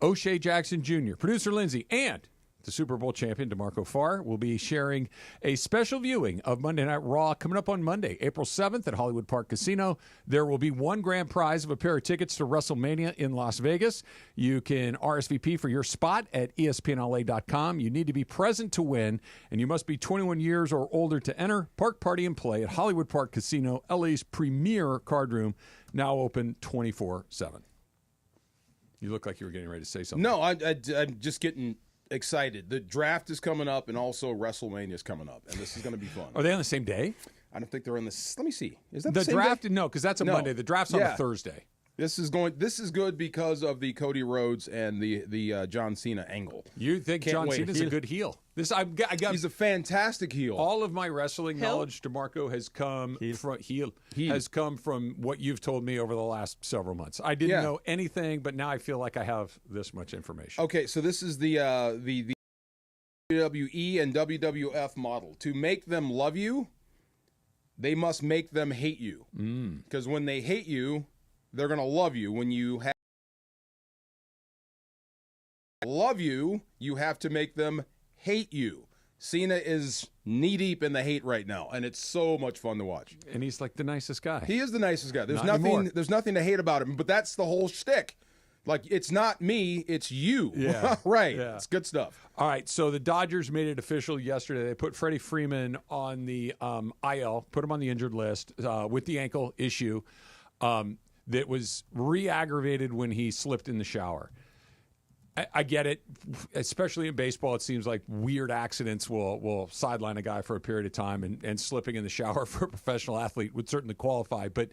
O'Shea Jackson Jr., producer Lindsay, and the Super Bowl champion, DeMarco Farr, will be sharing a special viewing of Monday Night Raw coming up on Monday, April 7th at Hollywood Park Casino. There will be one grand prize of a pair of tickets to WrestleMania in Las Vegas. You can RSVP for your spot at ESPNLA.com. You need to be present to win, and you must be 21 years or older to enter. Park, party, and play at Hollywood Park Casino, LA's premier card room, now open 24/7. You look like you were getting ready to say something. No, I'm just getting excited. The draft is coming up, and also WrestleMania is coming up, and this is going to be fun. Are they on the same day? I don't think they're on this. Let me see. Is that the same draft? day? No, because that's a Monday. The draft's on a Thursday. This is good because of the Cody Rhodes and the John Cena angle. You think John Cena's a good heel? I got. He's a fantastic heel. All of my wrestling knowledge, DeMarco, has come from what you've told me over the last several months. I didn't know anything, but now I feel like I have this much information. Okay, so this is the WWE and WWF model. To make them love you, they must make them hate you. Because when they hate you, they're going to love you. When you love you, you have to make them hate you. Cena is knee-deep in the hate right now, and it's so much fun to watch. And he's like the nicest guy. He is the nicest guy. There's nothing to hate about him, but that's the whole shtick. Like, it's not me, it's you. Yeah. Right. Yeah. It's good stuff. All right, so the Dodgers made it official yesterday. They put Freddie Freeman on the IL, put him on the injured list with the ankle issue that was re-aggravated when he slipped in the shower. I get it, especially in baseball. It seems like weird accidents will sideline a guy for a period of time, and slipping in the shower for a professional athlete would certainly qualify. But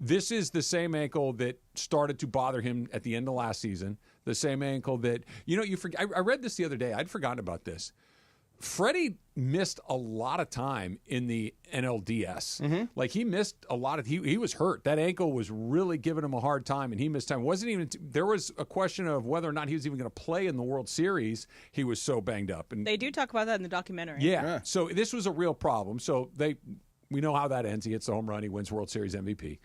this is the same ankle that started to bother him at the end of last season, the same ankle that, I read this the other day. I'd forgotten about this. Freddie missed a lot of time in the NLDS. Mm-hmm. Like, he missed a lot of he was hurt. That ankle was really giving him a hard time, and he missed time. There was a question of whether or not he was even going to play in the World Series. He was so banged up. And they do talk about that in the documentary. Yeah. So this was a real problem. So we know how that ends. He hits the home run. He wins World Series MVP.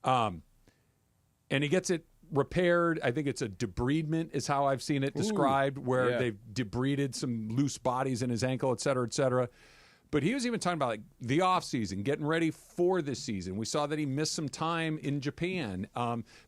And he gets it repaired. I think it's a debridement is how I've seen it described, where they've debrided some loose bodies in his ankle, et cetera, et cetera. But he was even talking about, like, the offseason, getting ready for this season. We saw that he missed some time in Japan,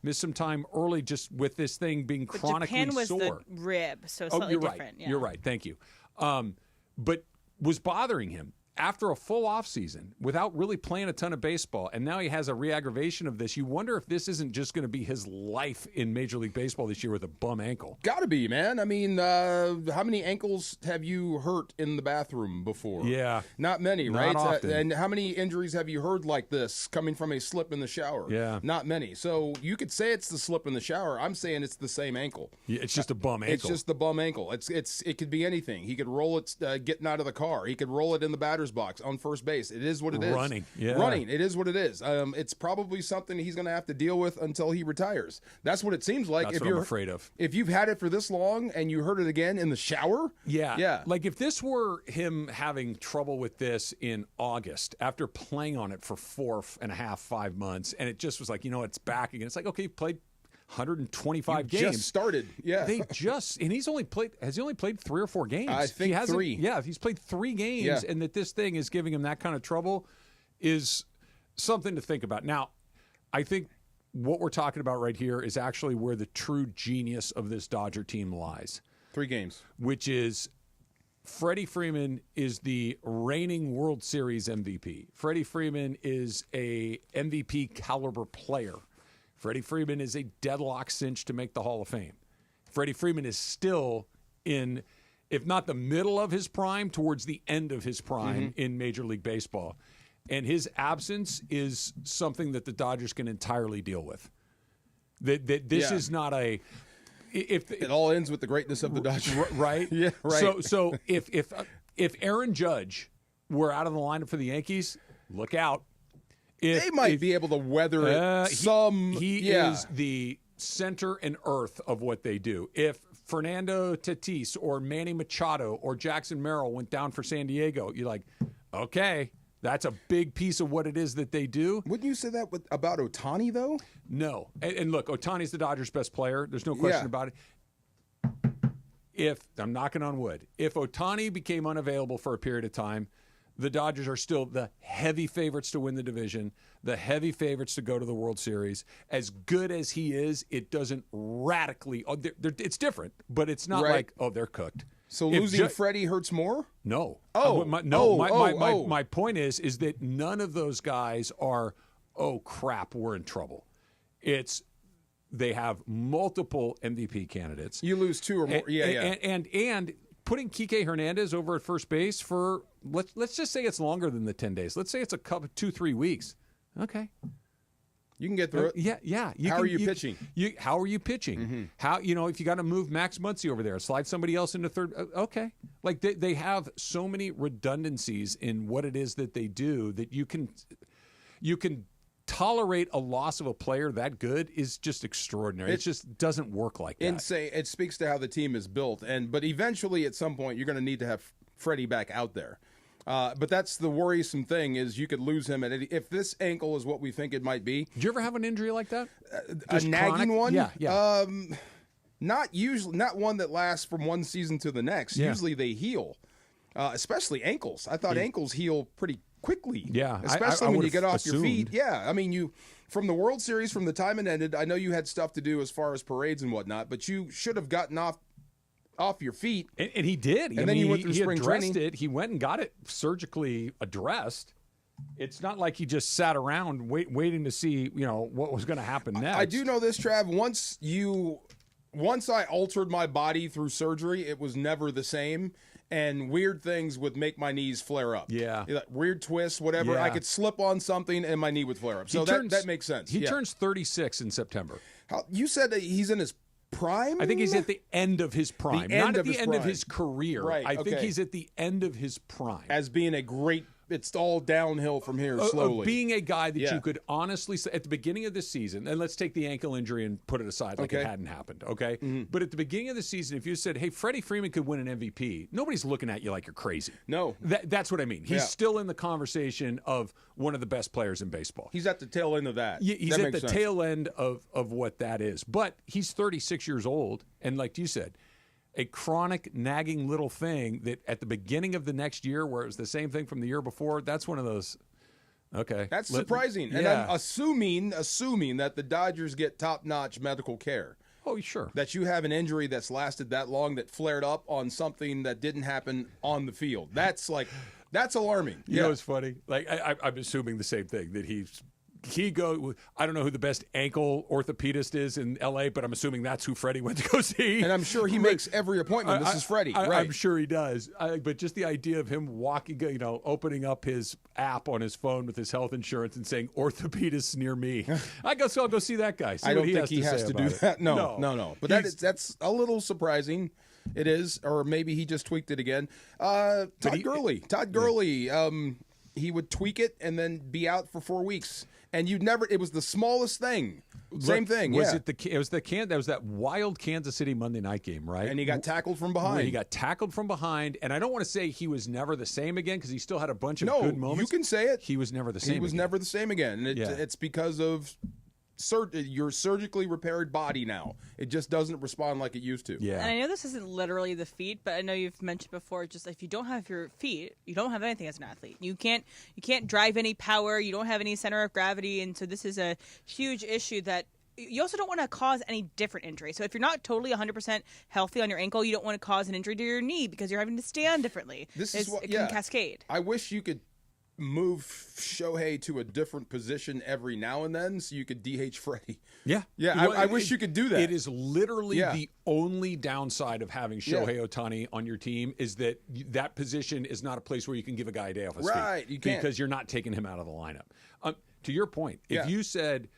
missed some time early just with this thing being chronically Japan was sore. The rib, so slightly different. Yeah. You're right. Thank you. But was bothering him after a full offseason without really playing a ton of baseball, and now he has a re-aggravation of this. You wonder if this isn't just going to be his life in Major League Baseball this year with a bum ankle. Gotta be, man. I mean, how many ankles have you hurt in the bathroom before? Yeah. Not many, right? Not often. And how many injuries have you heard like this coming from a slip in the shower? Yeah. Not many. So you could say it's the slip in the shower. I'm saying it's the same ankle. Yeah, it's just a bum ankle. It's just the bum ankle. It could be anything. He could roll it getting out of the car. He could roll it in the batter's box on first base. It is what it is. Running. It is what it is. It's probably something he's going to have to deal with until he retires. That's what it seems like. That's what I'm afraid of. If you've had it for this long and you heard it again in the shower. Yeah. Like, if this were him having trouble with this in August after playing on it for 4.5, 5 months, and it just was like, it's back again. It's like, okay, you've played 125 games. Just started. Yeah. And he's only played. Has he only played 3 or 4 games? I think 3. Yeah, if he's played 3 games, and that this thing is giving him that kind of trouble is something to think about. Now, I think what we're talking about right here is actually where the true genius of this Dodger team lies. 3 games. Which is, Freddie Freeman is the reigning World Series MVP. Freddie Freeman is a MVP caliber player. Freddie Freeman is a deadlock cinch to make the Hall of Fame. Freddie Freeman is still in, if not the middle of his prime, towards the end of his prime in Major League Baseball. And his absence is something that the Dodgers can entirely deal with. This is not a... It all ends with the greatness of the Dodgers. Right? Yeah, right. So if Aaron Judge were out of the lineup for the Yankees, look out. They might be able to weather it some. He is the center and earth of what they do. If Fernando Tatis or Manny Machado or Jackson Merrill went down for San Diego, you're like, okay, that's a big piece of what it is that they do. Wouldn't you say that about Ohtani, though? No. And look, Ohtani's the Dodgers' best player. There's no question about it. if, I'm knocking on wood, if Ohtani became unavailable for a period of time, the Dodgers are still the heavy favorites to win the division, the heavy favorites to go to the World Series. As good as he is, it doesn't radically, it's different, but it's not like, they're cooked. So losing Freddie hurts more? No. Oh. My point is that none of those guys are, oh, crap, we're in trouble. It's, they have multiple MVP candidates. You lose two or more. And putting Kike Hernandez over at first base for, let's just say it's longer than the 10 days. Let's say it's a couple, 2-3 weeks. Okay. You can get through it. Yeah. How are you pitching? How are you pitching? Mm-hmm. How, if you got to move Max Muncy over there, slide somebody else into third, okay. Like they have so many redundancies in what it is that they do that you can tolerate a loss of a player that good is just extraordinary. It just doesn't work like that. It speaks to how the team is built. But eventually, at some point, you're going to need to have Freddie back out there. But that's the worrisome thing is you could lose him if this ankle is what we think it might be. Did you ever have an injury like that? A nagging one? Yeah. Not one that lasts from one season to the next. Yeah. Usually they heal, especially ankles. I thought ankles heal pretty quickly. Yeah, especially when you get off your feet. assumed. Yeah, I mean, you from the World Series, from the time it ended, I know you had stuff to do as far as parades and whatnot, but you should have gotten off your feet. And he did. And then he went through spring addressed training. it. He went and got it surgically addressed. It's not like he just sat around waiting to see, what was going to happen next. I do know this, Trav. Once I altered my body through surgery, it was never the same. And weird things would make my knees flare up. Yeah. Weird twists, whatever. Yeah. I could slip on something and my knee would flare up. So that makes sense. He turns 36 in September. You said that he's in his prime? I think he's at the end of his prime. Not at the end of his career. Right, I think he's at the end of his prime. As being a great, it's all downhill from here slowly. Of being a guy that you could honestly say, at the beginning of the season, and let's take the ankle injury and put it aside like it hadn't happened, okay? Mm-hmm. But at the beginning of the season, if you said, hey, Freddie Freeman could win an MVP, nobody's looking at you like you're crazy. No. That's what I mean. He's still in the conversation of one of the best players in baseball. He's at the tail end of that. He's at the tail end of what that is. But he's 36 years old, and like you said, a chronic, nagging little thing that at the beginning of the next year, where it was the same thing from the year before, that's one of those, okay. That's surprising. And I'm assuming that the Dodgers get top-notch medical care. Oh, sure. That you have an injury that's lasted that long that flared up on something that didn't happen on the field. That's alarming. You know, it's funny. Like I'm assuming the same thing, that I don't know who the best ankle orthopedist is in L.A., but I'm assuming that's who Freddie went to go see. And I'm sure he makes every appointment. This is Freddie, right? I'm sure he does. But just the idea of him walking, opening up his app on his phone with his health insurance and saying orthopedist near me. I'll go see that guy. I don't think he has to do that. No. But that's a little surprising. It is, or maybe he just tweaked it again. Todd Gurley, he would tweak it and then be out for 4 weeks. And it was the smallest thing. Same thing. It was that wild Kansas City Monday night game, right? And he got tackled from behind. He got tackled from behind. And I don't want to say he was never the same again, because he still had a bunch of good moments. You can say it. He was never the same. He was never the same again. And it's because of your surgically repaired body now. It just doesn't respond like it used to. Yeah. And I know this isn't literally the feet, but I know you've mentioned before, just if you don't have your feet, you don't have anything as an athlete. You can't drive any power. You don't have any center of gravity. And so this is a huge issue that you also don't want to cause any different injury. So if you're not totally 100% healthy on your ankle, you don't want to cause an injury to your knee because you're having to stand differently. It can cascade. I wish you could move Shohei to a different position every now and then so you could DH Freddie. Yeah. I wish you could do that. It is literally the only downside of having Shohei Ohtani on your team is that position is not a place where you can give a guy a day off his feet. Right, you can't. Because you're not taking him out of the lineup. To your point, if you said,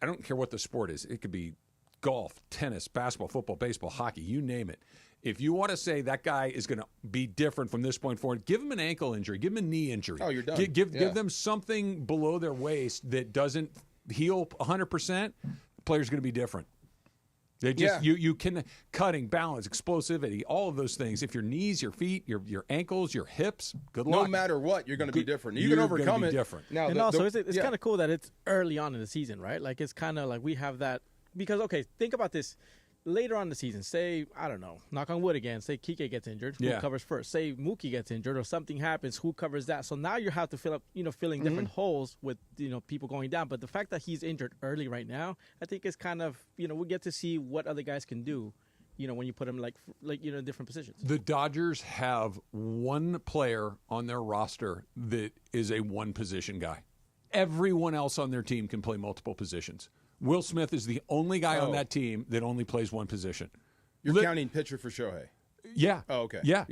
I don't care what the sport is, it could be golf, tennis, basketball, football, baseball, hockey, you name it. If you want to say that guy is going to be different from this point forward, give him an ankle injury, give him a knee injury. Oh, you're done. Give them something below their waist that doesn't heal 100%. The player's going to be different. They just you can cutting, balance, explosivity, all of those things. If your knees, your feet, your ankles, your hips, good luck. No matter what, you're going to be different. You can overcome it. Different. Now, it's kind of cool that it's early on in the season, right? Like it's kind of like we have that because think about this. later on in the season, say, I don't know, knock on wood again, say Kike gets injured, who covers first? Say Mookie gets injured or something happens, who covers that? So now you have to filling different holes with, people going down. But the fact that he's injured early right now, I think is kind of, we get to see what other guys can do, when you put him in different positions. The Dodgers have one player on their roster that is a one-position guy. Everyone else on their team can play multiple positions. Will Smith is the only guy on that team that only plays one position. You're counting pitcher for Shohei. Yeah. Oh, okay. Yeah.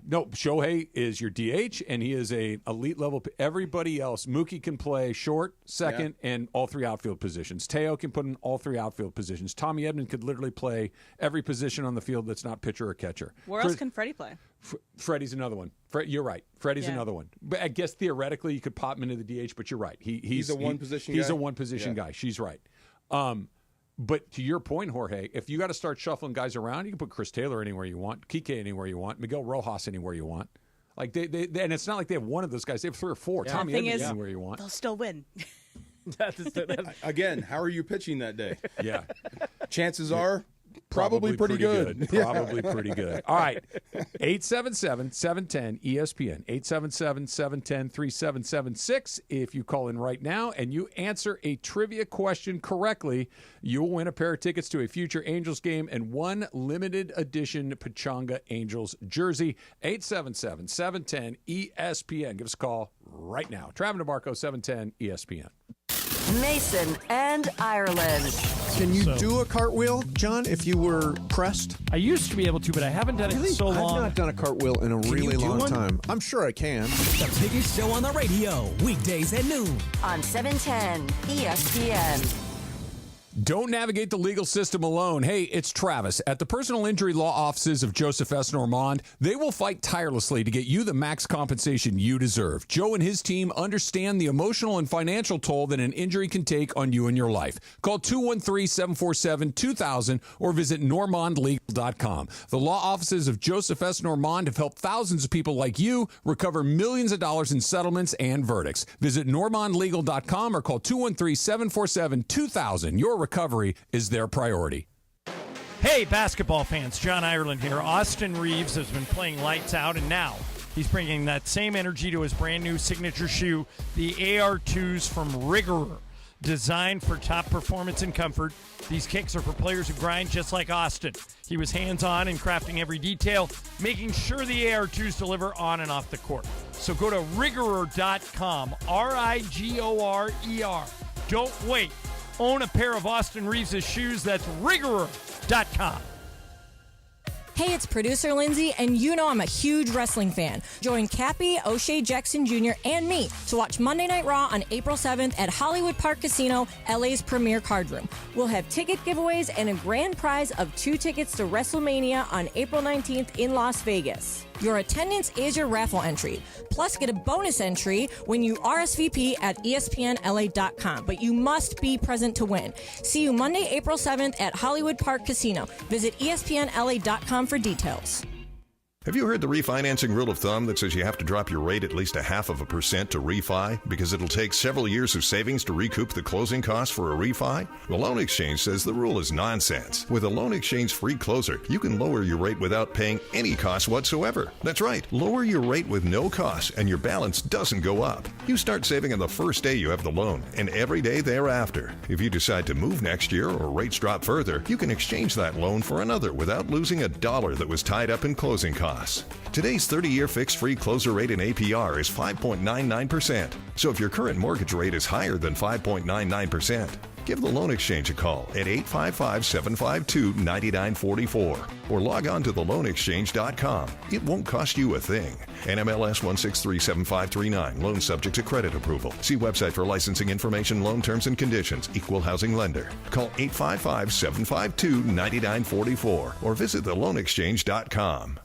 No, Shohei is your DH, and he is a elite level. Everybody else, Mookie can play short, second, and all three outfield positions. Teo can put in all three outfield positions. Tommy Edman could literally play every position on the field that's not pitcher or catcher. Where else can Freddie play? Freddie's another one. You're right. Freddie's another one. But I guess theoretically you could pop him into the DH, but you're right. He's a one-position guy? He's a one-position guy. She's right. But to your point, Jorge, if you got to start shuffling guys around, you can put Chris Taylor anywhere you want, Kike anywhere you want, Miguel Rojas anywhere you want. Like they and it's not like they have one of those guys; they have three or four. Yeah. Tommy Edman anywhere you want. They'll still win. Again, how are you pitching that day? Yeah, chances are probably pretty good. Probably pretty good. All right, 877-710-ESPN, 877-710-3776. If you call in right now and you answer a trivia question correctly, you'll win a pair of tickets to a future Angels game and one limited edition Pechanga Angels jersey. 877-710-ESPN. Give us a call right now. Travis DeMarco, 710 ESPN. Mason and Ireland. Can you do a cartwheel, John, if you were pressed? I used to be able to, but I haven't done it in so long. I've not done a cartwheel in a really long time. I'm sure I can. The biggest show on the radio, weekdays at noon. On 710 ESPN. Don't navigate the legal system alone. Hey, it's Travis. At the personal injury law offices of Joseph S. Normand, they will fight tirelessly to get you the max compensation you deserve. Joe and his team understand the emotional and financial toll that an injury can take on you and your life. Call 213-747-2000 or visit normandlegal.com. The law offices of Joseph S. Normand have helped thousands of people like you recover millions of dollars in settlements and verdicts. Visit normandlegal.com or call 213-747-2000. Your recovery is their priority. Hey, basketball fans, John Ireland here. Austin Reeves has been playing lights out, and now he's bringing that same energy to his brand new signature shoe, the AR2s from Rigorer. Designed for top performance and comfort, these kicks are for players who grind just like Austin. He was hands-on in crafting every detail, making sure the AR2s deliver on and off the court. So go to rigorer.com, RIGORER. Don't wait. Own a pair of Austin Reeves' shoes. That's rigorer.com. Hey, it's producer Lindsay, and you know I'm a huge wrestling fan. Join Cappy, O'Shea Jackson Jr., and me to watch Monday Night Raw on April 7th at Hollywood Park Casino, LA's premier card room. We'll have ticket giveaways and a grand prize of 2 tickets to WrestleMania on April 19th in Las Vegas. Your attendance is your raffle entry. Plus, get a bonus entry when you RSVP at ESPNLA.com. But you must be present to win. See you Monday, April 7th at Hollywood Park Casino. Visit ESPNLA.com for details. Have you heard the refinancing rule of thumb that says you have to drop your rate at least 0.5% to refi because it'll take several years of savings to recoup the closing costs for a refi? The Loan Exchange says the rule is nonsense. With a Loan Exchange free closer, you can lower your rate without paying any cost whatsoever. That's right, lower your rate with no cost and your balance doesn't go up. You start saving on the first day you have the loan and every day thereafter. If you decide to move next year or rates drop further, you can exchange that loan for another without losing a dollar that was tied up in closing costs. Today's 30-year fixed-free closer rate in APR is 5.99%. So if your current mortgage rate is higher than 5.99%, give the Loan Exchange a call at 855-752-9944 or log on to theloanexchange.com. It won't cost you a thing. NMLS 1637539. Loan subject to credit approval. See website for licensing information, loan terms and conditions. Equal housing lender. Call 855-752-9944 or visit theloanexchange.com.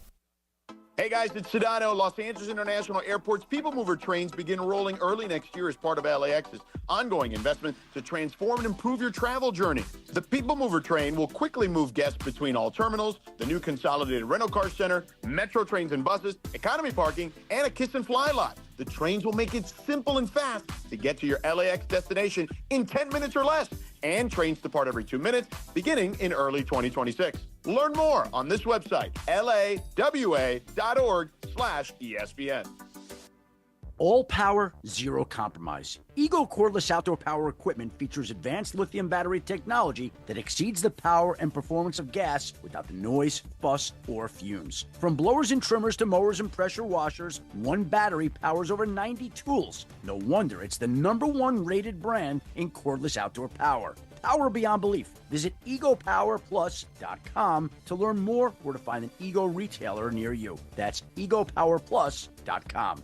Hey guys, it's Sedano. Los Angeles International Airport's People Mover trains begin rolling early next year as part of LAX's ongoing investment to transform and improve your travel journey. The People Mover train will quickly move guests between all terminals, the new consolidated rental car center, metro trains and buses, economy parking, and a kiss and fly lot. The trains will make it simple and fast to get to your LAX destination in 10 minutes or less. and trains depart every 2 minutes, beginning in early 2026. Learn more on this website, lawa.org/ESPN. All power, zero compromise. Ego cordless outdoor power equipment features advanced lithium battery technology that exceeds the power and performance of gas without the noise, fuss, or fumes. From blowers and trimmers to mowers and pressure washers, one battery powers over 90 tools. No wonder it's the #1 rated brand in cordless outdoor power. Power beyond belief. Visit egopowerplus.com to learn more or to find an Ego retailer near you. That's egopowerplus.com.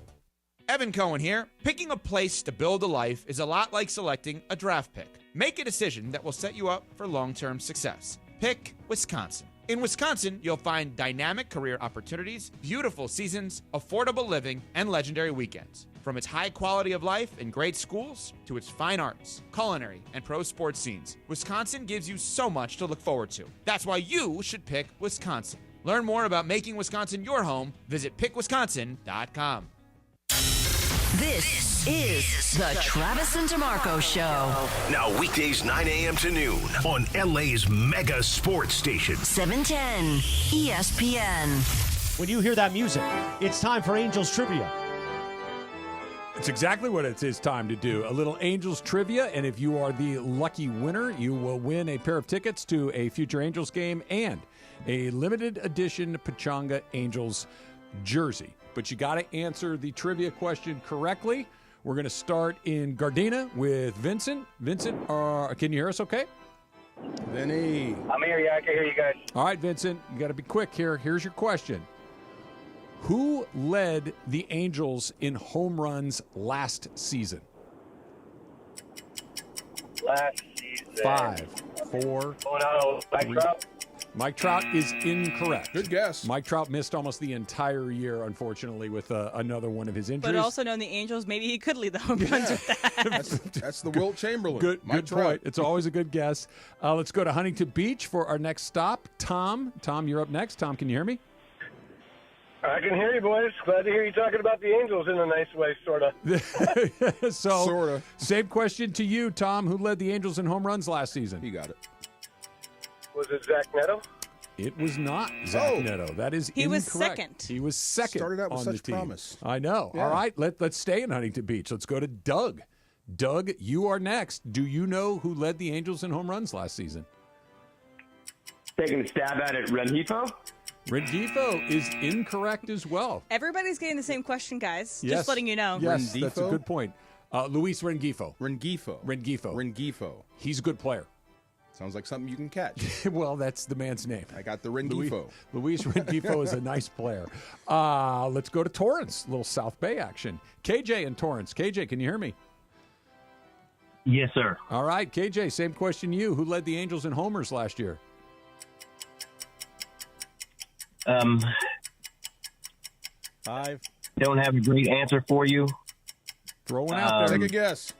Evan Cohen here. Picking a place to build a life is a lot like selecting a draft pick. Make a decision that will set you up for long-term success. Pick Wisconsin. In Wisconsin, you'll find dynamic career opportunities, beautiful seasons, affordable living, and legendary weekends. From its high quality of life and great schools to its fine arts, culinary, and pro sports scenes, Wisconsin gives you so much to look forward to. That's why you should pick Wisconsin. Learn more about making Wisconsin your home. Visit pickwisconsin.com. This is the Travis and DeMarco Show. Now weekdays 9 a.m. to noon on LA's mega sports station. 710 ESPN. When you hear that music, it's time for Angels Trivia. It's exactly what it is time to do. A little Angels trivia, and if you are the lucky winner, you will win a pair of tickets to a future Angels game and a limited edition Pechanga Angels jersey. But you got to answer the trivia question correctly. We're going to start in Gardena with Vincent. Vincent, can you hear us okay? Vinny. I'm here, yeah, I can hear you guys. All right, Vincent, you got to be quick here. Here's your question. Who led the Angels in home runs last season? Last season. 5, 4, Oh, no, Mike Trout. Mike Trout is incorrect. Good guess. Mike Trout missed almost the entire year, unfortunately, with another one of his injuries. But also knowing the Angels, maybe he could lead the home runs with that. That's the Wilt Chamberlain. Good Trout. point. It's always a good guess. Let's go to Huntington Beach for our next stop. Tom, you're up next. Tom, can you hear me? I can hear you, boys. Glad to hear you talking about the Angels in a nice way, sort of. So, same question to you, Tom. Who led the Angels in home runs last season? You got it. Was it Zach Neto? It was not Zach Neto. That is He was incorrect. second. He was second. Started out with on such the team. promise. I know. Yeah. All right, let's stay in Huntington Beach. Let's go to Doug. Doug, you are next. Do you know who led the Angels in home runs last season? Taking a stab at it, Rengifo? Rengifo is incorrect as well. Everybody's getting the same question, guys. Yes. Just letting you know. Yes, that's a good point. Luis Rengifo. Rengifo. He's a good player. Sounds like something you can catch. Well, that's the man's name. I got the Rengifo. Luis Rengifo is a nice player. Let's go to Torrance. A little South Bay action. KJ in Torrance. KJ, can you hear me? Yes, sir. All right, KJ, same question to you. Who led the Angels in homers last year? 5. Don't have a great answer for you. Throw one out there. Take a guess.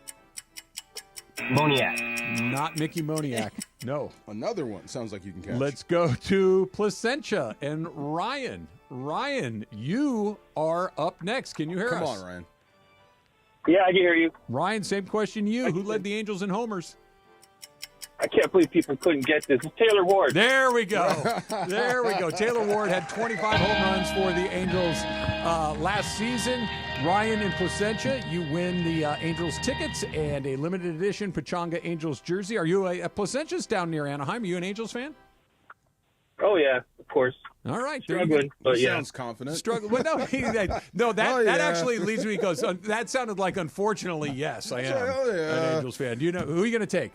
Moniak. Not Mickey Moniak. No. Another one. Sounds like you can catch. Let's go to Placentia and Ryan. Ryan, you are up next. Can you hear us? Come on, Ryan. Yeah, I can hear you. Ryan, same question to you. Who led the Angels in homers? I can't believe people couldn't get this. It's Taylor Ward. There we go. There we go. Taylor Ward had 25 home runs for the Angels last season. Ryan in Placentia, you win the Angels tickets and a limited edition Pechanga Angels jersey. Are you Placentia's down near Anaheim? Are you an Angels fan? Oh, yeah, of course. All right. Struggling, but yeah. Sounds confident. Well, that actually leads me because that sounded like unfortunately, yes, I am an Angels fan. Do you know who are you going to take?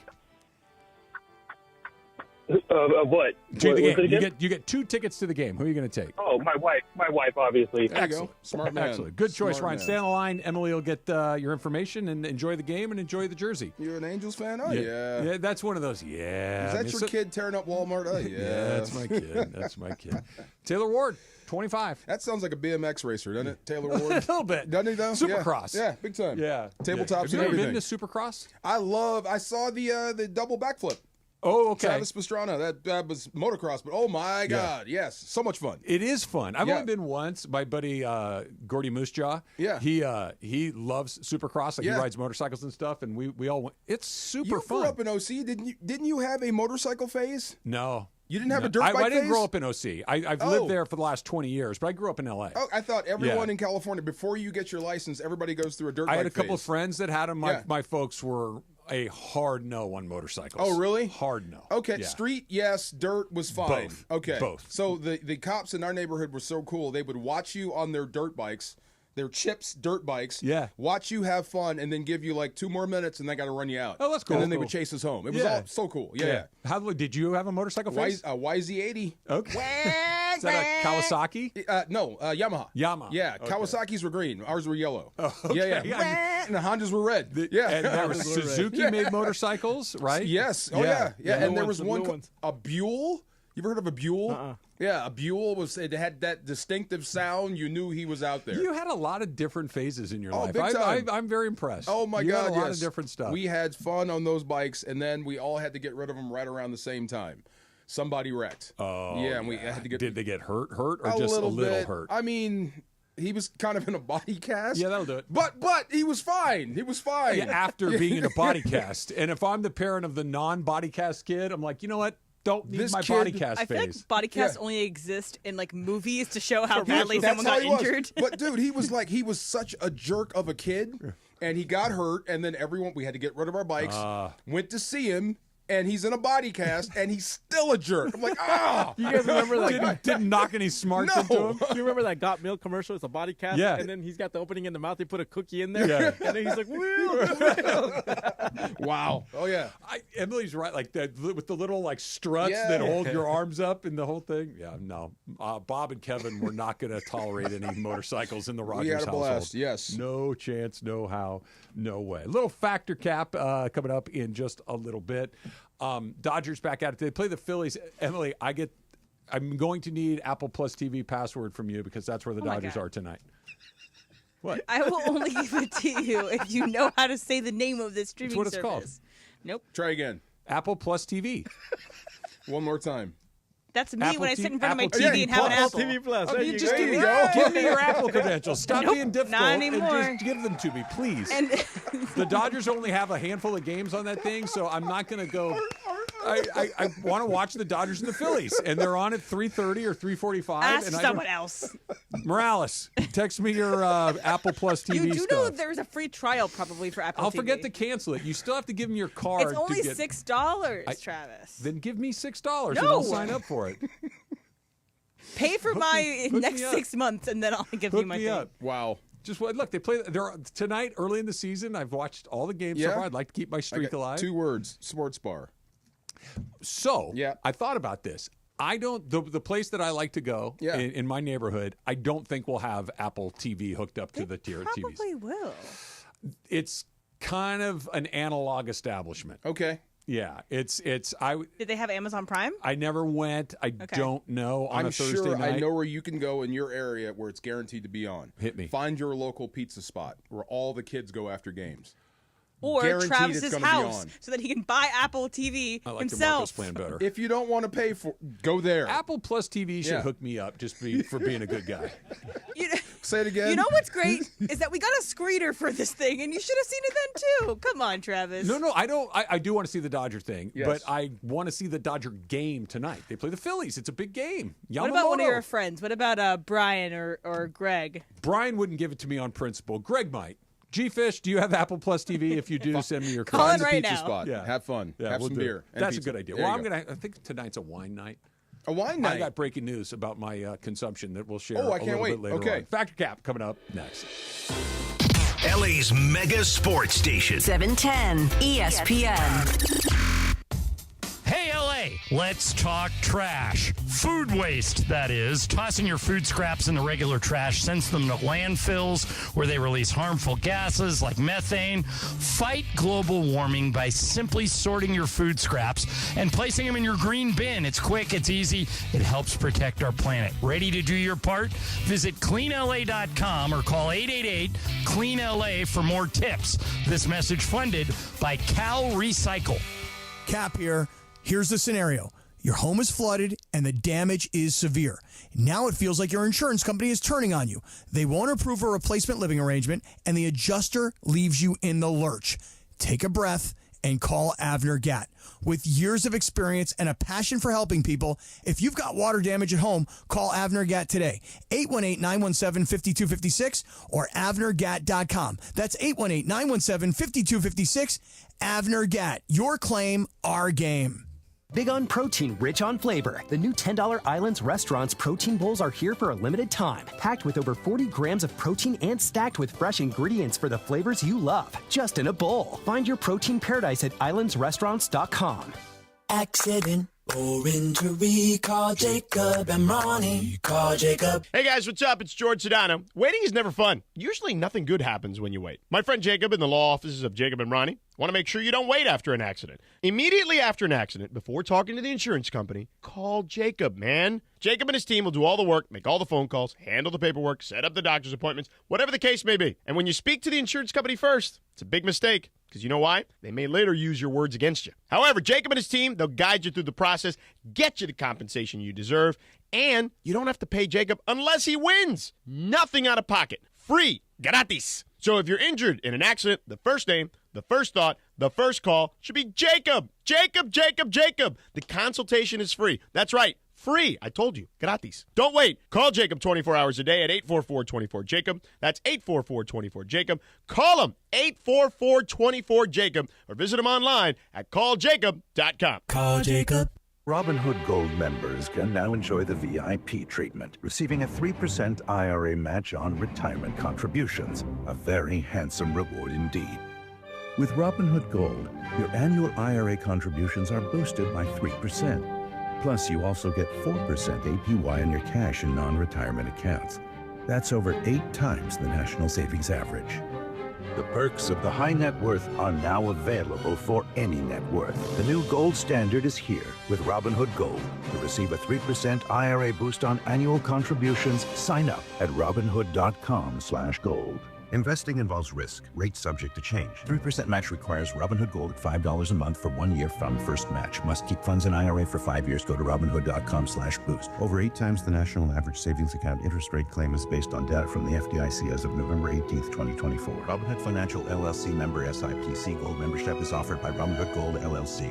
What? To the game. You get 2 tickets to the game. Who are you going to take? Oh, my wife. My wife, obviously. There you go. Smart man. Excellent. Good choice, Smart Ryan. man. Stay on the line. Emily will get your information and enjoy the game and enjoy the jersey. You're an Angels fan? Oh, yeah. Yeah, that's one of those. Yeah. Is that your kid tearing up Walmart? Oh, yeah. Yeah, that's my kid. That's my kid. Taylor Ward, 25. That sounds like a BMX racer, doesn't it? Taylor Ward? A little bit. Doesn't he, though? Supercross. Yeah, big time. Yeah. Tabletops Have you and ever everything. been to Supercross? I saw the double backflip. Oh, okay. Travis Pastrana. That was motocross, but oh my God, yes, so much fun. It is fun. I've only been once. My buddy Gordy Moosejaw. Yeah. He loves Supercross. Like he rides motorcycles and stuff, and we all went. It's super fun. You grew up in OC, didn't you have a motorcycle phase? No. You didn't have a dirt bike I didn't phase? grow up in OC. I've lived there for the last 20 years, but I grew up in LA. Oh, I thought everyone in California, before you get your license, everybody goes through a dirt bike phase. I had a couple of friends that had them. My folks were a hard no on motorcycles. Oh, really? Hard no. Okay, street, yes. Dirt was fine. Both. Okay. Both. So the cops in our neighborhood were so cool. They would watch you on their dirt bikes, their Chips dirt bikes. Yeah. Watch you have fun and then give you like 2 more minutes and they got to run you out. Oh, that's cool. And then they would chase us home. It was all so cool. Yeah. How did you have a motorcycle phase? YZ80. Okay. Is that a Kawasaki? No, Yamaha. Yeah, Okay. Kawasaki's were green. Ours were yellow. Oh, okay. Yeah. And the Hondas were red. And there was Suzuki made motorcycles, right? Yes. Oh, yeah. And there was one. A Buell. You ever heard of a Buell? Yeah, a Buell it had that distinctive sound. You knew he was out there. You had a lot of different phases in your life. Big time. I'm very impressed. Oh my you God! had a lot of different stuff. We had fun on those bikes, and then we all had to get rid of them right around the same time. Somebody wrecked. Oh, yeah, and we had to get. Did they get hurt, or a just little a little bit. hurt? I mean, he was kind of in a body cast. Yeah, that'll do it. But he was fine. He was fine. Yeah, after being in a body cast, and if I'm the parent of the non-body cast kid, I'm like, you know what? Don't need my body cast I feel phase. like body casts only exist in like movies to show how badly someone got injured. But dude, he was such a jerk of a kid, and he got hurt, and then we had to get rid of our bikes. Went to see him. And he's in a body cast, and he's still a jerk. I'm like, You guys remember that? Didn't knock any smarts into him? Do you remember that Got Milk commercial? It's a body cast, Yeah. and then he's got the opening in the mouth. They put a cookie in there, and then he's like, wow. Oh, yeah. Emily's right, like that with the little like struts that hold your arms up and the whole thing. Yeah, no. Bob and Kevin were not going to tolerate any motorcycles in the Rogers had a household. blast, yes. No chance, no how, no way. Little factor cap coming up in just a little bit. Dodgers back at it. They play the Phillies. Emily, I'm going to need Apple Plus TV password from you because that's where the Dodgers are tonight. What? I will only give it to you if you know how to say the name of this streaming That's what service. it's called. Nope. Try again. Apple Plus TV. One more time. That's me Apple when I sit in front of my Apple TV and have an Apple Apple. TV Plus. Give me your Apple credentials. Stop being difficult. Not and anymore. just give them to me, please. And the Dodgers only have a handful of games on that thing, so I'm not going to go. I want to watch the Dodgers and the Phillies, and they're on at 3:30 or 3:45. ask and someone else. Morales, text me your Apple Plus TV You do stuff. know there's a free trial probably for Apple I'll TV. forget to cancel it. You still have to give me your card. It's only to get... $6, Travis. Then give me $6 and No. I'll sign up for it. Pay for my next 6 months, and then I'll give you my thing. Up. Wow. Just look, they play. They're tonight, early in the season. I've watched all the games so far. I'd like to keep my streak alive. 2 words: sports bar. So I thought about this. I don't. The place that I like to go in my neighborhood, I don't think will have Apple TV hooked up to the tier TVs. Probably will. It's kind of an analog establishment. Okay. Yeah, it's. Did they have Amazon Prime? I never went. I don't know on a Thursday night. I know where you can go in your area where it's guaranteed to be on. Hit me. Find your local pizza spot where all the kids go after games. Or Guaranteed Travis's it's gonna be house on. so that he can buy Apple TV I like himself. DeMarco's plan better. If you don't want to pay for, go there. Apple Plus TV should hook me up just for being a good guy. Say it again. You know what's great is that we got a screener for this thing, and you should have seen it then too. Come on, Travis. No, I don't. I do want to see the Dodger thing, Yes. but I want to see the Dodger game tonight. They play the Phillies. It's a big game. Yamamoto. What about one of your friends? What about Brian or Greg? Brian wouldn't give it to me on principle. Greg might. G-Fish, do you have Apple Plus TV? If you do, send me your Call card. it right pizza now. spot. Yeah. Have fun. Yeah, have we'll some do it. beer. and That's pizza. a good idea. There Well, you go. I think tonight's a wine night. A wine night. I got breaking news about my consumption that we'll share Oh, I a can't little wait. bit later Okay. on. Factor Cap coming up next. LA's mega sports station. 710 ESPN. Hey, LA, let's talk trash. Food waste, that is. Tossing your food scraps in the regular trash sends them to landfills where they release harmful gases like methane. Fight global warming by simply sorting your food scraps and placing them in your green bin. It's quick, it's easy, it helps protect our planet. Ready to do your part? Visit cleanla.com or call 888-CLEAN-LA for more tips. This message funded by Cal Recycle. Cap here. Here's the scenario. Your home is flooded and the damage is severe. Now it feels like your insurance company is turning on you. They won't approve a replacement living arrangement and the adjuster leaves you in the lurch. Take a breath and call Avner Gatt. With years of experience and a passion for helping people, if you've got water damage at home, call Avner Gatt today. 818-917-5256 or avnergatt.com. That's 818-917-5256. Avner Gatt. Your claim, our game. Big on protein, rich on flavor. The new $10 Islands Restaurants protein bowls are here for a limited time. Packed with over 40 grams of protein and stacked with fresh ingredients for the flavors you love. Just in a bowl. Find your protein paradise at islandsrestaurants.com. Accident or injury, call Jacob and Ronnie. Call Jacob. Hey guys, what's up? It's George Sedano. Waiting is never fun. Usually nothing good happens when you wait. My friend Jacob in the law offices of Jacob and Ronnie want to make sure you don't wait after an accident. Immediately after an accident, before talking to the insurance company, call Jacob, man. Jacob and his team will do all the work, make all the phone calls, handle the paperwork, set up the doctor's appointments, whatever the case may be. And when you speak to the insurance company first, it's a big mistake. Because you know why? They may later use your words against you. However, Jacob and his team, they'll guide you through the process, get you the compensation you deserve, and you don't have to pay Jacob unless he wins. Nothing out of pocket. Free. Gratis. So if you're injured in an accident, the first name, the first thought, the first call should be Jacob. Jacob, Jacob, Jacob. The consultation is free. That's right. Free. I told you. Gratis. Don't wait. Call Jacob 24 hours a day at 844-24-JACOB. That's 844-24-JACOB. Call him 844-24-JACOB or visit him online at calljacob.com. Call Jacob. Robinhood Gold members can now enjoy the VIP treatment, receiving a 3% IRA match on retirement contributions. A very handsome reward indeed. With Robinhood Gold, your annual IRA contributions are boosted by 3%. Plus, you also get 4% APY on your cash and non-retirement accounts. That's over 8 times the national savings average. The perks of the high net worth are now available for any net worth. The new gold standard is here with Robinhood Gold. To receive a 3% IRA boost on annual contributions, sign up at Robinhood.com/gold. Investing involves risk. Rates subject to change. 3% match requires Robinhood Gold at $5 a month for 1 year from first match. Must keep funds in IRA for 5 years. Go to Robinhood.com/boost. Over 8 times the national average savings account interest rate claim is based on data from the FDIC as of November 18th, 2024. Robinhood Financial LLC member SIPC. Gold membership is offered by Robinhood Gold LLC.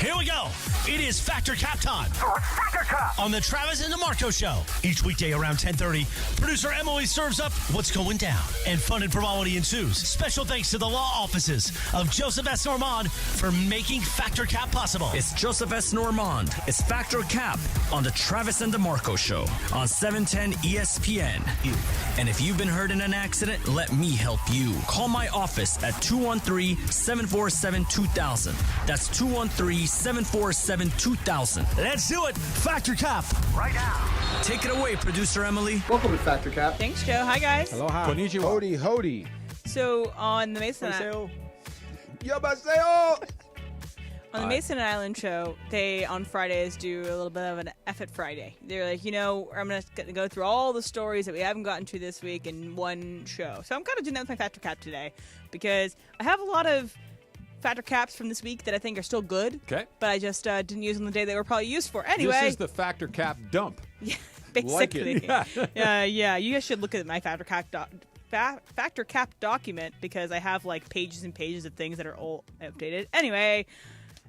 Here we go. It is Factor Cap time. Factor Cap on the Travis and DeMarco Show. Each weekday around 10:30, producer Emily serves up what's going down, and fun and frivolity ensues. Special thanks to the law offices of Joseph S. Normand for making Factor Cap possible. It's Joseph S. Normand. It's Factor Cap on the Travis and DeMarco Show on 710 ESPN. And if you've been hurt in an accident, let me help you. Call my office at 213-747-2000. That's 213-747-2000. Let's do it. Factor Cap right now. Take it away, producer Emily. Welcome to Factor Cap. Thanks, Joe. Hi, guys. Aloha. Konnichiwa. Hody, hody. So on the Mason on the Mason and Island show, they on Fridays do a little bit of an F-it Friday. They're like, I'm going to go through all the stories that we haven't gotten to this week in one show. So I'm kind of doing that with my Factor Cap today because I have a lot of Factor Caps from this week that I think are still good. Okay. But I just didn't use them the day they were probably used for. Anyway. This is the Factor Cap dump. Yeah, basically. Like it. Yeah. You guys should look at my Factor Cap document because I have like pages and pages of things that are all updated. Anyway,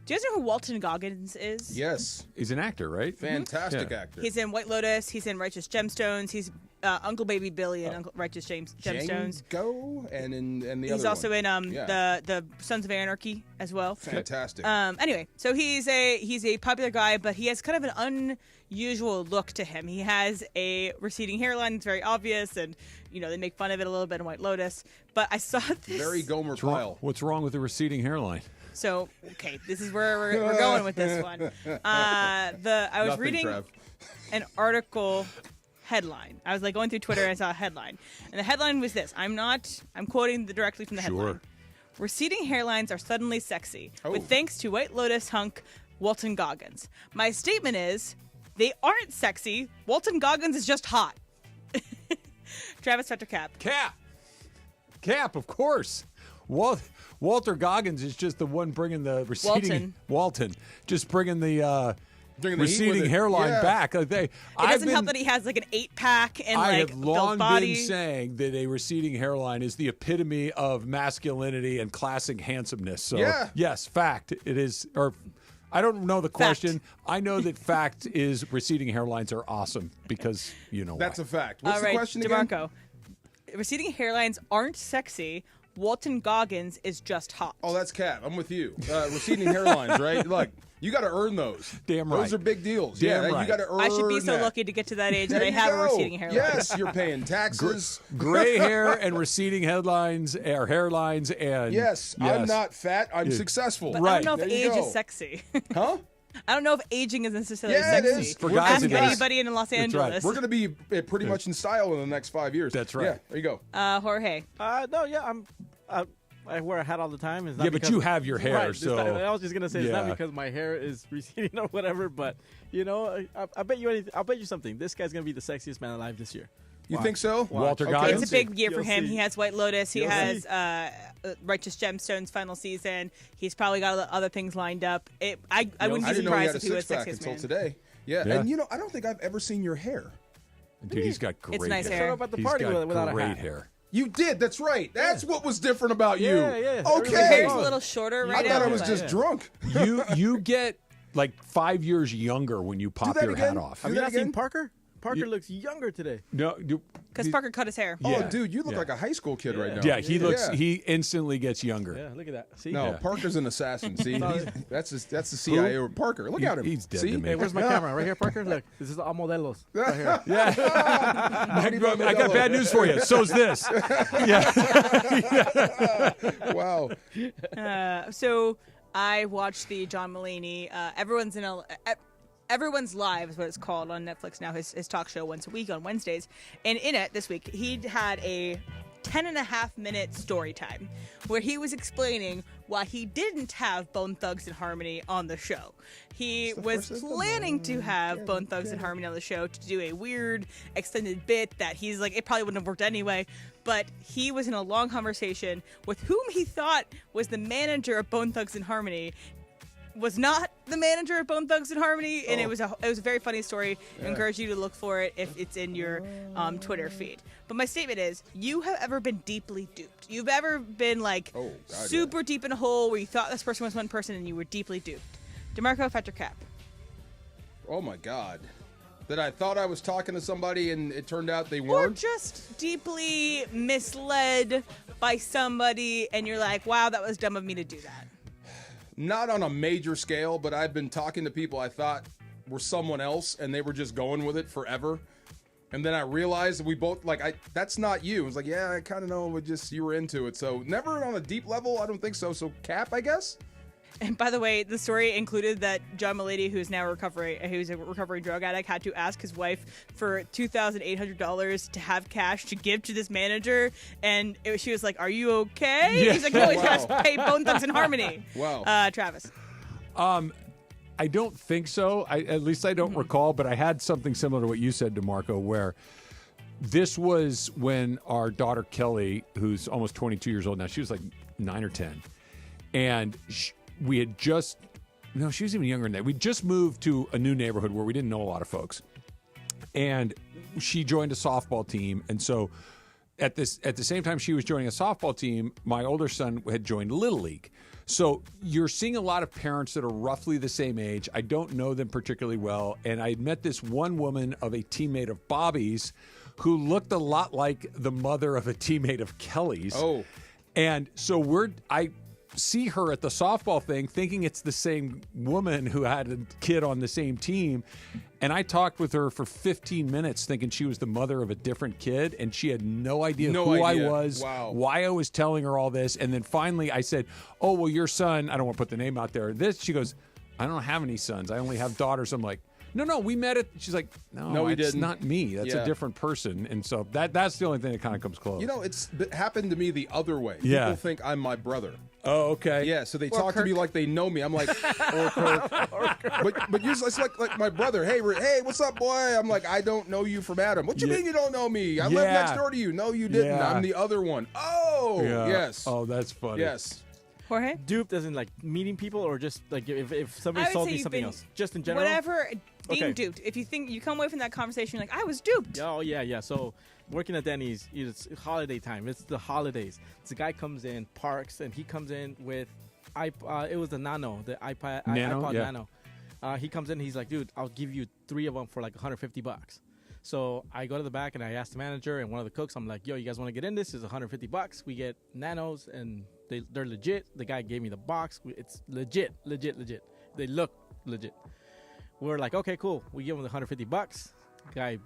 do you guys know who Walton Goggins is? Yes. He's an actor, right? Fantastic actor. He's in White Lotus. He's in Righteous Gemstones. He's Uncle Baby Billy in Righteous Gemstones. Django and the other He's also one. in the Sons of Anarchy as well. Fantastic. Anyway, so he's a popular guy, but he has kind of an unusual look to him. He has a receding hairline that's very obvious, and they make fun of it a little bit in White Lotus. But I saw this. Very Gomer Pyle. What's wrong with the receding hairline? So, okay, this is where we're going with this one. I was reading an article headline. I was like going through Twitter and I saw a headline. And the headline was this. I'm quoting directly from the headline. Receding hairlines are suddenly sexy, with thanks to White Lotus hunk Walton Goggins. My statement is, they aren't sexy. Walton Goggins is just hot. Travis, Factor Cap. Cap, of course. Walter Goggins is just the one bringing the receding. Walton just bringing the receding hairline back. Like it doesn't help that he has like an 8-pack and I like have long built body. been saying that a receding hairline is the epitome of masculinity and classic handsomeness. So yes, fact it is. Or I don't know the question. I know that fact is receding hairlines are awesome because that's why. a fact. What's All the right, question DeMarco. again? Receding hairlines aren't sexy. Walton Goggins is just hot. Oh, that's cap. I'm with you. Receding hairlines, right? Look, you got to earn those. Damn right. Those are big deals. Damn right. You got to earn. I should be so that. lucky to get to that age There that I you have a go. receding hairline. Yes, you're paying taxes. Gray hair and receding headlines or hairlines and yes, I'm not fat. I'm successful. But Right. I don't know if There you age go. is sexy. Huh? I don't know if aging is necessarily Yeah, it sexy. is. For guys, Ask it is. anybody in Los That's Angeles. right. We're going to be pretty much in style in the next 5 years. That's right. Yeah, there you go. Jorge. No, yeah, I wear a hat all the time. It's not Yeah, but because, you have your hair, right, so I was just gonna say it's not yeah. because my hair is receding or whatever. But I bet you anything. I'll bet you something. This guy's gonna be the sexiest man alive this year. You think so? Walter Okay. Goggins? It's a big year for You'll him. see. He has White Lotus. He You'll has see. Righteous Gemstones final season. He's probably got other things lined up. I wouldn't I be didn't know he surprised had a if he was six-pack sexiest until man. today. Yeah, Yeah. and I don't think I've ever seen your hair. Dude, he's got great nice hair. hair. Showed up at the He's party got without a great hat. hair. You did. That's right. That's what was different about you. Yeah. Your Okay. hair's a little shorter right I now. thought I was but- just drunk. You get like 5 years younger when you pop that your hat again. off. Have Do you that not seen again? Parker? Parker looks younger today. No, Because Parker cut his hair. Oh, Yeah. dude, you look Yeah. like a high school kid right now. yeah, he looks. Yeah. He instantly gets younger. Yeah, look at that. See? No, Yeah. Parker's an assassin. See, that's the CIA. Or Parker, look at him. He's dead See? to me. Hey, where's my camera? Right here, Parker. Look, this is all modelos. Right here. I got bad news for you. So's this. Wow. So I watched the John Mulaney. Everyone's Live is what it's called on Netflix now. His talk show once a week on Wednesdays, and in it this week he had a 10.5-minute story time where he was explaining why he didn't have Bone Thugs and Harmony on the show. He was planning to have Bone Thugs and Harmony on the show to do a weird extended bit that he's like, it probably wouldn't have worked anyway, but he was in a long conversation with whom he thought was the manager of Bone Thugs and Harmony. Was not the manager of Bone Thugs and Harmony, and it was a very funny story. I encourage you to look for it if it's in your Twitter feed. But my statement is, you have ever been deeply duped. You've ever been like super deep in a hole where you thought this person was one person and you were deeply duped. DeMarco, Fetcher Cap. Oh my God. That I thought I was talking to somebody and it turned out they Or weren't. just deeply misled by somebody and you're like, wow, that was dumb of me to do that. Not on a major scale, but I've been talking to people I thought were someone else and they were just going with it forever. And then I realized we both that's not you. I was like, yeah, I kind of know you were into it. So never on a deep level. I don't think so. So Cap, I guess. And by the way, the story included that John Mulaney, who's now a recovering drug addict, had to ask his wife for $2,800 to have cash to give to this manager, and she was like, "Are you okay?" Yeah. He's like, "No, he's trying to pay Bone Thugs and Harmony." Wow. Travis. I don't think so. At least I don't recall, but I had something similar to what you said, DeMarco, where this was when our daughter Kelly, who's almost 22 years old now, she was like 9 or 10, and we had just, no, she was even younger than that. We just moved to a new neighborhood where we didn't know a lot of folks. And she joined a softball team. And so at the same time she was joining a softball team, my older son had joined Little League. So you're seeing a lot of parents that are roughly the same age. I don't know them particularly well. And I met this one woman of a teammate of Bobby's who looked a lot like the mother of a teammate of Kelly's. Oh. And so I see her at the softball thing thinking it's the same woman who had a kid on the same team, and I talked with her for 15 minutes thinking she was the mother of a different kid, and she had no idea who I was, why I was telling her all this. And then finally I said, oh, well, your son, I don't want to put the name out there, she goes, I don't have any sons, I only have daughters. I'm like, no, we met it. She's like, no, we it's didn't. not me. That's a different person. And so that's the only thing that kind of comes close. It's happened to me the other way. Yeah. People think I'm my brother. Oh, okay. Yeah, so they talk to me like they know me. I'm like, or Kirk. But usually it's like my brother. Hey, what's up, boy? I'm like, I don't know you from Adam. What you mean you don't know me? I live next door to you. No, you didn't. I'm the other one. Oh, yes. Oh, that's funny. Yes. Jorge? Duped as in like meeting people, or just like if somebody sold me something else, just in general. Whatever, being duped. If you think you come away from that conversation, you're like, I was duped. Oh yeah. So working at Denny's, it's holiday time. It's the holidays. This guy comes in, parks, and he comes in with it was the Nano, the iPod Nano. He comes in, he's like, dude, I'll give you 3 of them for like $150. So I go to the back and I ask the manager and one of the cooks, I'm like, yo, you guys want to get in this? It's $150. We get Nanos and they're legit. The guy gave me the box. It's legit. They look legit. We're like, okay, cool. We give him the $150. Guy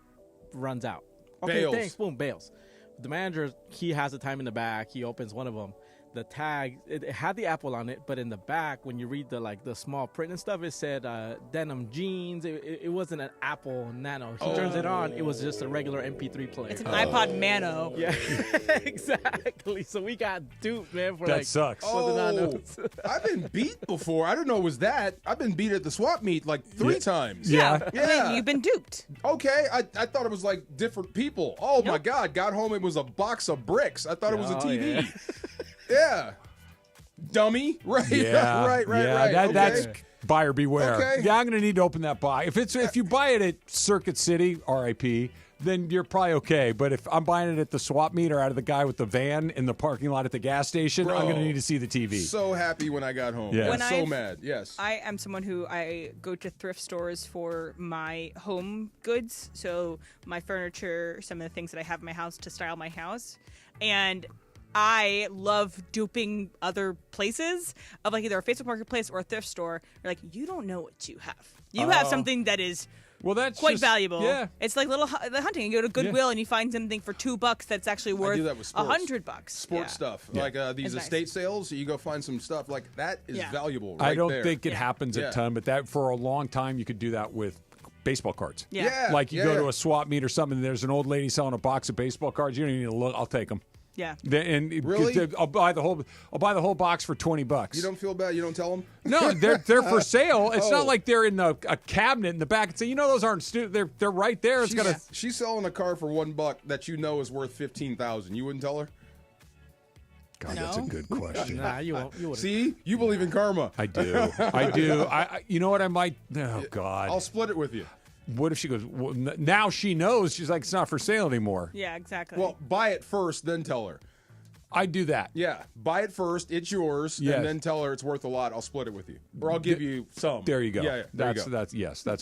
runs out. Okay, bails. Thanks. Boom, bails. The manager, he has the time in the back. He opens one of them. The tag, it had the Apple on it, but in the back, when you read the small print and stuff, it said denim jeans. It wasn't an Apple Nano. He turns it on. It was just a regular MP3 player. It's an iPod Nano. Yeah, exactly. So we got duped, man. For that sucks. I've been beat before. I don't know it was that. I've been beat at the swap meet like 3 times. Yeah. I mean, you've been duped. Okay, I thought it was like different people. Oh my God! Got home, it was a box of bricks. I thought it was a TV. Yeah. Dummy. Right. Yeah. right. That's buyer beware. Okay. Yeah, I'm going to need to open that box. If you buy it at Circuit City, RIP, then you're probably okay. But if I'm buying it at the swap meet or out of the guy with the van in the parking lot at the gas station, I'm going to need to see the TV. So happy when I got home. Yeah. So mad. Yes. I am someone who I go to thrift stores for my home goods. So my furniture, some of the things that I have in my house to style my house. And I love duping other places of like either a Facebook Marketplace or a thrift store. You're like, you don't know what you have. You have something that is that's quite just, valuable. Yeah. It's like the hunting. You go to Goodwill and you find something for $2 that's actually worth $100. Sports stuff. Like these estate sales, you go find some stuff like that is valuable. I don't think it happens a ton, but that for a long time you could do that with baseball cards. Like you go to a swap meet or something, and there's an old lady selling a box of baseball cards. You don't need to look. I'll take them. Yeah. Really? I'll buy the whole box for $20. You don't feel bad? You don't tell them? No, they're for sale. It's not like they're in a cabinet in the back and say, those aren't they're right there. She's selling a car for $1 that you know is worth $15,000. You wouldn't tell her? God, that's a good question. Nah, you won't. See, you believe in karma. I do. I you know what I might? Oh God, I'll split it with you. What if she goes, well, now she knows, she's like, it's not for sale anymore. Yeah, exactly. Well, buy it first, then tell her. I do that. Yeah, buy it first, it's yours, and then tell her it's worth a lot. I'll split it with you. Or I'll give you some. There you go. Yeah, that's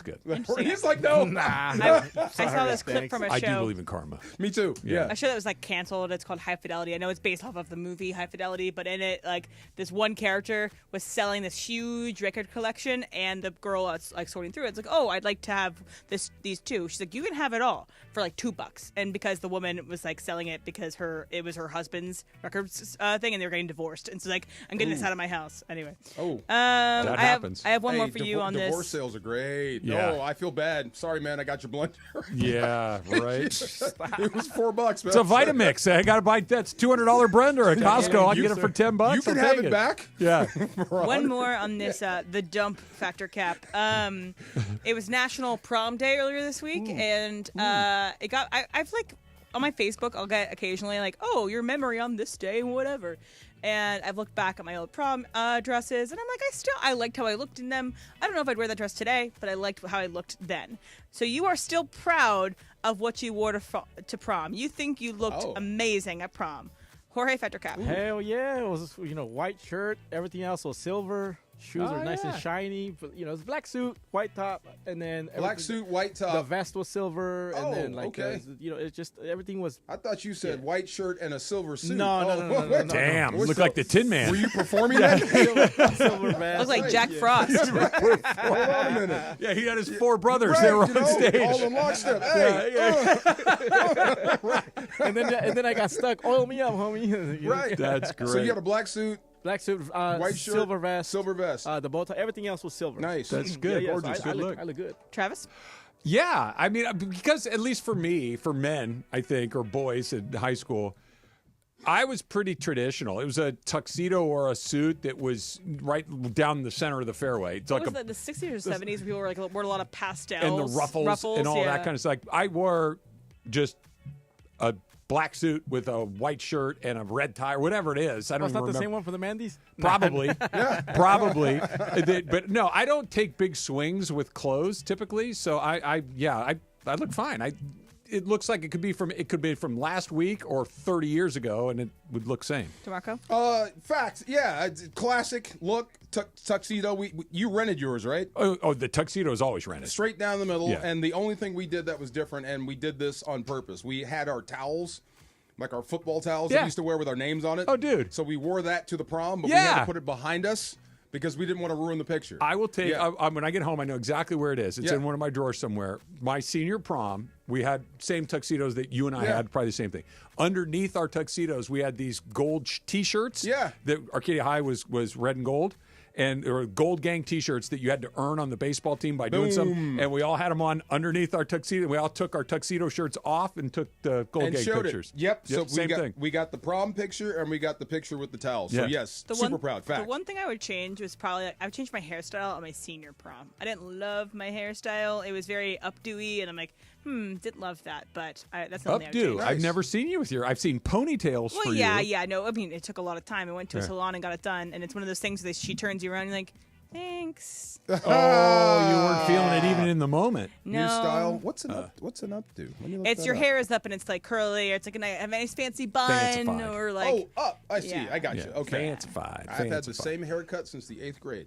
good. He's like, no. Nah. I saw this clip from a show. I do believe in karma. Me too. Yeah. A show that was like canceled. It's called High Fidelity. I know it's based off of the movie High Fidelity, but in it, like this one character was selling this huge record collection, and the girl was like sorting through it. It's like, oh, I'd like to have these two. She's like, you can have it all for like $2. And because the woman was like selling it because it was her husband's records thing, and they were getting divorced, and so like, I'm getting this out of my house anyway. That happens. I have one more for you on this. Divorce sales are great. Yeah. Oh, I feel bad. Sorry, man. I got your blender. Yeah, right. It was $4, man. It's a Vitamix. I got to buy that's $200 blender at Costco. I can get it for $10. You can have it back. Yeah. One more on this the dump factor cap. It was National Prom Day earlier this week, and it got. I've like. On my Facebook, I'll get occasionally like, oh, your memory on this day, whatever. And I've looked back at my old prom dresses, and I'm like, I liked how I looked in them. I don't know if I'd wear that dress today, but I liked how I looked then. So you are still proud of what you wore to prom. You think you looked amazing at prom. Jorge Factor Cap. Hell yeah. It was, white shirt. Everything else was silver. Shoes were nice and shiny. But, it's black suit, white top, and then black suit, white top. The vest was silver, and then it's just everything was. I thought you said white shirt and a silver suit. No. Damn, look like the Tin Man. Were you performing that? Silver vest. Looked like Jack Frost. Hold on a minute. Yeah, he had his 4 brothers. They were on stage. All in lockstep. Hey. And then I got stuck. Oil me up, homie. Right. That's great. So you had a black suit. Black suit, white shirt, silver vest, the bow tie, everything else was silver. Nice, that's good. Gorgeous, good look. I look good. Travis? Yeah, I mean, because at least for me, for men, I think, or boys in high school, I was pretty traditional. It was a tuxedo or a suit that was right down the center of the fairway. It's What like was that, the 60s or 70s where people wore a lot of pastels? and the ruffles and all that kind of stuff. I wore just a black suit with a white shirt and a red tie, or whatever it is. I don't It's not remember. the same one for the Mandy's? Probably. Probably. But no, I don't take big swings with clothes typically. So I look fine. It looks like it could be from last week or 30 years ago, and it would look same. DeMarco? Facts. Yeah, classic look, tuxedo. You rented yours, right? Oh, the tuxedo is always rented. Straight down the middle. Yeah. And the only thing we did that was different, and we did this on purpose. We had our towels, like our football towels that we used to wear with our names on it. Oh, dude. So we wore that to the prom, but we had to put it behind us because we didn't want to ruin the picture. I will take. When I get home, I know exactly where it is. It's Yeah. in one of my drawers somewhere. My senior prom, we had same tuxedos that you and I had, probably the same thing. Underneath our tuxedos, we had these gold T-shirts. Yeah. That Arcadia High was red and gold. And there were Gold Gang T-shirts that you had to earn on the baseball team by doing something. And we all had them on underneath our tuxedo. We all took our tuxedo shirts off and took the Gold Gang showed pictures. It. Yep. So same thing. We got the prom picture and we got the picture with the towel. So yes, super proud. Fact. The one thing I would change was probably I would change my hairstyle on my senior prom. I didn't love my hairstyle. It was very updoey, and I'm like, didn't love that. But that's the only thing I would change. I've never seen you with I've seen ponytails for you. Yeah. No, I mean, it took a lot of time. I went to a salon and got it done, and it's one of those things that she turns you around and you're like, thanks. Oh, you weren't feeling it even in the moment. No. New style. What's an updo? It's your hair is up and it's like curly, or it's like a nice fancy bun, Fancified. or like up. I see. Yeah. I got you. Okay. Fancified. I've had the same haircut since the 8th grade.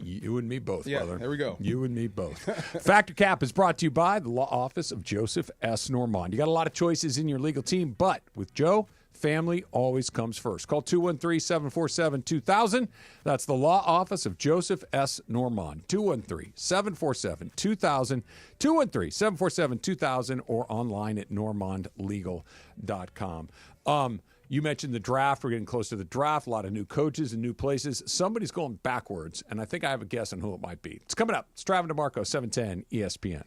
You and me both, Yeah, brother. there we go. You and me both. Factor Cap is brought to you by the law office of Joseph S. Normand. You got a lot of choices in your legal team, but with Joe, family always comes first. Call 213-747-2000. That's the law office of Joseph S. Normand. 213-747-2000. 213-747-2000 or online at normandlegal.com. You mentioned the draft. We're getting close to the draft. A lot of new coaches and new places. Somebody's going backwards, and I think I have a guess on who it might be. It's coming up. It's Travis DeMarco, 710 ESPN.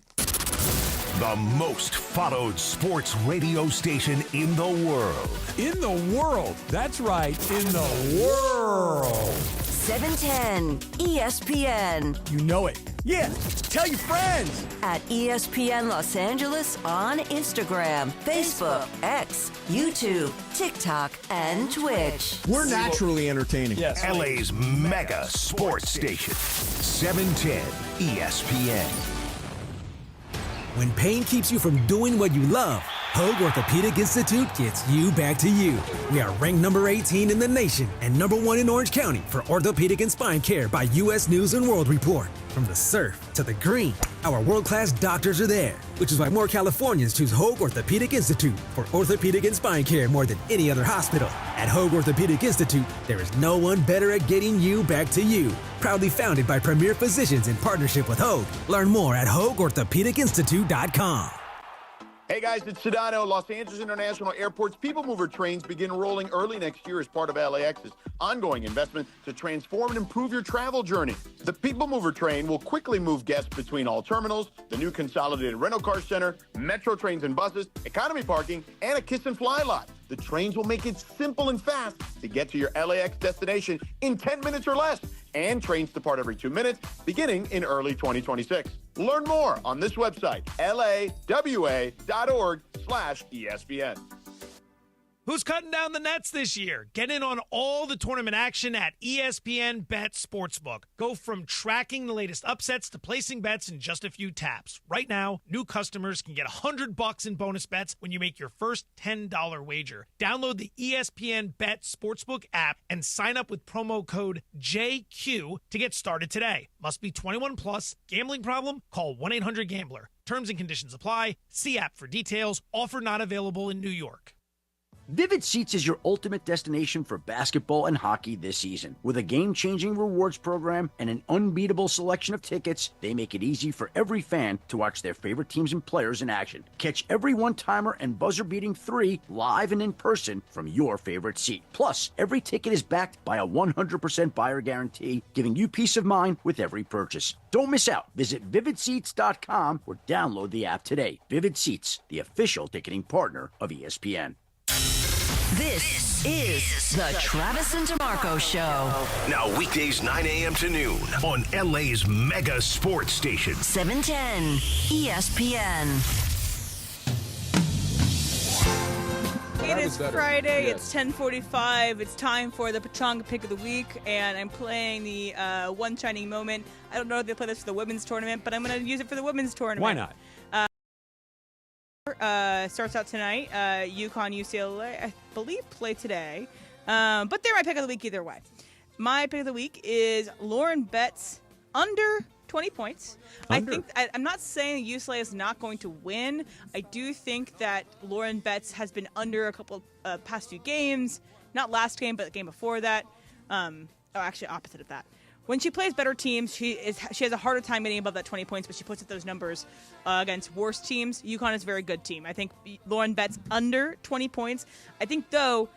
The most followed sports radio station in the world. In the world. That's right. In the world. 710 ESPN. You know it. Yeah, tell your friends. At ESPN Los Angeles on Instagram, Facebook, X, YouTube, TikTok, and Twitch. We're naturally entertaining. Yes. LA's mega sports station. 710 ESPN. When pain keeps you from doing what you love, Hoag Orthopedic Institute gets you back to you. We are ranked number 18 in the nation and number 1 in Orange County for orthopedic and spine care by U.S. News & World Report. From the surf to the green, our world-class doctors are there, which is why more Californians choose Hoag Orthopedic Institute for orthopedic and spine care more than any other hospital. At Hoag Orthopedic Institute, there is no one better at getting you back to you. Proudly founded by premier physicians in partnership with Hoag. Learn more at HoagOrthopedicInstitute.com. Hey guys, it's Sedano. Los Angeles International Airport's People Mover trains begin rolling early next year as part of LAX's ongoing investment to transform and improve your travel journey. The People Mover train will quickly move guests between all terminals, the new consolidated rental car center, metro trains and buses, economy parking, and a kiss and fly lot. The trains will make it simple and fast to get to your LAX destination in 10 minutes or less. And trains depart every 2 minutes, beginning in early 2026. Learn more on this website, lawa.org/ESPN. Who's cutting down the nets this year? Get in on all the tournament action at ESPN Bet Sportsbook. Go from tracking the latest upsets to placing bets in just a few taps. Right now, new customers can get $100 in bonus bets when you make your first $10 wager. Download the ESPN Bet Sportsbook app and sign up with promo code JQ to get started today. Must be 21 plus. Gambling problem? Call 1-800-GAMBLER. Terms and conditions apply. See app for details. Offer not available in New York. Vivid Seats is your ultimate destination for basketball and hockey this season. With a game-changing rewards program and an unbeatable selection of tickets, they make it easy for every fan to watch their favorite teams and players in action. Catch every one-timer and buzzer-beating 3 live and in person from your favorite seat. Plus, every ticket is backed by a 100% buyer guarantee, giving you peace of mind with every purchase. Don't miss out. Visit VividSeats.com or download the app today. Vivid Seats, the official ticketing partner of ESPN. This is the Travis and DeMarco Show. Now weekdays 9 a.m. to noon on LA's mega sports station. 710 ESPN. It is Friday. It's 10:45. It's time for the Pachanga Pick of the Week, and I'm playing the One Shining Moment. I don't know if they play this for the women's tournament, but I'm going to use it for the women's tournament. Why not? Starts out tonight. UConn, UCLA, I believe, play today. But they're my pick of the week either way. My pick of the week is Lauren Betts under 20 points. I'm not saying UCLA is not going to win. I do think that Lauren Betts has been under a couple past few games. Not last game, but the game before that. Actually, opposite of that. When she plays better teams, she has a harder time getting above that 20 points, but she puts up those numbers against worse teams. UConn is a very good team. I think Lauren Betts under 20 points. I think, though,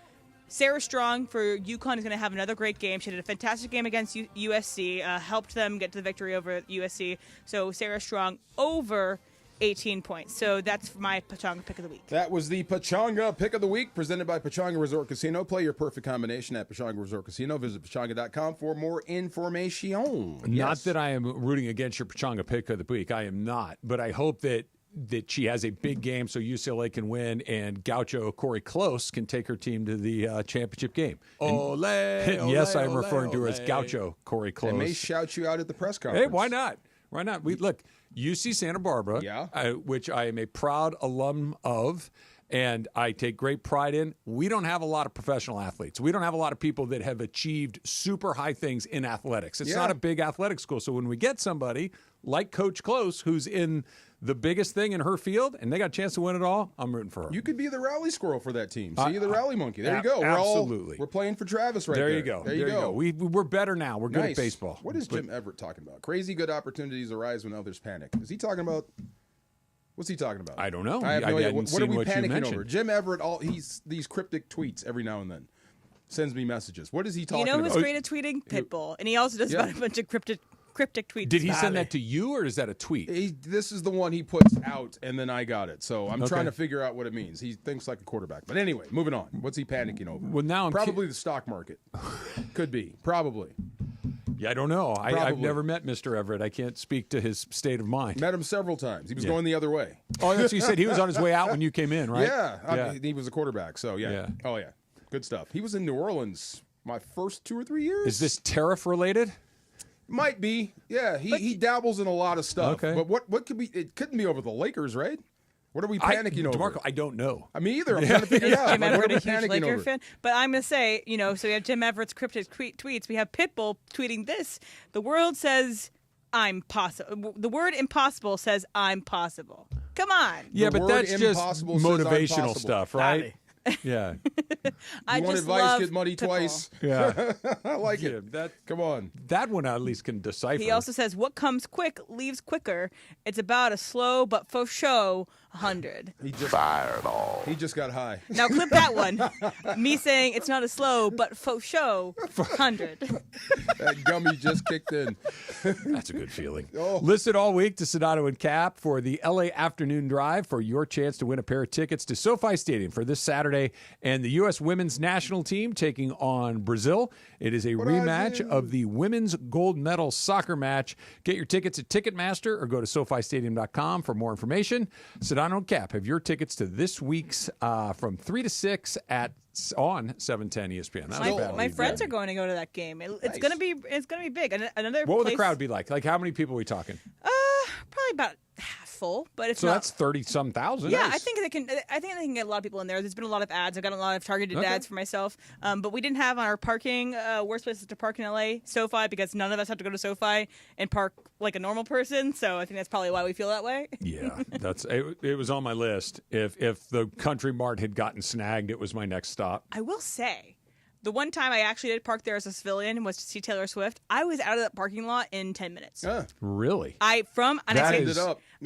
Sarah Strong for UConn is going to have another great game. She did a fantastic game against USC, helped them get to the victory over USC. So Sarah Strong over 18 points. So that's my Pachanga Pick of the Week. That was the Pachanga Pick of the Week presented by Pachanga Resort Casino. Play your perfect combination at Pachanga Resort Casino. Visit pachanga.com for more information. Not that I am rooting against your Pachanga Pick of the Week. I am not. But I hope that she has a big game so UCLA can win and Gaucho Corey Close can take her team to the championship game. Ole, yes, I'm referring to her as Gaucho Corey Close. They may shout you out at the press conference. Hey, why not? Why not? Look, UC Santa Barbara, which I am a proud alum of, and I take great pride in. We don't have a lot of professional athletes. We don't have a lot of people that have achieved super high things in athletics. It's not a big athletic school. So when we get somebody like Coach Close, who's in the biggest thing in her field, and they got a chance to win it all, I'm rooting for her. You could be the rally squirrel for that team. See, the rally monkey. There you go. Absolutely. We're playing for Travis right there. There you go. There you go. We're better now. We're good at baseball. What is Jim Everett talking about? Crazy good opportunities arise when others panic. Is he talking about... What's he talking about? I don't know. I have no idea. What are we what panicking over? Jim Everett, he's these cryptic tweets every now and then. Sends me messages. What is he talking about? You know who's great at tweeting? Pitbull. And he also does about a bunch of cryptic tweets. Did he send that to you, or is that a tweet? This is the one he puts out, and then I got it. So I'm trying to figure out what it means. He thinks like a quarterback. But anyway, moving on. What's he panicking over? Well, now probably the stock market. Could be. Probably. Yeah, I don't know. I've never met Mr. Everett. I can't speak to his state of mind. Met him several times. He was going the other way. Oh, that's what you said. He was on his way out when you came in, right? Yeah. He was a quarterback. So, yeah. Oh, yeah. Good stuff. He was in New Orleans my first 2 or 3 years. Is this tariff related? Might be. Yeah. He dabbles in a lot of stuff. Okay. But what could be? It couldn't be over the Lakers, right? What are we panicking over? DeMarco, I don't know. Me either. I'm trying to figure it out. Jim Everett, what are we a huge panicking Laker over? fan. But I'm going to say, so we have Jim Everett's cryptic tweets. We have Pitbull tweeting this. The world says, I'm possible. The word impossible says, I'm possible. Come on. Yeah, but that's just motivational stuff, right? Yeah. You want advice? Get money Pitbull. Twice. Yeah. I like it. Come on. That one I at least can decipher. He also says, what comes quick leaves quicker. It's about a slow but faux show 100. He just fireball. He just got high. Now clip that one. Me saying it's not a slow but faux show 100. That gummy just kicked in. That's a good feeling. Listen all week to Sedano and Cap for the LA Afternoon Drive for your chance to win a pair of tickets to SoFi Stadium for this Saturday and the U.S. Women's National Team taking on Brazil. It is a rematch of the women's gold medal soccer match. Get your tickets at Ticketmaster or go to SoFiStadium.com for more information. Sedano and Cap have your tickets to this week's from 3 to 6 on 710 ESPN. My friends are going to go to that game. It's going to be big. What will the crowd be like? Like how many people are we talking? Probably about half full, but it's so not. That's 30-some thousand. Yeah, Nice. I think they can get a lot of people in there. There's been a lot of ads. I've gotten a lot of targeted ads for myself. But we didn't have our parking worst places to park in LA, SoFi, because none of us have to go to SoFi and park like a normal person. So I think that's probably why we feel that way. Yeah, it was on my list. If the Country Mart had gotten snagged, it was my next stop. I will say, the one time I actually did park there as a civilian was to see Taylor Swift. I was out of that parking lot in 10 minutes. Really? I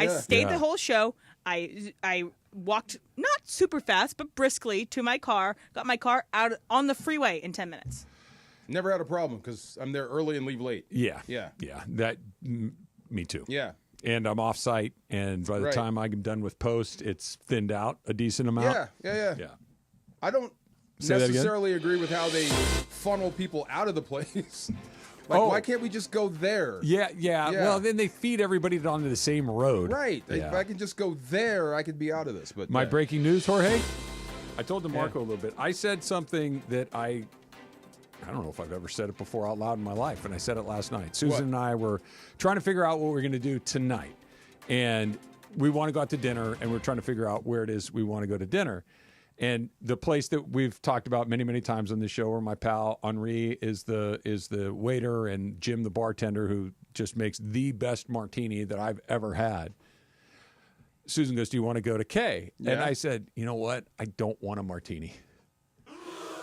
stayed the whole show. I walked not super fast, but briskly to my car. Got my car out on the freeway in 10 minutes. Never had a problem because I'm there early and leave late. Yeah. Yeah. That me too. Yeah. And I'm off site, and by the time I'm done with post, it's thinned out a decent amount. Yeah. I don't necessarily agree with how they funnel people out of the place. Why can't we just go there? Yeah. Well, then they feed everybody onto the same road. Right. Yeah. If I can just go there, I could be out of this. But my breaking news, Jorge. I told DeMarco a little bit. I said something that I don't know if I've ever said it before out loud in my life, and I said it last night. Susan and I were trying to figure out what we're going to do tonight, and we want to go out to dinner, and we're trying to figure out where it is we want to go to dinner. And the place that we've talked about many, many times on the show, where my pal Henri is the waiter, and Jim the bartender, who just makes the best martini that I've ever had. Susan goes, "Do you want to go to K?" Yeah. And I said, "You know what? I don't want a martini."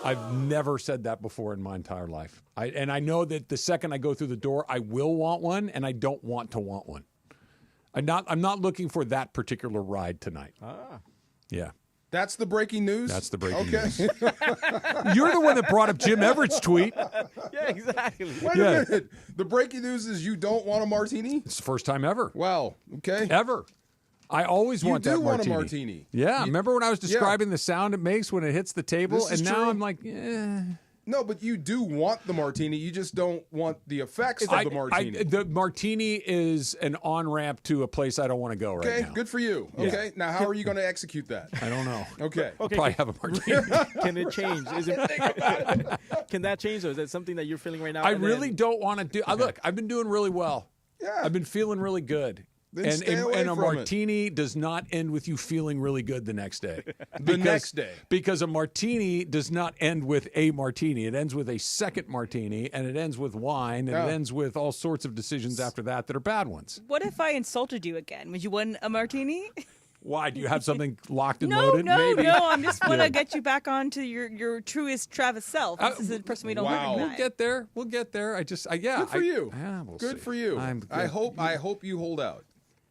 I've never said that before in my entire life. I know that the second I go through the door, I will want one, and I don't want to want one. I'm not looking for that particular ride tonight. Yeah. That's the breaking news? That's the breaking news. You're the one that brought up Jim Everett's tweet. Yeah, exactly. Wait a minute. The breaking news is you don't want a martini? It's the first time ever. Wow. Okay. Ever. I always want that martini. You do want a martini. Yeah. Remember when I was describing the sound it makes when it hits the table? This is and now true. I'm like, No, but you do want the martini. You just don't want the effects of the martini. The martini is an on-ramp to a place I don't want to go right now. Okay, good for you. Yeah. Okay, now how are you going to execute that? I don't know. Okay. I'll probably have a martini. Can it change? Can that change, or is that something that you're feeling right now? I really don't want to do. Look, I've been doing really well. Yeah. I've been feeling really good. Then stay away and a from martini does not end with you feeling really good the next day. Next day. Because a martini does not end with a martini. It ends with a second martini, and it ends with wine, and it ends with all sorts of decisions after that are bad ones. What if I insulted you again? Would you want a martini? Why? Do you have something locked and No, loaded? no, Maybe. no. I'm just want to get you back onto your truest Travis self. This is the person we don't recognize. We'll get there. We'll get there. Good for you. We'll Good see. for you. I hope you hold out.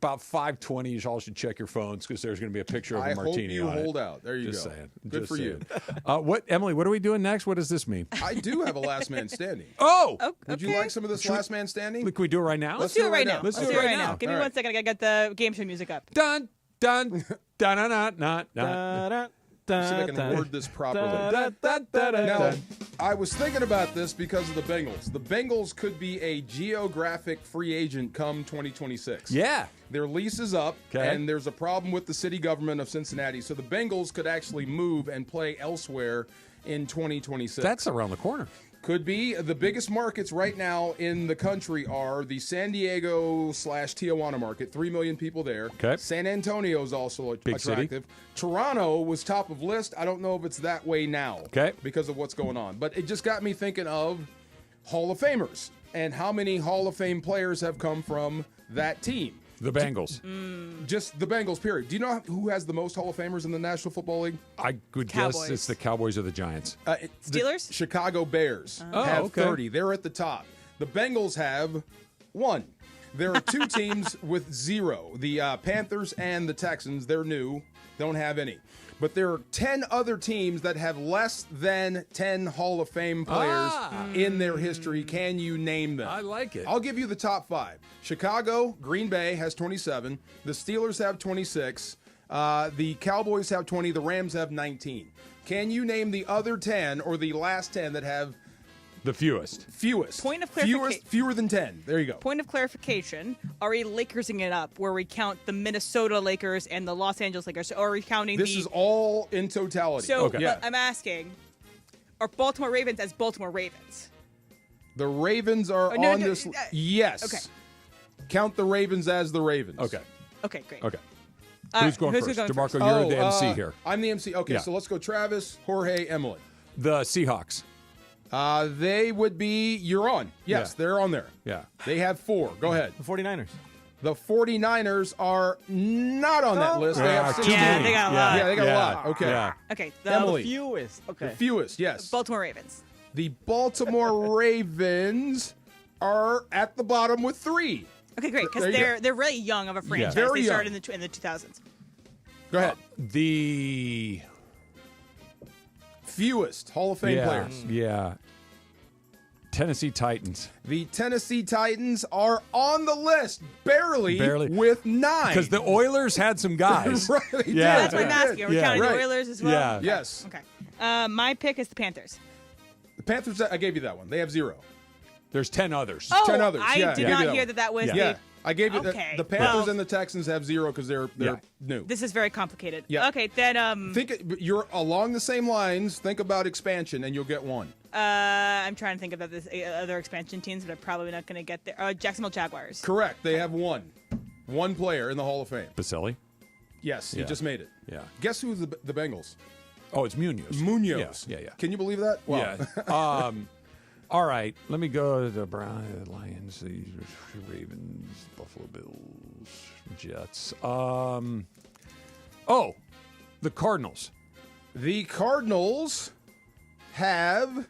About 5:20, you all should check your phones because there's going to be a picture of a martini. I hope you on hold it. out. There you Just go. Saying. Good Just for saying. you. Emily, what are we doing next? What does this mean? I do have a last man standing. Oh! Would you like some of this last man standing? Can we do it right now? Let's do it right now. Let's do it right now. Give me 1 second. I got the game show music up. Dun, dun, dun, dun, dun, dun. See if I can word this properly. Now, I was thinking about this because of the Bengals. The Bengals could be a geographic free agent come 2026. Yeah. Their lease is up, Okay. and there's a problem with the city government of Cincinnati. So the Bengals could actually move and play elsewhere in 2026. That's around the corner. Could be. The biggest markets right now in the country are the San Diego / Tijuana market, 3 million people there. Okay. San Antonio is also Big city. attractive. Toronto was top of list. I don't know if it's that way now. Okay. Because of what's going on. But it just got me thinking of Hall of Famers and how many Hall of Fame players have come from that team. The Bengals. Just the Bengals, period. Do you know who has the most Hall of Famers in the National Football League? I could Cowboys. guess it's the Cowboys or the Giants. Steelers? The Chicago Bears Oh, have okay. 30. They're at the top. The Bengals have 1. There are 2 teams with 0. The Panthers and the Texans, they're new, don't have any. But there are 10 other teams that have less than 10 Hall of Fame players in their history. Can you name them? I like it. I'll give you the top 5. Chicago, Green Bay has 27. The Steelers have 26. The Cowboys have 20. The Rams have 19. Can you name the other 10 or the last 10 that have the fewest? Point of clarification. Fewer than 10. There you go. Point of clarification. Are we Lakersing it up where we count the Minnesota Lakers and the Los Angeles Lakers? Or are we counting This is all in totality. So yeah. I'm asking, are Baltimore Ravens as Baltimore Ravens? The Ravens are on this. Yes. Okay. Count the Ravens as the Ravens. Okay. Okay, great. Okay. Who's going first? DeMarco, you're the MC here. I'm the MC. Okay, so let's go Travis, Jorge, Emily. The Seahawks. They would be, you're on. Yes, they're on there. Yeah. They have 4. Go ahead. The 49ers. The 49ers are not on that list. They have 6. Yeah, they got a lot. Yeah, they got a lot. Okay. Yeah. Okay. Emily. The fewest. Okay. The fewest, yes. Baltimore Ravens. The Baltimore Ravens are at the bottom with 3. Okay, great, because There you they're really young of a franchise. Very They started young. in the 2000s. Go ahead. The Fewest Hall of Fame players. Yeah. Tennessee Titans. The Tennessee Titans are on the list, barely. with 9. Because the Oilers had some guys. Right, they did. That's what I'm asking. Are we counting the Oilers as well? Yeah. Yes. Okay. My pick is the Panthers. The Panthers, I gave you that one. They have 0. There's 10 others. Oh, 10 others. I did not hear that was the... I gave you Okay. the Panthers and the Texans have 0 because they're new. This is very complicated. Yeah. Okay, then... You're along the same lines. Think about expansion, and you'll get 1. I'm trying to think about this other expansion teams, but I'm probably not going to get there. Jacksonville Jaguars. Correct. They have 1. 1 player in the Hall of Fame. Baselli? Yes, he just made it. Yeah. Guess who's the Bengals? Oh, it's Munoz. Munoz. Yeah. Can you believe that? Wow. Yeah. All right. Let me go to the Lions, the Ravens, Buffalo Bills, Jets. The Cardinals. The Cardinals have,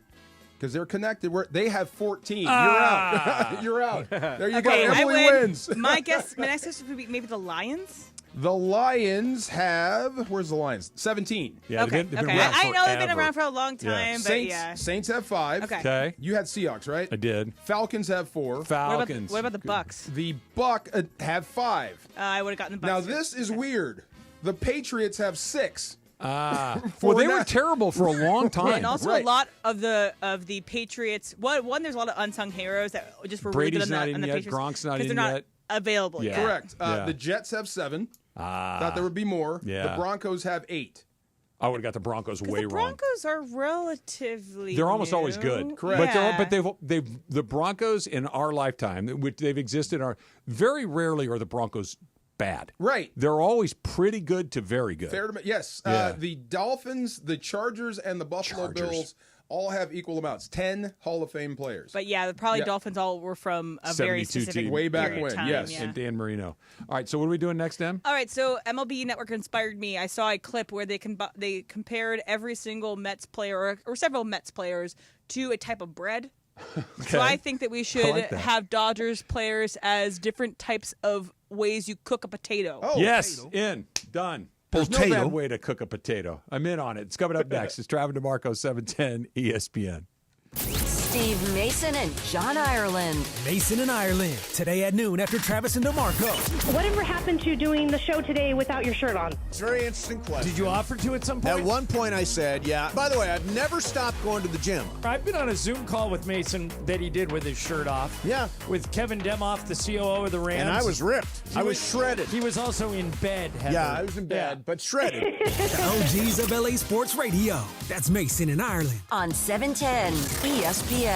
because they're connected, they have 14. You're out. You're out. There you go. Emily wins. My next guess would be maybe the Lions. The Lions have, where's the Lions? 17. Yeah, okay. they've been around I know they've been forever. around for a long time, but Saints have 5. Okay. You had Seahawks, right? I did. Falcons have 4. Falcons. What about the Bucks? The Buck have 5. I would have gotten the Bucks. Now this is weird. The Patriots have 6. Well, they were terrible for a long time. And also a lot of the Patriots. One, there's a lot of unsung heroes that just were Brady's really good not on in the yet. Patriots Gronk's not in they're not yet. available yet. Correct. The Jets have 7. Thought there would be more. Yeah. The Broncos have 8. I would have got the Broncos way the Broncos are relatively They're almost new. always good. Correct. But the Broncos in our lifetime, which they've existed, are very rarely are the Broncos bad. Right. They're always pretty good to very good. Fair to yes. Yeah. The Dolphins, the Chargers, and the Buffalo Bills all have equal amounts. 10 Hall of Fame players. But probably Dolphins all were from a very 72 specific team. Way back period when, of time. yes. Yeah. And Dan Marino. All right, so what are we doing next, Em? All right, so MLB Network inspired me. I saw a clip where they compared every single Mets player or several Mets players to a type of bread. Okay. So I think that we should like that. have Dodgers players as different types of ways you cook a potato. Oh, yes, potato. done. There's no Potato. bad way to cook a potato. I'm in on it. It's coming up next. It's Travis DeMarco, 710 ESPN. Steve Mason and John Ireland. Mason and Ireland, today at noon after Travis and DeMarco. Whatever happened to doing the show today without your shirt on? It's a very interesting question. Did you offer to at some point? At one point I said, yeah. By the way, I've never stopped going to the gym. I've been on a Zoom call with Mason that he did with his shirt off. Yeah. With Kevin Demoff, the COO of the Rams. And I was ripped. I was shredded. He was also in bed. Heather. Yeah, I was in bed, but shredded. The OGs of LA Sports Radio. That's Mason and Ireland. On 710 ESPN.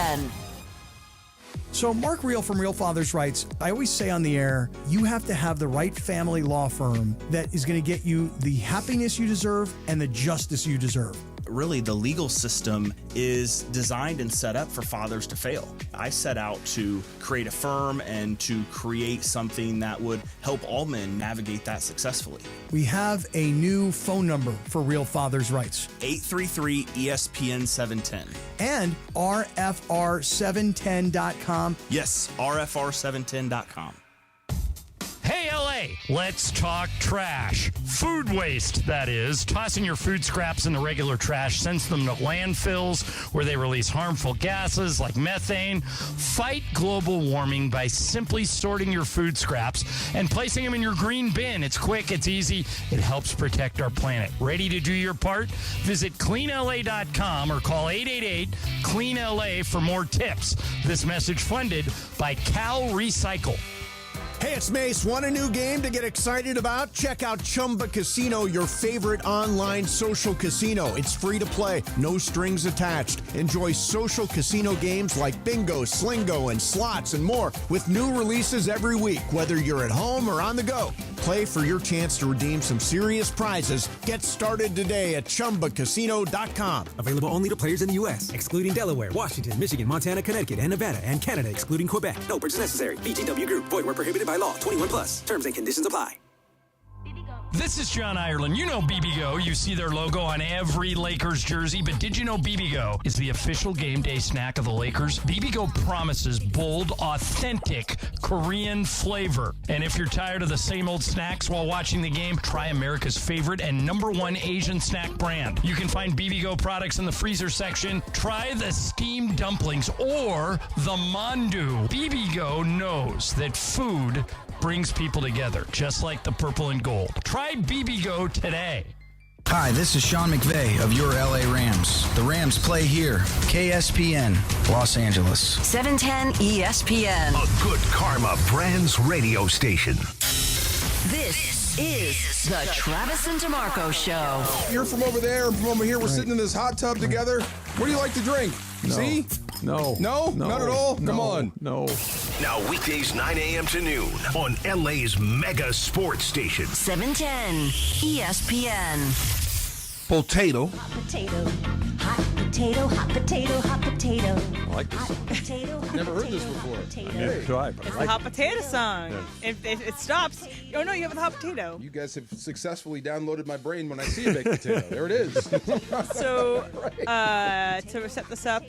So Mark Reel from Real Fathers writes, I always say on the air, you have to have the right family law firm that is going to get you the happiness you deserve and the justice you deserve. Really, the legal system is designed and set up for fathers to fail. I set out to create a firm and to create something that would help all men navigate that successfully. We have a new phone number for Real Fathers Rights. 833-ESPN 710. And RFR710.com. Yes, RFR710.com. Hey, LA, let's talk trash. Food waste, that is. Tossing your food scraps in the regular trash sends them to landfills where they release harmful gases like methane. Fight global warming by simply sorting your food scraps and placing them in your green bin. It's quick, it's easy, it helps protect our planet. Ready to do your part? Visit cleanla.com or call 888-CLEAN-LA for more tips. This message funded by Cal Recycle. Hey, it's Mace. Want a new game to get excited about? Check out Chumba Casino, your favorite online social casino. It's free to play, no strings attached. Enjoy social casino games like bingo, slingo, and slots and more with new releases every week, whether you're at home or on the go. Play for your chance to redeem some serious prizes. Get started today at ChumbaCasino.com. Available only to players in the U.S., excluding Delaware, Washington, Michigan, Montana, Connecticut, and Nevada, and Canada, excluding Quebec. No purchase necessary. VGW Group. Void where prohibited by law. 21 plus. Terms and conditions apply. This is John Ireland. You know BBGO. You see their logo on every Lakers jersey, but did you know BBGO is the official game day snack of the Lakers? BBGO promises bold, authentic Korean flavor. And if you're tired of the same old snacks while watching the game, try America's favorite and #1 Asian snack brand. You can find BBGO products in the freezer section. Try the steamed dumplings or the mandu. BBGO knows that food brings people together, just like the purple and gold. Try BBGO today. Hi, this is Sean McVay of your LA Rams. The Rams play here. KSPN, Los Angeles. 710 ESPN. A good karma brands radio station. This is the Travis and DeMarco Show. You're from over there, I'm from over here. We're sitting in this hot tub together. What do you like to drink? No. See? No. No? Not at all? Come on. No. Now weekdays 9 a.m. to noon on LA's mega sports station. 710 ESPN. Potato. Hot potato, hot potato, hot potato, hot potato. I like this Hot song. potato, hot Never heard potato, this before. hot potato. Neither do I, but I It's like the hot potato song. Yeah. If it stops, oh no, you have the hot potato. You guys have successfully downloaded my brain when I see a baked potato. There it is. So, to set this up,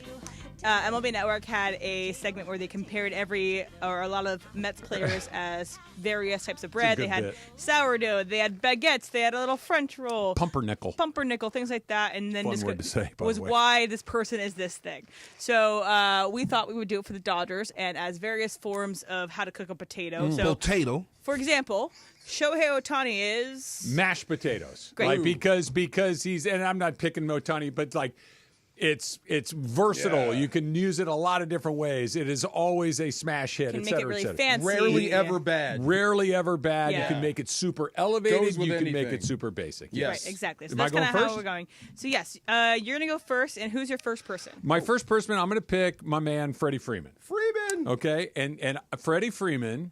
MLB Network had a segment where they compared a lot of Mets players as various types of bread. They had sourdough, they had baguettes, they had a little French roll, pumpernickel, things like that, and then Fun word to say, by was the way. why this person is this thing. So we thought we would do it for the Dodgers and as various forms of how to cook a potato. So, Potato. for example, Shohei Ohtani is mashed potatoes. Great. Like, because he's, and I'm not picking Ohtani, but like it's versatile. Yeah. You can use it a lot of different ways. It is always a smash hit. Can et make it cetera, really et cetera. fancy. Rarely ever bad. Rarely ever bad. Yeah. You can make it super elevated. Goes with You can make anything. it super basic. Yes. Right, exactly. So Am that's I going kind of how first? we're going. So yes, you're gonna go first, and who's your first person? My first person, I'm going to pick my man Freddie Freeman. Freeman. Okay, and Freddie Freeman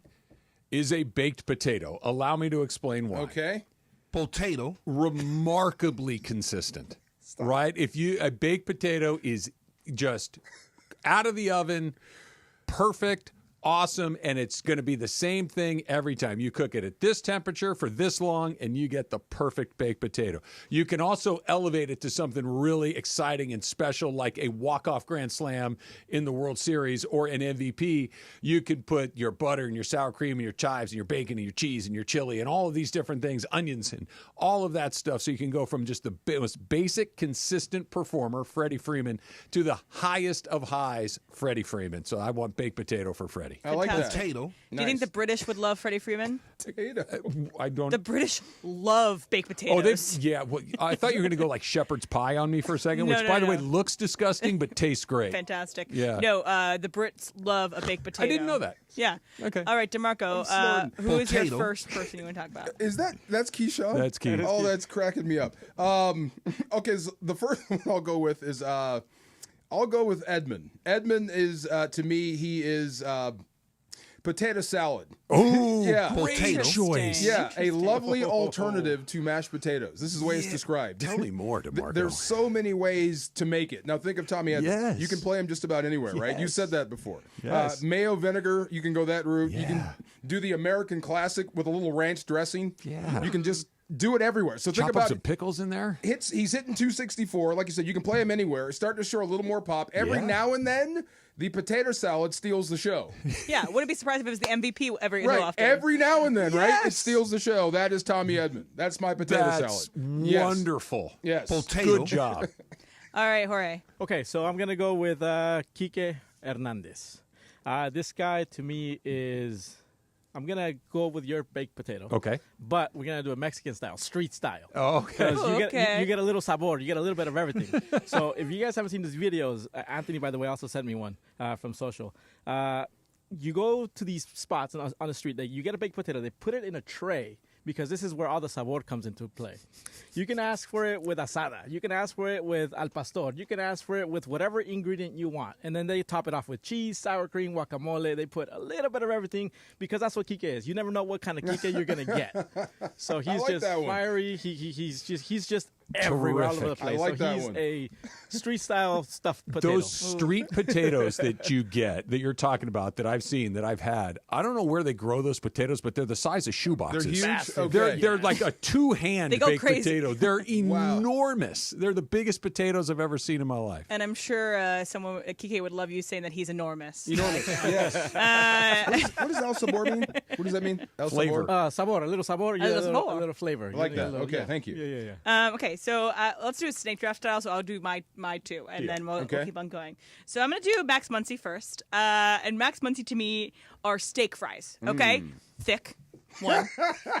is a baked potato. Allow me to explain why. Okay. Potato. Remarkably consistent. Right? A baked potato is just out of the oven, perfect, awesome, and it's going to be the same thing every time. You cook it at this temperature for this long, and you get the perfect baked potato. You can also elevate it to something really exciting and special, like a walk-off grand slam in the World Series or an MVP. You could put your butter and your sour cream and your chives and your bacon and your cheese and your chili and all of these different things, onions and all of that stuff, so you can go from just the most basic, consistent performer, Freddie Freeman, to the highest of highs, Freddie Freeman. So I want baked potato for Freddie. I like that. Potato. Do you think the British would love Freddie Freeman? Potato. I don't. The British love baked potatoes. Yeah. Well, I thought you were going to go like shepherd's pie on me for a second, No, which, no, by the no. way, looks disgusting but tastes great. Fantastic. Yeah. No, the Brits love a baked potato. I didn't know that. Yeah. Okay. All right, DeMarco, I'm who is your Potato. first person you want to talk about? That's Keyshawn? That's Keith. Oh, that's cracking me up. Okay, so the first one I'll go with is I'll go with Edmund. Edmund is to me he is potato salad. Oh, yeah, potato choice. Yeah, a lovely alternative to mashed potatoes. This is the way it's described. Tell me more, DeMarco. There's so many ways to make it. Now think of Tommy Edmund. Yes. You can play him just about anywhere, right? You Yes. said that before. Yes. Mayo vinegar, you can go that route. You can Yeah. do the American classic with a little ranch dressing. Yeah. You can just do it everywhere. So think Chop up about some pickles in there. He's hitting 264. Like you said, you can play him anywhere. It's starting to show a little more pop. Every Yeah. now and then, the potato salad steals the show. Yeah, wouldn't be surprised if it was the MVP every so Right. often. Every now and then, right? It Yes. steals the show. That is Tommy Edmund. That's my potato That's salad. Yes. wonderful. Yes. Potato. Good job. All right, Jorge. Okay, so I'm gonna go with Quique Hernandez. This guy to me is. I'm gonna go with your baked potato. Okay. But we're gonna do a Mexican style, street style. Oh, okay. Because you okay. you get a little sabor, you get a little bit of everything. So if you guys haven't seen these videos, Anthony, by the way, also sent me one from social. You go to these spots on the street, you get a baked potato, they put it in a tray, because this is where all the sabor comes into play. You can ask for it with asada. You can ask for it with al pastor. You can ask for it with whatever ingredient you want. And then they top it off with cheese, sour cream, guacamole. They put a little bit of everything, because that's what Quique is. You never know what kind of Quique you're going to get. So he's like just that one. fiery. He's just everywhere all over the Terrific. place. I like so that he's one. a street-style stuffed potato. Those street potatoes that you get, that you're talking about, that I've seen, that I've had, I don't know where they grow those potatoes, but they're the size of shoe boxes. They're huge? Massive. Okay. They're like a two-hand They go baked crazy. potato. They're enormous. They're the biggest potatoes I've ever seen in my life. And I'm sure Kike would love you saying that he's enormous. Enormous. Yes. What does El Sabor mean? What does that mean? El Flavor. Sabor? Sabor, a little sabor, you A get little a sabor. little flavor. I like You get a that. little- Okay, yeah. thank you. Yeah. Okay, so let's do a snake draft style. So I'll do my two, and then we'll keep on going. So I'm gonna do Max Muncy first, and Max Muncy to me are steak fries. Okay, thick. One,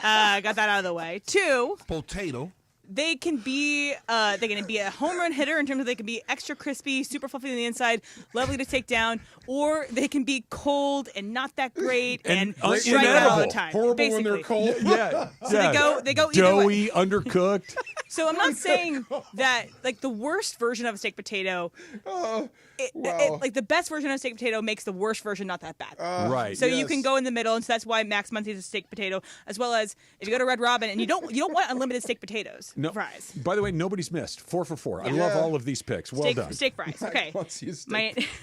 got that out of the way. Two, Potato. they can be a home run hitter in terms of they can be extra crispy, super fluffy on the inside, lovely to take down, or they can be cold and not that great and strike out all the time. Horrible basically. when they're cold. So they go doughy, undercooked. So I'm not saying that like the worst version of a steak potato. Like the best version of a steak potato makes the worst version not that bad. Right. So you can go in the middle, and so that's why Max Muncy's a steak potato, as well as if you go to Red Robin and you don't want unlimited steak potatoes. No fries. By the way, nobody's missed. 4 for 4. I love all of these picks. Well done. Steak fries. Okay.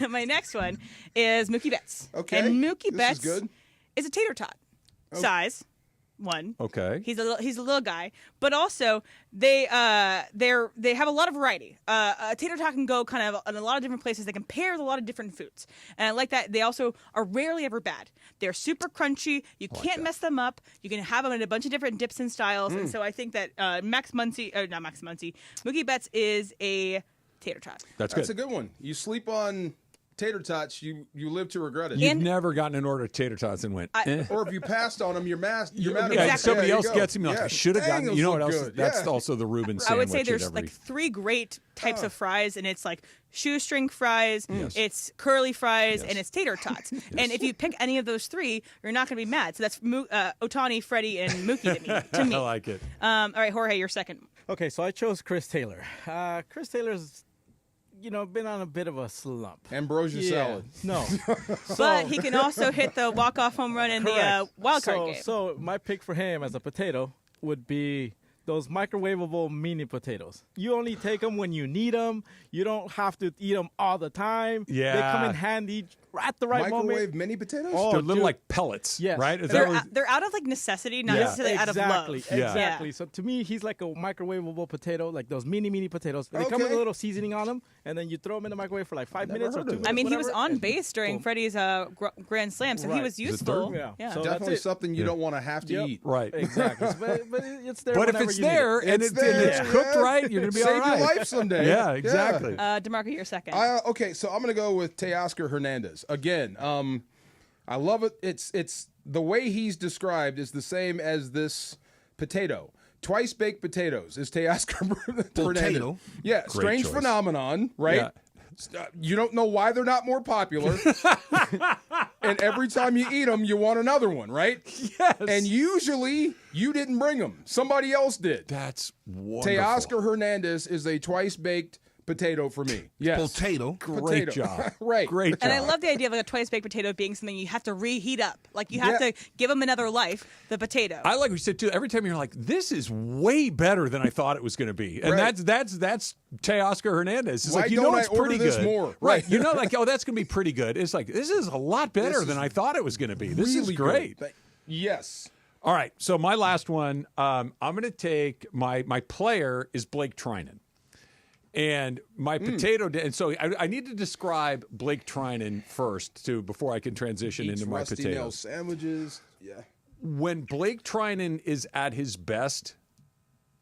My next one is Mookie Betts. Okay. And Mookie Betts is a tater tot size. One. Okay. He's a little guy, but also they have a lot of variety. A tater tot can go kind of in a lot of different places. They can pair with a lot of different foods, and I like that. They also are rarely ever bad. They're super crunchy. You can't mess them up. You can have them in a bunch of different dips and styles, and so I think that Mookie Betts is a tater tot. That's a good one. You sleep on tater tots, you live to regret it. You've never gotten an order of tater tots and went, or if you passed on them, you're mad. Exactly. Somebody else gets them. Like, I should have gotten. You know what else? Good. That's also the Reuben sandwich. I would say there's like 3 great types of fries, and it's like shoestring fries, it's curly fries, and it's tater tots. And if you pick any of those 3, you're not going to be mad. So that's Ohtani, Freddie, and Mookie to me. I like it. All right, Jorge, you're second. Okay, so I chose Chris Taylor. Chris Taylor's been on a bit of a slump. Ambrosia salad. No. But he can also hit the walk-off home run in the wild card game. So my pick for him as a potato would be those microwavable mini potatoes. You only take them when you need them. You don't have to eat them all the time. Yeah. They come in handy at the right moment. Microwave mini potatoes? Oh, they're little like pellets, right? They're out of like necessity, not necessarily out of love. Exactly. So to me, he's like a microwavable potato, like those mini potatoes. They come with a little seasoning on them, and then you throw them in the microwave for like 5 minutes or 2 minutes. I mean, he was on base during Freddie's Grand Slam, so he was useful. Yeah. So definitely something you don't want to have to eat. Right. Exactly. but it's there. But if it's there and it's cooked right, you're going to be all right. Save your life someday. Yeah, exactly. DeMarco, you're second. Okay, so I'm going to go with Teoscar Hernandez. Again, I love it. It's the way he's described is the same as this potato. Twice baked potatoes is Teoscar Hernandez. Yeah, Great strange choice. phenomenon, right? Yeah. You don't know why they're not more popular. And every time you eat them, you want another one, right? Yes. And usually you didn't bring them. Somebody else did. That's wonderful. Teoscar Hernandez is a twice baked potato for me. Yes. Potato. Great job. Right. Great job. And I love the idea of like a twice baked potato being something you have to reheat up. Like you have to give them another life, the potato. I like what you said too. Every time you're like, this is way better than I thought it was going to be. And that's Teoscar Hernandez. It's Why like, don't it's I order pretty this good. more? Right. You're not like, oh, that's going to be pretty good. It's like, this is a lot better than I thought it was going to be. This is great. Yes. All right. So my last one, I'm going to take my player is Blake Trinan. And my potato, and so I need to describe Blake Trinan first before I can transition into my rusty potatoes. nail sandwiches. Yeah. When Blake Trinan is at his best,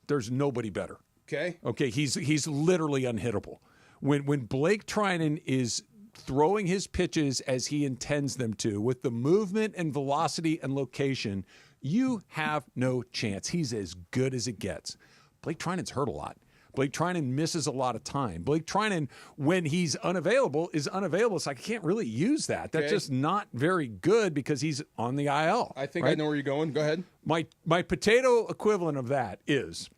there's nobody better. Okay, he's literally unhittable. When Blake Trinan is throwing his pitches as he intends them to, with the movement and velocity and location, you have no chance. He's as good as it gets. Blake Trinan's hurt a lot. Blake Trinan misses a lot of time. Blake Trinan, when he's unavailable, is unavailable. It's like I can't really use that. That's just not very good because he's on the IL. I think I know where you're going. Go ahead. My potato equivalent of that is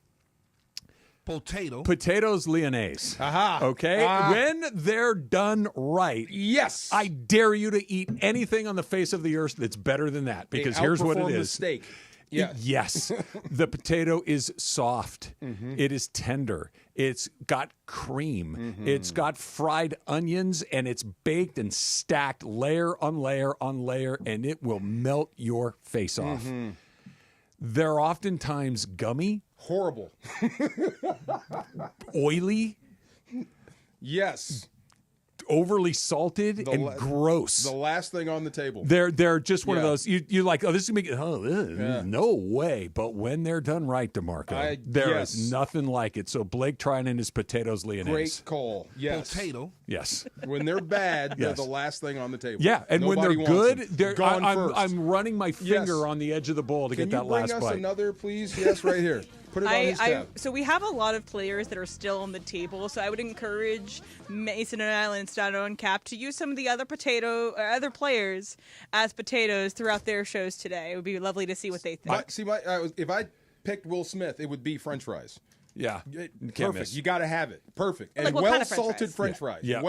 potatoes lyonnaise. Aha. Okay? When they're done right. Yes. I dare you to eat anything on the face of the earth that's better than that because here's what it is. The steak. Yeah. Yes. The potato is soft. Mm-hmm. It is tender. It's got cream. Mm-hmm. It's got fried onions, and it's baked and stacked layer on layer on layer, and it will melt your face off. Mm-hmm. They're oftentimes gummy. Horrible. Oily. Yes. Overly salted and gross. The last thing on the table. They're just one of those. You like, oh, this is going to be, no way. But when they're done right, DeMarco, there is nothing like it. So Blake Trinan is potatoes lyonnaise. Great call. Yes. Potato. Yes. When they're bad, they're the last thing on the table. Yeah, and Nobody when they're good, I'm running my finger on the edge of the bowl to get that last bite. Can you bring us another, please? Yes, right here. Put it on his tab. So we have a lot of players that are still on the table. So I would encourage Mason and Island, Stano and Cap to use some of the other players as potatoes throughout their shows today. It would be lovely to see what they think. If I picked Will Smith, it would be French fries. Yeah. Perfect. You got to have it. Perfect. And like what kind of well-salted French fries. Yeah.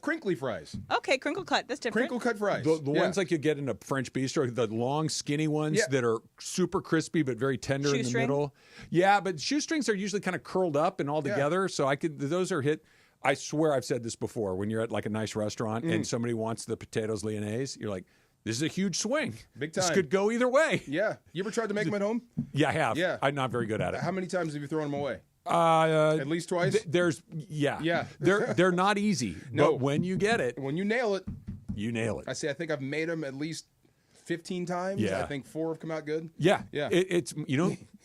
Crinkly fries. Okay, crinkle cut. That's different. Crinkle cut fries. The ones like you get in a French bistro, the long, skinny ones that are super crispy but very tender in the middle. Yeah, but shoestrings are usually kind of curled up and all together. So those are hit. I swear I've said this before. When you're at like a nice restaurant and somebody wants the potatoes lyonnaise, you're like, this is a huge swing. Big time. This could go either way. Yeah. You ever tried to make them at home? Yeah, I have. Yeah. I'm not very good at it. How many times have you thrown them away? At least twice? Yeah. They're not easy. No. But when you get it. When you nail it. You nail it. I think I've made them at least 15 times. Yeah. I think 4 have come out good. Yeah. Yeah. It's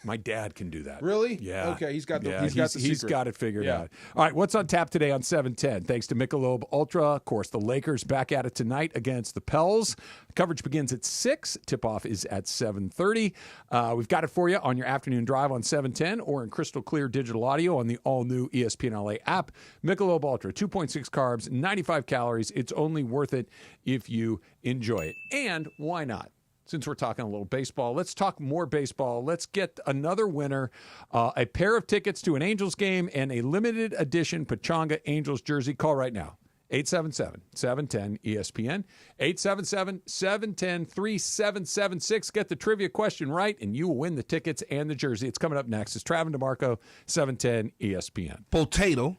my dad can do that. Really? Yeah. Okay, he's got the he's got it figured out. All right, what's on tap today on 710? Thanks to Michelob Ultra. Of course, the Lakers back at it tonight against the Pels. Coverage begins at 6. Tip-off is at 7:30. We've got it for you on your afternoon drive on 710 or in crystal clear digital audio on the all-new ESPN LA app. Michelob Ultra, 2.6 carbs, 95 calories. It's only worth it if you enjoy it. And why not? Since we're talking a little baseball, let's talk more baseball. Let's get another winner, a pair of tickets to an Angels game and a limited edition Pechanga Angels jersey. Call right now, 877-710-ESPN, 877-710-3776. Get the trivia question right, and you will win the tickets and the jersey. It's coming up next. It's Travis DeMarco, 710 ESPN. Potato.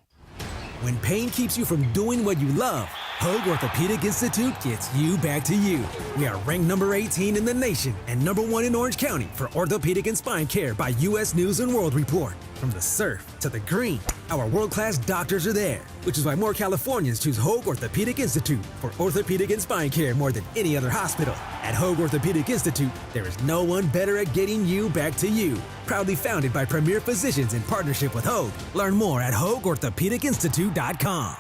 When pain keeps you from doing what you love, Hoag Orthopedic Institute gets you back to you. We are ranked number 18 in the nation and number 1 in Orange County for orthopedic and spine care by U.S. News & World Report. From the surf to the green, our world-class doctors are there, which is why more Californians choose Hoag Orthopedic Institute for orthopedic and spine care more than any other hospital. At Hoag Orthopedic Institute, there is no one better at getting you back to you. Proudly founded by premier physicians in partnership with Hoag. Learn more at HoagOrthopedicInstitute.com.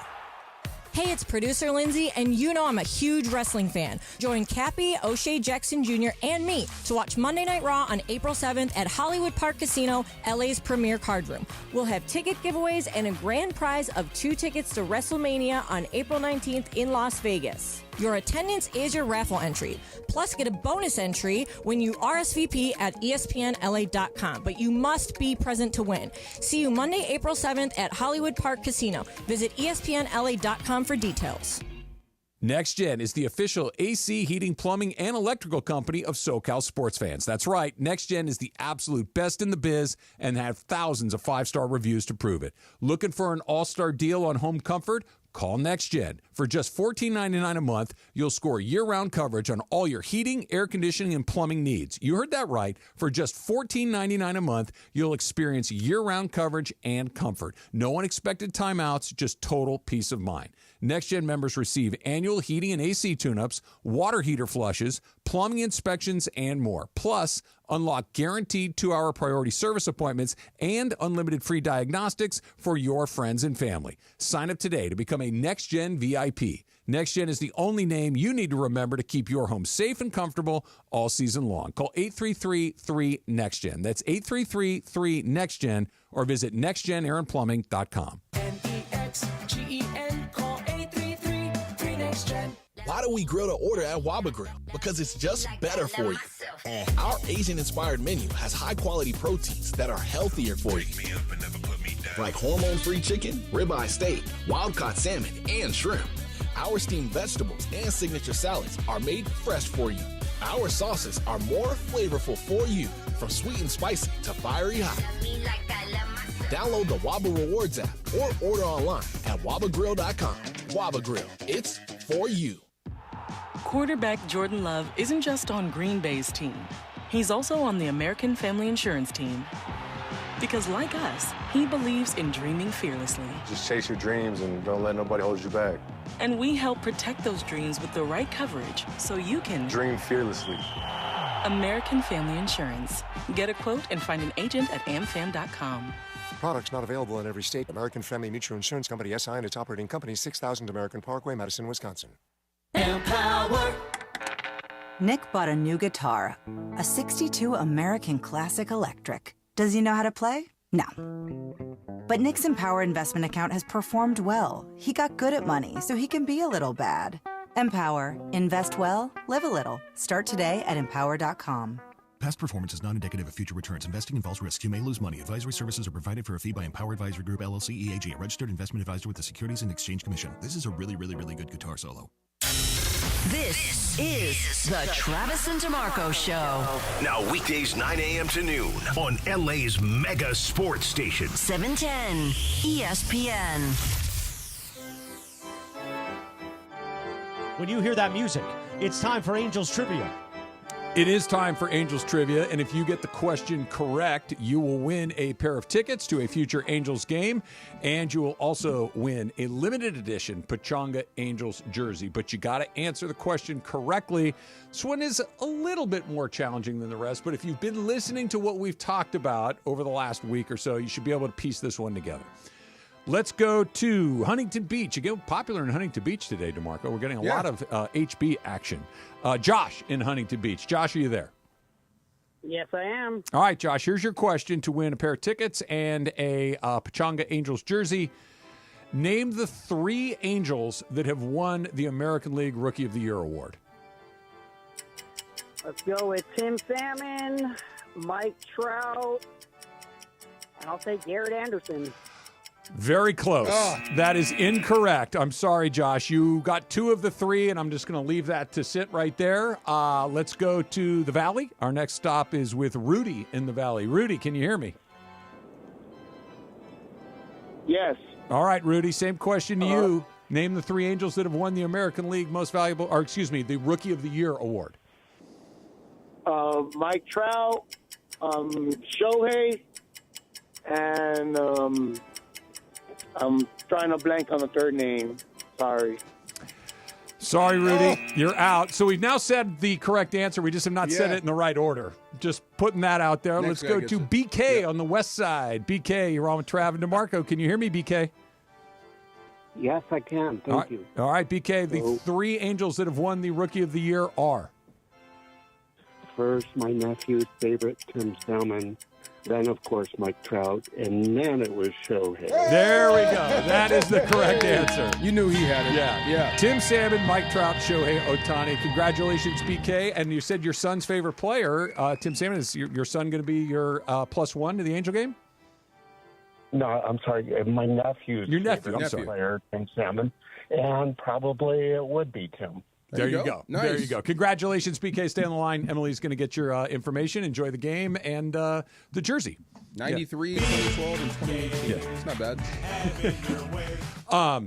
Hey, it's producer Lindsay, and you know I'm a huge wrestling fan. Join Cappy, O'Shea Jackson Jr., and me to watch Monday Night Raw on April 7th at Hollywood Park Casino, LA's premier card room. We'll have ticket giveaways and a grand prize of 2 tickets to WrestleMania on April 19th in Las Vegas. Your attendance is your raffle entry. Plus, get a bonus entry when you RSVP at ESPNLA.com. But you must be present to win. See you Monday, April 7th at Hollywood Park Casino. Visit ESPNLA.com for details. Next Gen is the official AC, heating, plumbing, and electrical company of SoCal sports fans. That's right. Next Gen is the absolute best in the biz and have thousands of 5-star reviews to prove it. Looking for an all-star deal on home comfort? Call Next Gen. For just $14.99 a month, you'll score year-round coverage on all your heating, air conditioning, and plumbing needs. You heard that right. For just $14.99 a month, you'll experience year-round coverage and comfort. No unexpected timeouts, just total peace of mind. Next Gen members receive annual heating and AC tune-ups, water heater flushes, plumbing inspections, and more. Plus, unlock guaranteed 2-hour priority service appointments and unlimited free diagnostics for your friends and family. Sign up today to become a Next Gen VIP. Next Gen is the only name you need to remember to keep your home safe and comfortable all season long. Call 833-3-NEXT-GEN. That's 833-3-NEXT-GEN or visit nextgenaironplumbing.com. NEXGEN, call 833-3-NEXT-GEN. Why do we grill to order at Waba Grill? Because it's just better for you. Our Asian-inspired menu has high-quality proteins that are healthier for you. Like hormone-free chicken, ribeye steak, wild-caught salmon, and shrimp. Our steamed vegetables and signature salads are made fresh for you. Our sauces are more flavorful for you, from sweet and spicy to fiery hot. Download the Waba Rewards app or order online at wabagrill.com. Waba Grill, it's for you. Quarterback Jordan Love isn't just on Green Bay's team. He's also on the American Family Insurance team. Because like us, he believes in dreaming fearlessly. Just chase your dreams and don't let nobody hold you back. And we help protect those dreams with the right coverage so you can dream fearlessly. American Family Insurance. Get a quote and find an agent at amfam.com. Products not available in every state. American Family Mutual Insurance Company, SI, and its operating company, 6000 American Parkway, Madison, Wisconsin. Empower. Nick bought a new guitar, a 62 American Classic Electric. Does he know how to play? No. But Nick's Empower investment account has performed well. He got good at money, so he can be a little bad. Empower. Invest well, live a little. Start today at empower.com. Past performance is not indicative of future returns. Investing involves risks. You may lose money. Advisory services are provided for a fee by Empower Advisory Group, LLC, EAG, a registered investment advisor with the Securities and Exchange Commission. This is a really, really, really good guitar solo. This is the Travis and DeMarco Show. Now weekdays 9 a.m. to noon on LA's mega sports station. 710 ESPN. When you hear that music, it's time for Angels Trivia. It is time for Angels Trivia, and if you get the question correct, you will win a pair of tickets to a future Angels game, and you will also win a limited edition Pechanga Angels jersey. But you got to answer the question correctly. This one is a little bit more challenging than the rest, but if you've been listening to what we've talked about over the last week or so, you should be able to piece this one together. Let's go to Huntington Beach. Again, popular in Huntington Beach today, DeMarco. We're getting a lot of HB action. Josh in Huntington Beach. Josh, are you there? Yes, I am. All right, Josh, here's your question to win a pair of tickets and a Pechanga Angels jersey. Name the 3 Angels that have won the American League Rookie of the Year award. Let's go with Tim Salmon, Mike Trout, and I'll take Garrett Anderson. Very close. That is incorrect. I'm sorry, Josh. You got 2 of the 3, and I'm just going to leave that to sit right there. Let's go to the Valley. Our next stop is with Rudy in the Valley. Rudy, can you hear me? Yes. All right, Rudy, same question to you. Name the 3 Angels that have won the American League the Rookie of the Year award. Mike Trout, Shohei, and I'm trying to blank on the third name. Sorry, Rudy. You're out. So we've now said the correct answer. We just have not said it in the right order. Just putting that out there. Let's go to BK on the west side. BK, you're on with Trav and DeMarco. Can you hear me, BK? Yes, I can. Thank you. All right, BK. The 3 Angels that have won the Rookie of the Year are? First, my nephew's favorite, Tim Salmon. Then, of course, Mike Trout. And then it was Shohei. There we go. That is the correct answer. You knew he had it. Yeah. Tim Salmon, Mike Trout, Shohei Ohtani. Congratulations, BK. And you said your son's favorite player, Tim Salmon. Is your son going to be your +1 to the Angel game? No, I'm sorry. My nephew's favorite player, Tim Salmon. And probably it would be Tim. There you go. Nice. There you go. Congratulations, BK. Stay on the line. Emily's going to get your information. Enjoy the game and the jersey. 93, 2012, and 2018. Yeah. It's not bad.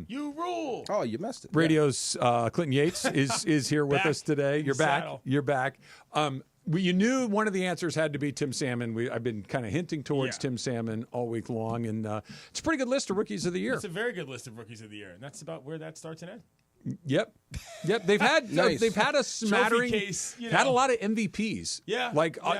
You rule. Oh, you messed it. Radio's Clinton Yates is here with us today. You're back. You're back. You knew one of the answers had to be Tim Salmon. I've been kind of hinting towards Tim Salmon all week long, and it's a pretty good list of Rookies of the Year. It's a very good list of Rookies of the Year, and that's about where that starts and ends. Yep. They've had they've had a smattering. Case, had a lot of MVPs. Yeah.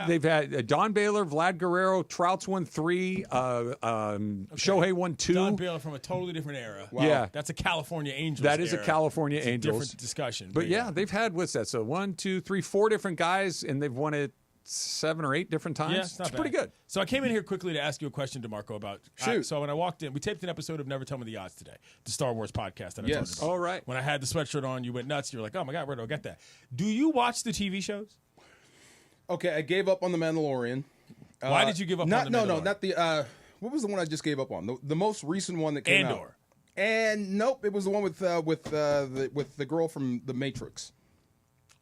They've had Don Baylor, Vlad Guerrero, Trout's won 3, Shohei won 2. Don Baylor from a totally different era. Wow. Yeah, that's a California Angels. That is era. a California it's Angels. A different discussion. But yeah, they've had what's that? So 1, 2, 3, 4 different guys, and they've won it 7 or 8 different times. Yeah, it's pretty good. So I came in here quickly to ask you a question, DeMarco, about. Shoot. So when I walked in, we taped an episode of Never Tell Me the Odds today, the Star Wars podcast that I told you about. All right. When I had the sweatshirt on, you went nuts. You were like, "Oh my God, where do I get that?" Do you watch the TV shows? Okay, I gave up on The Mandalorian. Why did you give up on The Mandalorian? No, not the. What was the one I just gave up on? The most recent one that came out. Andor. And nope, it was the one with the girl from The Matrix.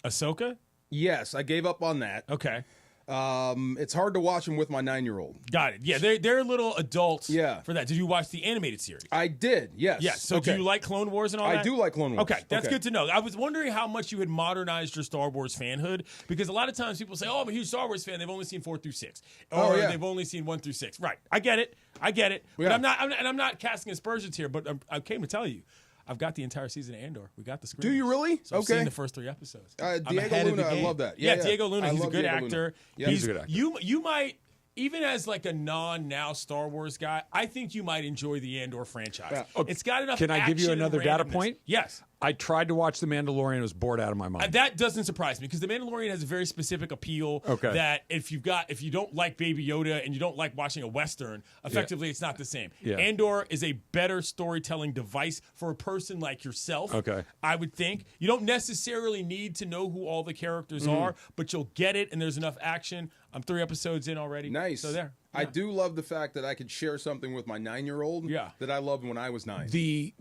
Ahsoka? Yes, I gave up on that. Okay. It's hard to watch them with my 9-year-old. Got it. Yeah, they're little adults. Yeah. For that, did you watch the animated series? I did. Yes. Yes. So do you like Clone Wars and all that? I do like Clone Wars. Okay, that's good to know. I was wondering how much you had modernized your Star Wars fanhood, because a lot of times people say, "Oh, I'm a huge Star Wars fan. They've only seen 4 through 6, or they've only seen 1 through 6." Right. I get it. But I'm not casting aspersions here. But I came to tell you, I've got the entire season of Andor. We got the screen. Do you really? So I've seen the first 3 episodes. Diego Luna, I love that. Yeah, Diego Luna. He's a good actor. Yeah, he's a good actor. You might, even as like a now Star Wars guy, I think you might enjoy the Andor franchise. Yeah. Okay. It's got enough. Can I give you action another and data randomness. point? Yes. I tried to watch The Mandalorian. I was bored out of my mind. That doesn't surprise me because The Mandalorian has a very specific appeal. That if you don't like Baby Yoda and you don't like watching a Western, effectively it's not the same. Yeah. Andor is a better storytelling device for a person like yourself. I would think you don't necessarily need to know who all the characters are, but you'll get it, and there's enough action. I'm 3 episodes in already. Nice. So there. I do love the fact that I could share something with my 9-year-old that I loved when I was 9. The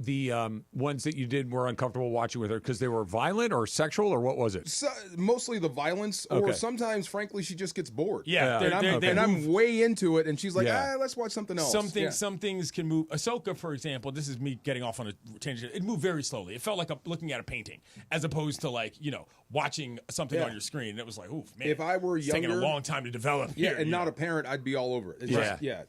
ones that you did were uncomfortable watching with her because they were violent or sexual, or what was it? Mostly the violence, or sometimes, frankly, she just gets bored. Yeah. And I'm way into it, and she's like, let's watch something else. Some things can move. Ahsoka, for example, this is me getting off on a tangent. It moved very slowly. It felt like looking at a painting as opposed to watching something on your screen. And it was like, oof, man. If I were it's younger, taking a long time to develop. And not a parent, I'd be all over it. It's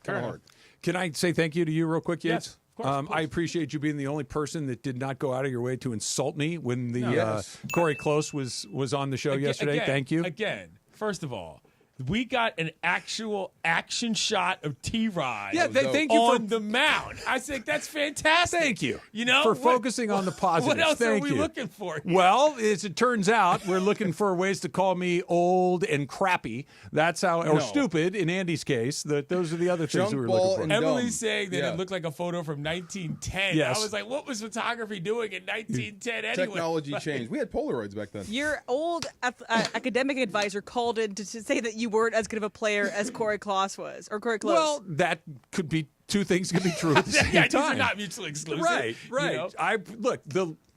kind of hard. Can I say thank you to you real quick, Yates? Yes, of course. I appreciate you being the only person that did not go out of your way to insult me when the Corey Close was on the show yesterday. Thank you. Again, first of all, we got an actual action shot of T-Rod thank you on the mound. I think that's fantastic. Thank you. For focusing on the positives. What else thank are we looking for? Well, as it turns out, we're looking for ways to call me old and crappy. That's how, or stupid in Andy's case. Those are the other things we were looking for. Emily's saying that it looked like a photo from 1910. Yes. I was like, what was photography doing in 1910 anyway? Technology changed. We had Polaroids back then. Your old academic advisor called in to say that you weren't as good of a player as Corey Close was, or Corey Close. Well, that could be two things could be true at the same time. These are not mutually exclusive. Right.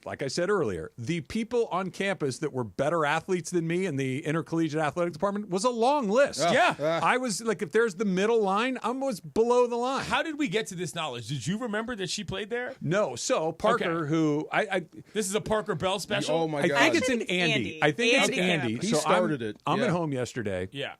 Like I said earlier, the people on campus that were better athletes than me in the intercollegiate athletic department was a long list. I was like, if there's the middle line, I was below the line. How did we get to this knowledge? Did you remember that she played there? No. So Parker, who this is a Parker Bell special. Oh my God! I think it's an Andy. I think it's Andy. He started it. I'm at home yesterday. Yeah.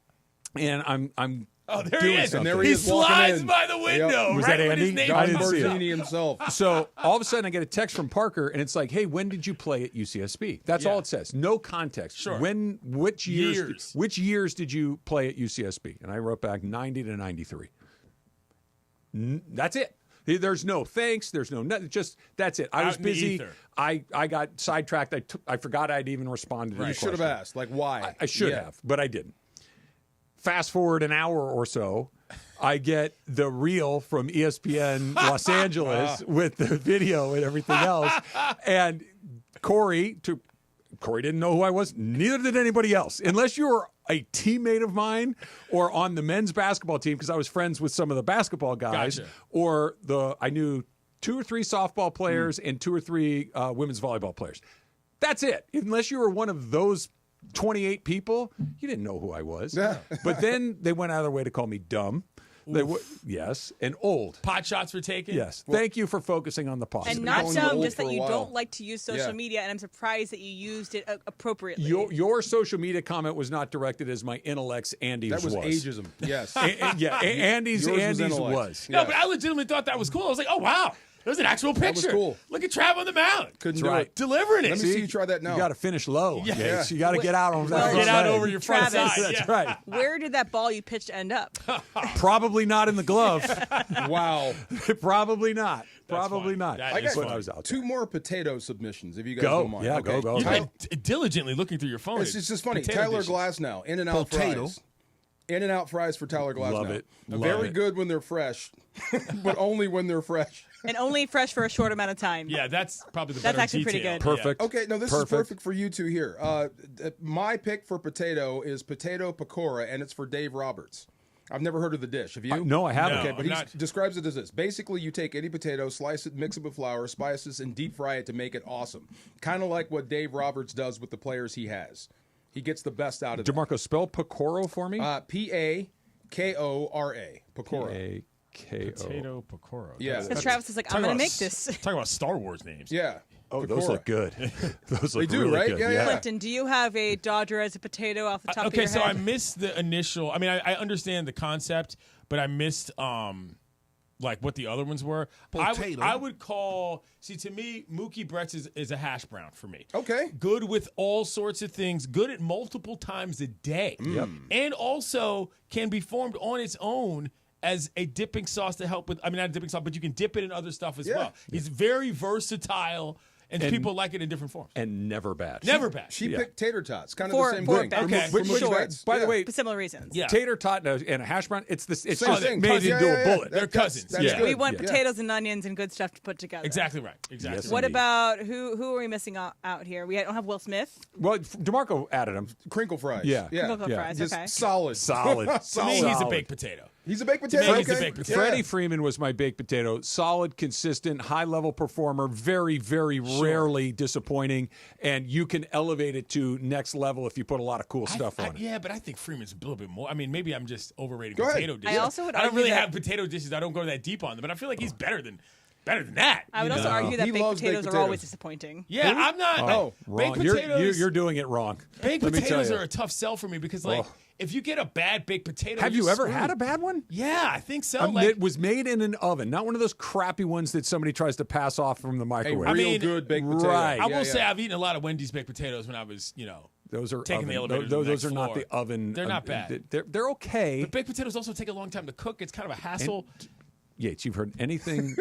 And I'm Oh, there he is. And there he is slides by the window. Was right that when Andy? his name I John didn't see it. Bertini himself. So all of a sudden I get a text from Parker, and it's like, hey, when did you play at UCSB? That's all it says. No context. Sure. Which years did you play at UCSB? And I wrote back 90 to 93. That's it. There's no thanks. There's no nothing. Just that's it. I was busy. I got sidetracked. I forgot I'd even responded. You should have asked, like, why? I should have, but I didn't. Fast forward an hour or so, I get the reel from ESPN Los Angeles with the video and everything else. And Corey didn't know who I was. Neither did anybody else. Unless you were a teammate of mine or on the men's basketball team, because I was friends with some of the basketball guys, or I knew 2 or 3 softball players and 2 or 3 women's volleyball players. That's it. Unless you were one of those 28 people, you didn't know who I was. But then they went out of their way to call me dumb. Yes, and old. Pot shots were taken? Yes. Thank you for focusing on the positive. And not dumb, just that you don't like to use social media, and I'm surprised that you used it appropriately. Your social media comment was not to as my intellects. Andy's was. That was ageism. Yes. Andy's was. No, but I legitimately thought that was cool. I was like, oh, wow. It was an actual picture. That was cool. Look at Trav on the mound. Couldn't do it. Delivering it. Let me see you try that now. You got to finish low. Yeah. You got to get out on that. Get out over your front Travis, side. That's right. Where did that ball you pitched end up? Probably not in the glove. Wow. Probably not. Probably not. I got 2 more potato submissions, if you guys don't mind. Yeah, go. You've been diligently looking through your phone. It's just funny. Tyler Glasnow, In-N-Out fries. In-N-Out fries for Tyler Glasnow. Love it. Very good when they're fresh, but only when they're fresh. And only fresh for a short amount of time. Yeah, that's probably the That's better actually pretty detail. good. Perfect. Okay, no, this is perfect for you two here. My pick for potato is potato pakora, and it's for Dave Roberts. I've never heard of the dish. Have you? No, I haven't. Okay, but he describes it as this. Basically, you take any potato, slice it, mix it with flour, spices, and deep fry it to make it awesome. Kind of like what Dave Roberts does with the players he has. He gets the best out of it. DeMarco, spell pakoro for me. Pakora. Pakora. Potato pakora. Yeah. Because Travis is like, I'm going to make this. Talking about Star Wars names. Yeah. Oh, those look good. Those look do, really right? good. Yeah. Clinton, do you have a Dodger as a potato off the top of your head? Okay, so I missed the initial. I mean, I understand the concept, but I missed like what the other ones were. Potato. I would call. See, to me, Mookie Betts is a hash brown for me. Okay. Good with all sorts of things. Good at multiple times a day. Yep. And also can be formed on its own as a dipping sauce to help with. I mean, not a dipping sauce, but you can dip it in other stuff as well. He's very versatile. And people like it in different forms. And never bad. Never bad. She picked tater tots. Kind of For the same thing. bad. Okay. By the way, for similar reasons. Yeah. tater tot and a hash brown, it's just thing. made into a bullet. They're cousins. That's good. We want potatoes and onions and good stuff to put together. Exactly right. Exactly. Yes, What indeed. about who are we missing out here? We don't have Will Smith. Well, DeMarco added them. Crinkle fries. Yeah. Crinkle fries. Just Okay. solid. To me, he's a baked potato. He's a baked To potato. me, he's a Okay. baked potato. Freddie Freeman was my baked potato. Solid, consistent, high-level performer. Very, very rarely disappointing. And you can elevate it to next level if you put a lot of cool stuff on it. Yeah, but I think Freeman's a little bit more. I mean, maybe I'm just overrating Go ahead. potato dishes. I also would I don't argue really that- have potato dishes. I don't go that deep on them, but I feel like he's better than that. I would also argue that He baked loves baked potatoes are always potatoes. disappointing. Yeah, I'm not. Wrong. Baked potatoes. You're doing it wrong. Baked Let me tell potatoes you. are a tough sell for me because, like, if you get a bad baked potato, Have you're you ever screwed. had a bad one? Yeah, I think so. That was made in an oven, not one of those crappy ones that somebody tries to pass off from the microwave. Real good baked potato. Right. I will say I've eaten a lot of Wendy's baked potatoes when I was, Those are taking oven. the elevator. to the Those next are not floor. the oven. They're not bad. They're okay. But baked potatoes also take a long time to cook. It's kind of a hassle. Yates, you've heard anything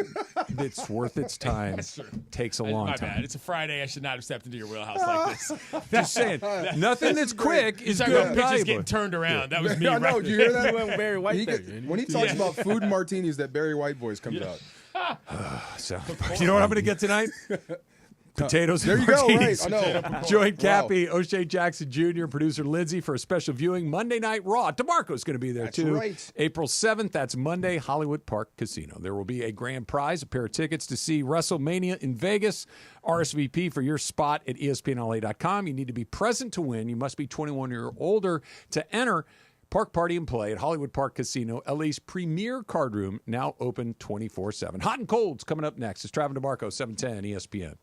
that's worth its time takes a long My time. bad. It's a Friday. I should not have stepped into your wheelhouse like this. Just saying, nothing that's quick is talking good. about pitches valuable. getting turned around. That was me. I know. right Do you hear that? Barry White there. When he talks about food and martinis, that Barry White voice comes out. So, you know what I'm going to get tonight? Potatoes There and you go, martinis. right. I know. Join Wow. Cappy, O'Shea Jackson Jr., producer Lindsay for a special viewing Monday Night Raw. DeMarco's going to be there, That's too. right. April 7th, that's Monday, Hollywood Park Casino. There will be a grand prize, a pair of tickets to see WrestleMania in Vegas. RSVP for your spot at ESPNLA.com. You need to be present to win. You must be 21 or older to enter. Park Party and Play at Hollywood Park Casino, LA's premier card room, now open 24/7. Hot and Cold's coming up next. It's Travis DeMarco, 710 ESPN.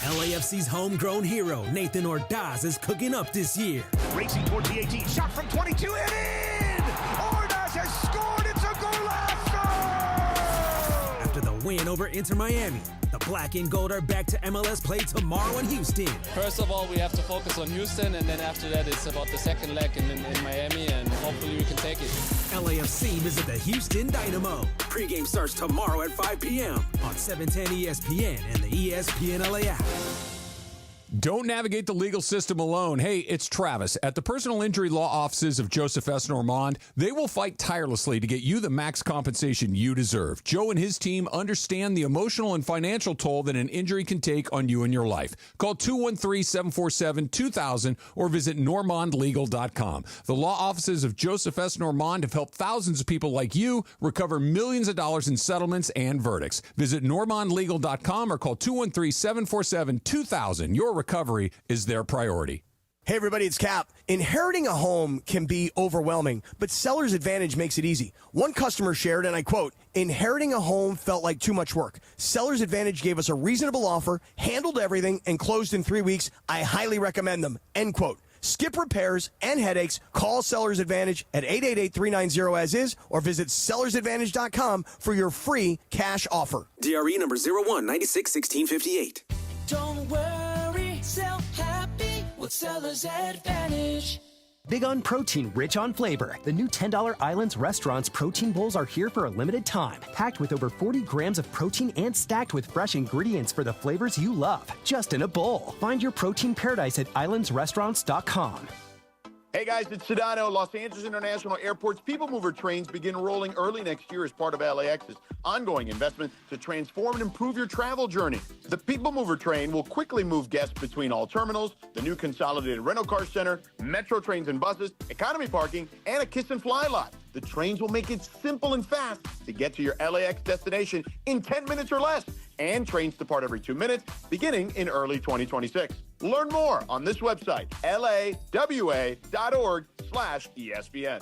LAFC's homegrown hero, Nathan Ordaz, is cooking up this year. Racing towards the 18, shot from 22 and in! Ordaz has scored, it's a golazo! After the win over Inter Miami, the black and gold are back to MLS play tomorrow in Houston. First of all, we have to focus on Houston, and then after that, it's about the second leg in Miami, and hopefully we can take it. LAFC visit the Houston Dynamo. Pre-game starts tomorrow at 5 p.m. on 710 ESPN and the ESPN LA app. Don't navigate the legal system alone. Hey, it's Travis. At the personal injury law offices of Joseph S. Normand, they will fight tirelessly to get you the max compensation you deserve. Joe and his team understand the emotional and financial toll that an injury can take on you and your life. Call 213-747-2000 or visit normandlegal.com. The law offices of Joseph S. Normand have helped thousands of people like you recover millions of dollars in settlements and verdicts. Visit normandlegal.com or call 213-747-2000. Your recovery is their priority. Hey everybody, it's Cap. Inheriting a home can be overwhelming, but Seller's Advantage makes it easy. One customer shared, and I quote, "Inheriting a home felt like too much work. Seller's Advantage gave us a reasonable offer, handled everything, and closed in 3 weeks. I highly recommend them." End quote. Skip repairs and headaches. Call Seller's Advantage at 888-390-AS-IS or visit sellersadvantage.com for your free cash offer. DRE number 01961658. Don't worry, sell happy with Seller's Advantage. Big on protein, rich on flavor. The new $10 Islands Restaurants protein bowls are here for a limited time. Packed with over 40 grams of protein and stacked with fresh ingredients for the flavors you love. Just in a bowl. Find your protein paradise at islandsrestaurants.com. Hey guys, it's Sedano. Los Angeles International Airport's People Mover trains begin rolling early next year as part of LAX's ongoing investment to transform and improve your travel journey. The People Mover train will quickly move guests between all terminals, the new consolidated rental car center, metro trains and buses, economy parking, and a kiss and fly lot. The trains will make it simple and fast to get to your LAX destination in 10 minutes or less. And trains depart every 2 minutes, beginning in early 2026. Learn more on this website, lawa.org/ESPN.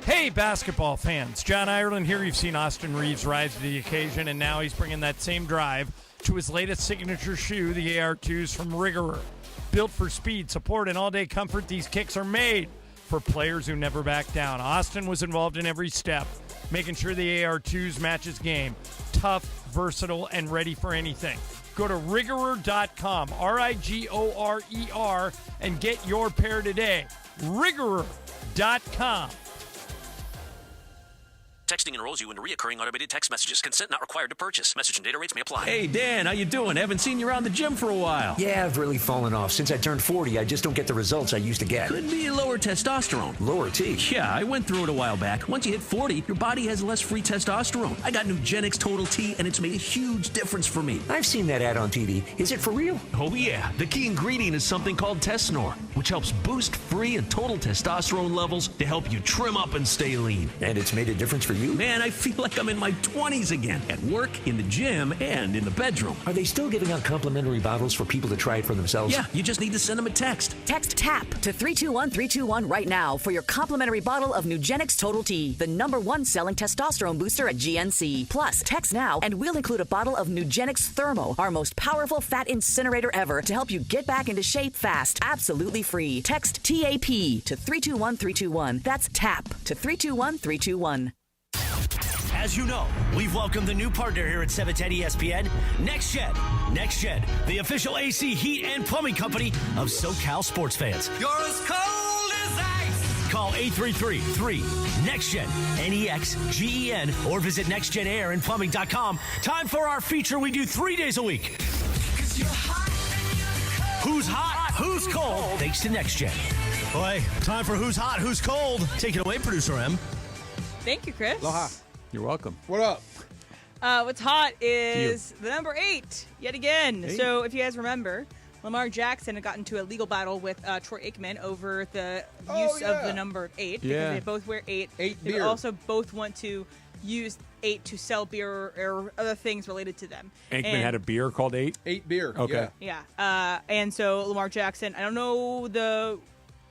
Hey, basketball fans. John Ireland here. You've seen Austin Reeves rise to the occasion, and now he's bringing that same drive to his latest signature shoe, the AR2s from Rigorer. Built for speed, support, and all-day comfort, these kicks are made for players who never back down. Austin was involved in every step, making sure the AR2s match his game. Tough, versatile, and ready for anything. Go to Rigorer.com, RIGORER, and get your pair today. Rigorer.com. Texting enrolls you in recurring automated text messages. Consent not required to purchase. Message and data rates may apply. Hey, Dan, how you doing? Haven't seen you around the gym for a while. Yeah, I've really fallen off. Since I turned 40, I just don't get the results I used to get. Could be lower testosterone. Lower T? Yeah, I went through it a while back. Once you hit 40, your body has less free testosterone. I got Nugenix Total T, and it's made a huge difference for me. I've seen that ad on TV. Is it for real? Oh, yeah. The key ingredient is something called Tesnor, which helps boost free and total testosterone levels to help you trim up and stay lean. And it's made a difference for you? Man, I feel like I'm in my 20s again, at work, in the gym, and in the bedroom. Are they still giving out complimentary bottles for people to try it for themselves? Yeah, you just need to send them a text. Text TAP to 321-321 right now for your complimentary bottle of Nugenix Total T, the #1 selling testosterone booster at GNC. Plus, text now and we'll include a bottle of Nugenix Thermo, our most powerful fat incinerator ever, to help you get back into shape fast, absolutely free. Text TAP to 321-321. That's TAP to 321-321. As you know, we've welcomed the new partner here at 710 ESPN, Next Gen. Next Gen, the official AC, heat, and plumbing company of SoCal sports fans. You're as cold as ice. Call 833-3-NEXTGEN, NEXGEN, or visit nextgenairandplumbing.com. Time for our feature we do 3 days a week. Who's hot? Who's cold? Thanks to Next Gen. Boy, time for Who's Hot? Who's Cold? Take it away, Producer M. Thank you, Chris. Aloha. You're welcome. What up? What's hot is the number 8 yet again. 8? So if you guys remember, Lamar Jackson had gotten into a legal battle with Troy Aikman over the use of the number 8 because they both wear 8. They beer. also both want to use 8 to sell beer or other things related to them. Aikman had a beer called 8? 8 beer. Okay. Yeah. And so Lamar Jackson, I don't know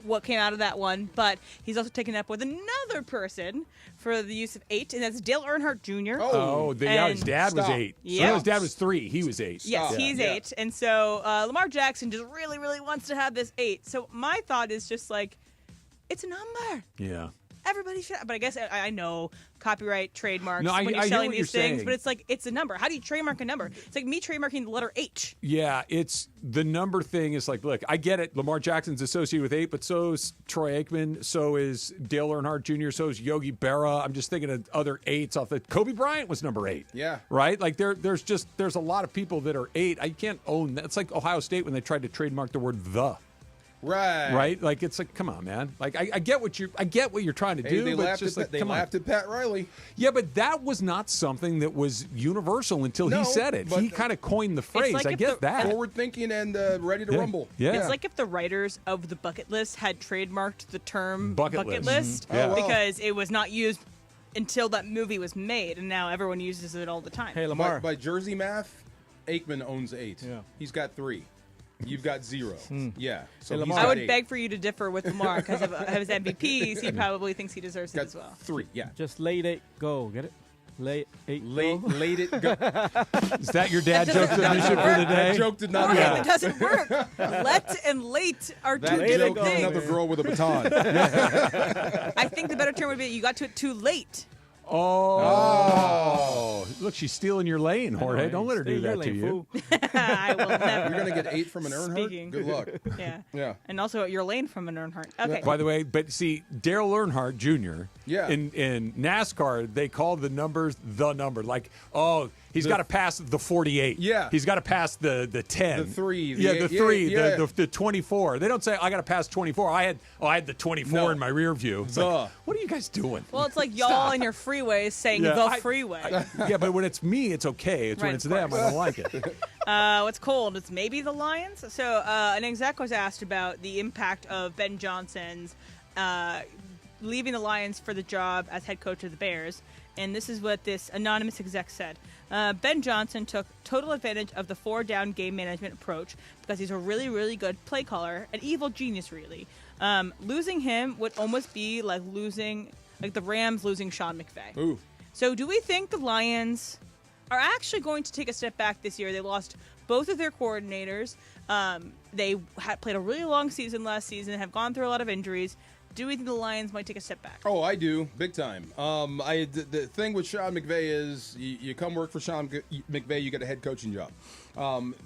what came out of that one, but he's also taken up with another person for the use of 8, and that's Dale Earnhardt Jr. His dad was 8. Yeah. So his dad was 3. He was 8. Yes, he's 8. And so Lamar Jackson just really, really wants to have this 8. So my thought is just like, it's a number. Yeah. Everybody should, but I guess I know copyright, trademarks, No, when you're I hear selling what these you're things, saying. but it's like, it's a number. How do you trademark a number? It's like me trademarking the letter H. Yeah, it's the number thing is like, look, I get it. Lamar Jackson's associated with 8, but so is Troy Aikman, so is Dale Earnhardt Jr., so is Yogi Berra. I'm just thinking of other 8s off the Kobe Bryant was number 8. Yeah. Right? Like there's a lot of people that are 8. I can't own that. It's like Ohio State when they tried to trademark the word the. Right. Like it's like, come on, man. Like I get what you're trying to do. They but laughed, it's just at, like, they come laughed on. at Pat Riley. Yeah, but that was not something that was universal until he said it. He kind of coined the phrase. like I get that. Forward thinking and ready to rumble. Yeah. It's like if the writers of the bucket list had trademarked the term bucket list Mm-hmm. Yeah. because it was not used until that movie was made, and now everyone uses it all the time. Hey, Lamar. By Jersey math, Aikman owns 8. Yeah. He's got 3. You've got 0. Yeah. So Hey, he's I got would 8. beg for you to differ with Lamar because of his MVPs. He probably thinks he deserves it as well. 3. Yeah. Just let it go. Get it? Let it go. Late it go. Is that your dad joke submission for the day? That joke did not Okay, work. that doesn't work. Let and late are two That different joke is things. another girl with a baton. I think the better term would be you got to it too late. Oh. Look, she's stealing your lane, Jorge. Don't let her do that to you. I will never. You're going to get 8 from an Earnhardt? Speaking. Good luck. Yeah. Yeah. And also your lane from an Earnhardt. Okay. By the way, but see, Dale Earnhardt Jr. Yeah. In NASCAR, they call the numbers the number. Like, he's got to pass the 48. Yeah. He's got to pass the 10. The 3. The 3. Yeah. The 24. They don't say, I got to pass 24. I had the 24 in my rear view. It's like, what are you guys doing? Well, it's like y'all in your freeways saying the freeway. Yeah, but when it's me, it's okay. It's when Right, it's of them, I course. don't like it. What's cold? It's maybe the Lions. So an exec was asked about the impact of Ben Johnson's leaving the Lions for the job as head coach of the Bears. And this is what this anonymous exec said. Ben Johnson took total advantage of the 4-down game management approach because he's a really, really good play caller, an evil genius, really. Losing him would almost be like the Rams losing Sean McVay. Ooh. So do we think the Lions are actually going to take a step back this year? They lost both of their coordinators. They had played a really long season last season, have gone through a lot of injuries. Do we think the Lions might take a step back? Oh, I do. Big time. The thing with Sean McVay is you come work for Sean McVay, you get a head coaching job.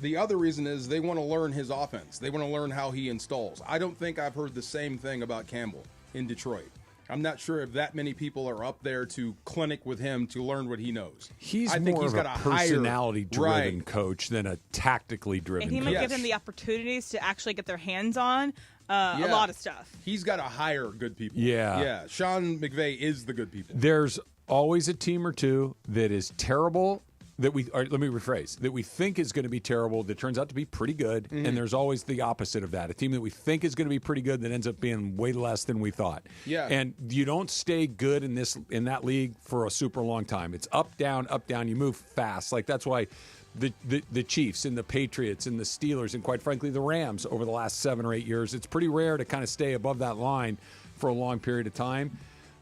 The other reason is they want to learn his offense. They want to learn how he installs. I don't think I've heard the same thing about Campbell in Detroit. I'm not sure if that many people are up there to clinic with him to learn what he knows. I think he's got a personality-driven coach than a tactically driven coach. And he might give them the opportunities to actually get their hands on a lot of stuff. He's got to hire good people. Yeah. Yeah. Sean McVay is the good people. There's always a team or two that is terrible let me rephrase, that we think is going to be terrible that turns out to be pretty good, and there's always the opposite of that. A team that we think is going to be pretty good that ends up being way less than we thought. Yeah. And you don't stay good in that league for a super long time. It's up, down, you move fast. Like that's why the Chiefs and the Patriots and the Steelers and quite frankly the Rams over the last 7 or 8 years, it's pretty rare to kind of stay above that line for a long period of time.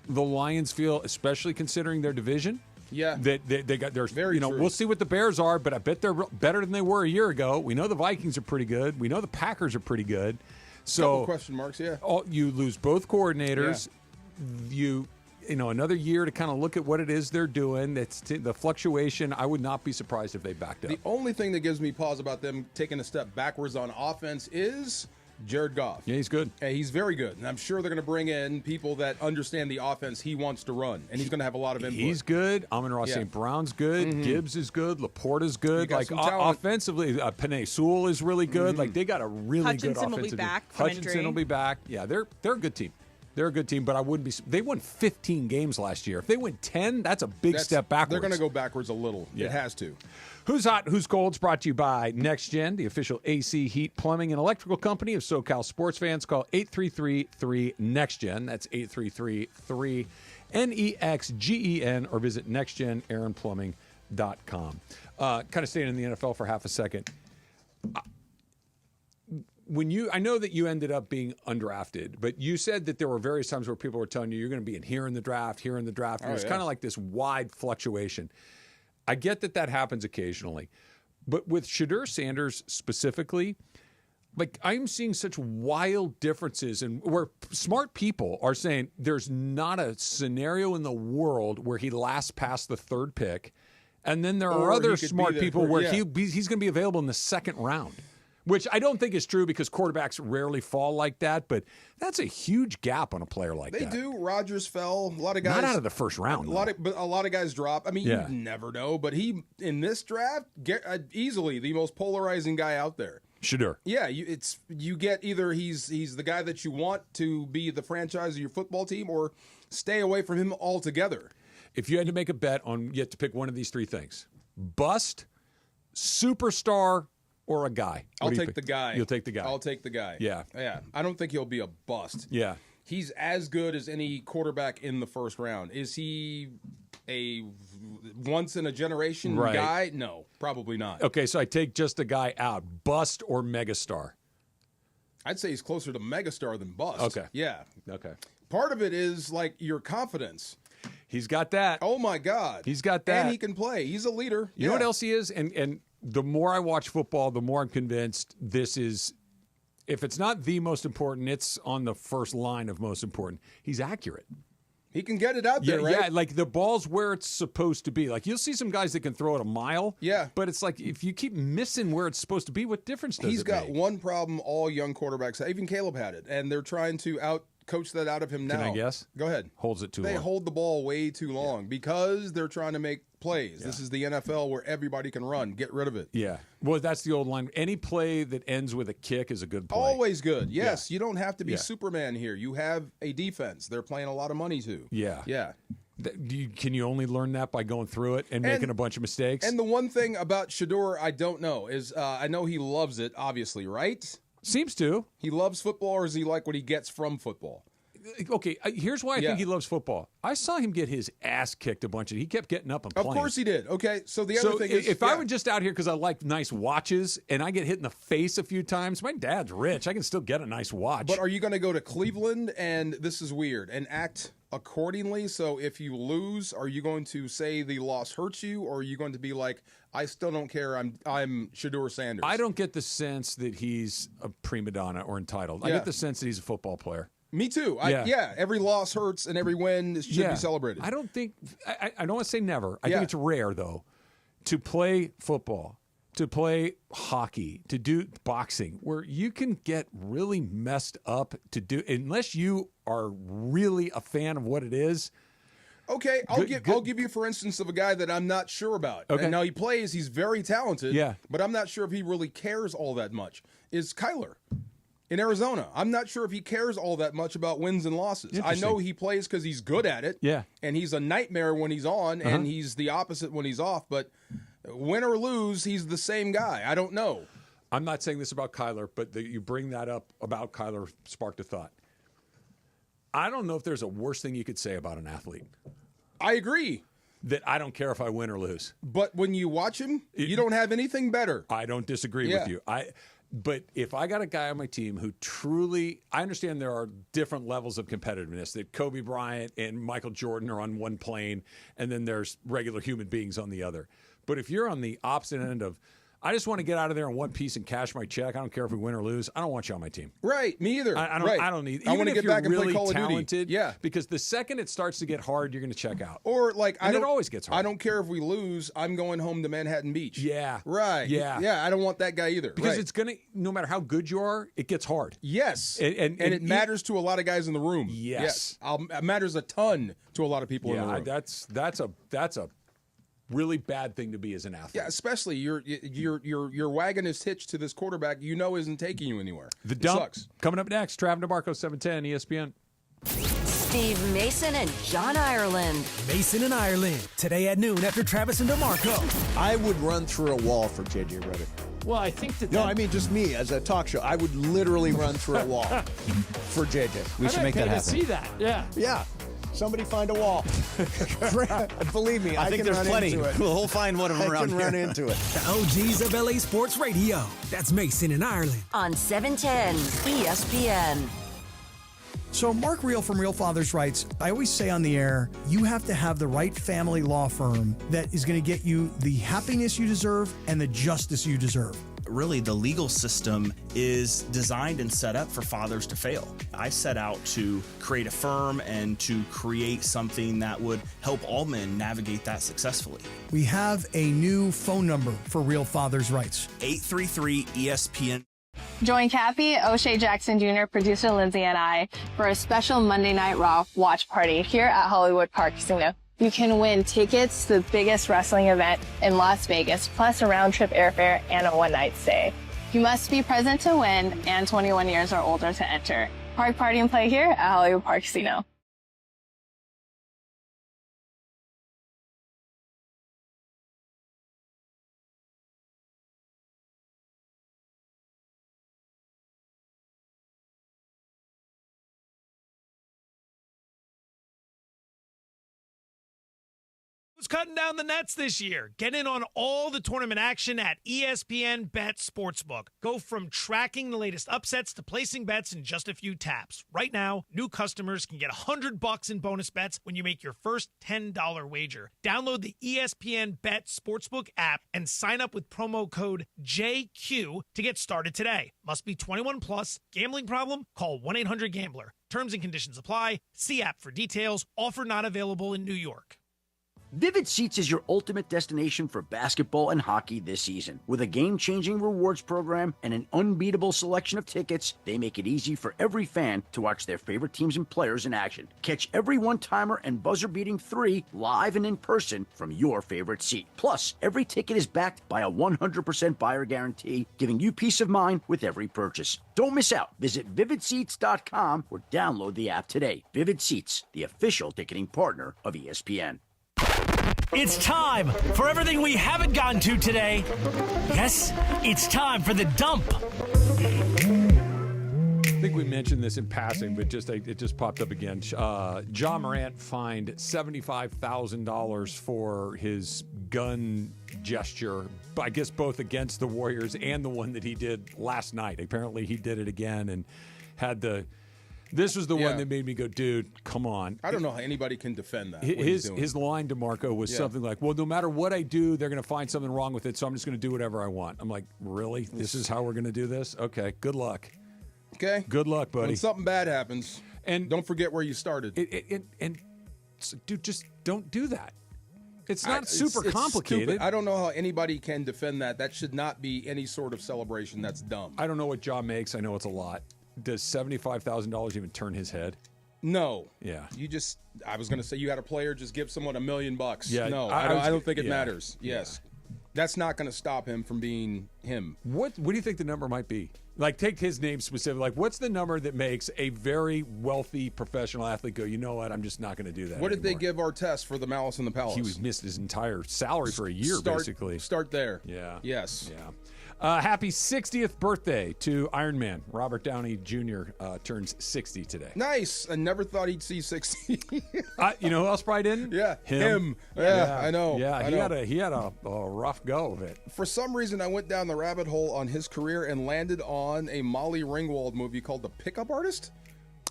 The Lions feel, especially considering their division, they got their we'll see what the Bears are, but I bet they're better than they were a year ago. We know the Vikings are pretty good. We know the Packers are pretty good. So couple question marks, you lose both coordinators. Yeah. Another year to kind of look at what it is they're doing. It's the fluctuation. I would not be surprised if they backed up. The only thing that gives me pause about them taking a step backwards on offense is Jared Goff. Yeah, he's good. Yeah, he's very good. And I'm sure they're going to bring in people that understand the offense he wants to run. And he's going to have a lot of input. He's good. Amon-Ra St. Brown's good. Gibbs is good. Laporta's good. Like offensively, Penei Sewell is really good. Like they got a really good offensive will be back team. Hutchinson will be back. Yeah, they're a good team. They're a good team, but I wouldn't be. They won 15 games last year. If they win 10, that's a big step backwards. They're going to go backwards a little. Yeah. It has to. Who's Hot, Who's Cold's brought to you by Next Gen, the official AC, heat, plumbing, and electrical company of SoCal sports fans. Call 833-3-NEXT-GEN. That's 833-3-NEXGEN, or visit nextgenaaronplumbing.com. Kind of staying in the NFL for half a second. I know that you ended up being undrafted, but you said that there were various times where people were telling you're going to be here in the draft. And there's kind of like this wide fluctuation. I get that happens occasionally, but with Shedeur Sanders specifically, like I'm seeing such wild differences, and where smart people are saying there's not a scenario in the world where he lasts past the third pick, and then there are other smart people where he's going to be available in the second round. Which I don't think is true because quarterbacks rarely fall like that, but that's a huge gap on a player like that. They do. Rodgers fell. A lot of guys not out of the first round. But a lot of guys drop. I mean, you never know. But he in this draft, easily the most polarizing guy out there. Shedeur. Yeah, you get either he's the guy that you want to be the franchise of your football team, or stay away from him altogether. If you had to make a bet on, you have to pick one of these three things: bust, superstar, or a guy. I'll take the guy. You'll take the guy. I'll take the guy. Yeah. Yeah. I don't think he'll be a bust. Yeah. He's as good as any quarterback in the first round. Is he a once-in-a-generation guy? No, probably not. Okay, so I take just the guy out. Bust or megastar? I'd say he's closer to megastar than bust. Okay. Yeah. Okay. Part of it is like your confidence. He's got that. Oh, my God. He's got that. And he can play. He's a leader. You know what else he is? And the more I watch football, the more I'm convinced this is, if it's not the most important, it's on the first line of most important. He's accurate. He can get it out there, right? Yeah, like the ball's where it's supposed to be. Like you'll see some guys that can throw it a mile. Yeah. But it's like if you keep missing where it's supposed to be, what difference does it make? He's got one problem all young quarterbacks have. Even Caleb had it, and they're trying to coach that out of him now. Can I guess? Go ahead. Holds it too long. They hold the ball way too long because they're trying to make plays. Yeah. This is the NFL where everybody can run. Get rid of it. Yeah. Well, that's the old line. Any play that ends with a kick is a good play. Always good. Yes. Yeah. You don't have to be Superman here. You have a defense. They're playing a lot of money too. Yeah. Yeah. Can you only learn that by going through it and making a bunch of mistakes? And the one thing about Shedeur I don't know is I know he loves it, obviously, right? Seems to. He loves football, or is he like what he gets from football? Okay, here's why I think he loves football. I saw him get his ass kicked a bunch, and he kept getting up and playing. Of course he did. Okay, so the other thing is, if I were just out here because I like nice watches, and I get hit in the face a few times, my dad's rich. I can still get a nice watch. But are you going to go to Cleveland, and this is weird, and act accordingly? So if you lose, are you going to say the loss hurts you, or are you going to be like, I still don't care, I'm Shedeur Sanders? I don't get the sense that he's a prima donna or entitled. I get the sense that he's a football player. Me too. Every loss hurts and every win should be celebrated. I don't think I don't want to say never. I think it's rare though to play football to play hockey, to do boxing, where you can get really messed up to do, unless you are really a fan of what it is. Okay, I'll give you, for instance, of a guy that I'm not sure about. Okay. And now he plays, he's very talented. Yeah. But I'm not sure if he really cares all that much. Is Kyler in Arizona? I'm not sure if he cares all that much about wins and losses. I know he plays because he's good at it. Yeah. And he's a nightmare when he's on, and he's the opposite when he's off. But win or lose, he's the same guy. I don't know. I'm not saying this about Kyler, but you bring that up about Kyler sparked a thought. I don't know if there's a worse thing you could say about an athlete. I agree. That I don't care if I win or lose. But when you watch him, you don't have anything better. I don't disagree with you. But if I got a guy on my team who truly, I understand there are different levels of competitiveness, that Kobe Bryant and Michael Jordan are on one plane, and then there's regular human beings on the other. But if you're on the opposite end of, I just want to get out of there in one piece and cash my check. I don't care if we win or lose. I don't want you on my team. Right, me either. I don't need. I want to get back and play Call of Duty. Yeah, because the second it starts to get hard, you're going to check out. Or like, it always gets hard. I don't care if we lose. I'm going home to Manhattan Beach. Yeah, right. Yeah. I don't want that guy either. Because it's gonna, no matter how good you are, it gets hard. Yes, and it matters to a lot of guys in the room. Yes. It matters a ton to a lot of people in the room. That's a really bad thing to be as an athlete. Yeah, especially your wagon is hitched to this quarterback you know isn't taking you anywhere. The dump sucks. Coming up next. Trav DeMarco, 710 ESPN. Steve Mason and John Ireland. Mason and Ireland, today at noon after Travis and DeMarco. I would run through a wall for J.J. Redick. Well, I think that... No, I mean just me as a talk show. I would literally run through a wall for J.J. We should make that happen. See that, yeah. Yeah. Somebody find a wall. Believe me, I think there's plenty. We'll find one of them around here. I can run into it. The OGs of LA Sports Radio. That's Mason and Ireland. On 710 ESPN. So Mark Real from Real Fathers writes, I always say on the air, you have to have the right family law firm that is going to get you the happiness you deserve and the justice you deserve. Really, the legal system is designed and set up for fathers to fail. I set out to create a firm and to create something that would help all men navigate that successfully. We have a new phone number for Real Fathers Rights. 833-ESPN. Join Kathy, O'Shea Jackson Jr., producer Lindsay, and I for a special Monday Night Raw watch party here at Hollywood Park Casino. You can win tickets to the biggest wrestling event in Las Vegas, plus a round-trip airfare and a one-night stay. You must be present to win and 21 years or older to enter. Park Party and Play here at Hollywood Park Casino. Who's cutting down the nets this year? Get in on all the tournament action at ESPN Bet Sportsbook. Go from tracking the latest upsets to placing bets in just a few taps. Right now, new customers can get $100 in bonus bets when you make your first $10 wager. Download the ESPN Bet Sportsbook app and sign up with promo code JQ to get started today. Must be 21 plus. Gambling problem? Call 1-800-GAMBLER. Terms and conditions apply. See app for details. Offer not available in New York. Vivid Seats is your ultimate destination for basketball and hockey this season. With a game-changing rewards program and an unbeatable selection of tickets, they make it easy for every fan to watch their favorite teams and players in action. Catch every one-timer and buzzer-beating 3 live and in person from your favorite seat. Plus, every ticket is backed by a 100% buyer guarantee, giving you peace of mind with every purchase. Don't miss out. Visit VividSeats.com or download the app today. Vivid Seats, the official ticketing partner of ESPN. It's time for everything we haven't gotten to today. Yes, it's time for the dump. I think we mentioned this in passing, but it just popped up again. John Morant fined $75,000 for his gun gesture, I guess both against the Warriors and the one that he did last night. Apparently he did it again and had the... This was the one that made me go, dude, come on. I don't know how anybody can defend that. His line to Marco was something like, well, no matter what I do, they're going to find something wrong with it, so I'm just going to do whatever I want. I'm like, really? This is how we're going to do this? Okay, good luck. Okay. Good luck, buddy. When something bad happens, and don't forget where you started. And dude, just don't do that. It's not super complicated. Stupid. I don't know how anybody can defend that. That should not be any sort of celebration. That's dumb. I don't know what Ja makes. I know it's a lot. Does $75,000 even turn his head? No. Yeah. I was going to say you had a player just give someone $1 million. Yeah. No, I don't think it matters. Yes. That's not going to stop him from being him. What do you think the number might be? Like, take his name specifically. Like, what's the number that makes a very wealthy professional athlete go, you know what, I'm just not going to do that What did anymore. they give Artest for the Malice in the Palace? He missed his entire salary for a year, basically. Start there. Yeah. Yes. Yeah. Happy 60th birthday to Iron Man. Robert Downey Jr. Turns 60 today. Nice. I never thought he'd see 60. You know who else probably didn't? Yeah. Him. Yeah, I know. Yeah, he had a rough go of it. For some reason, I went down the rabbit hole on his career and landed on a Molly Ringwald movie called The Pickup Artist.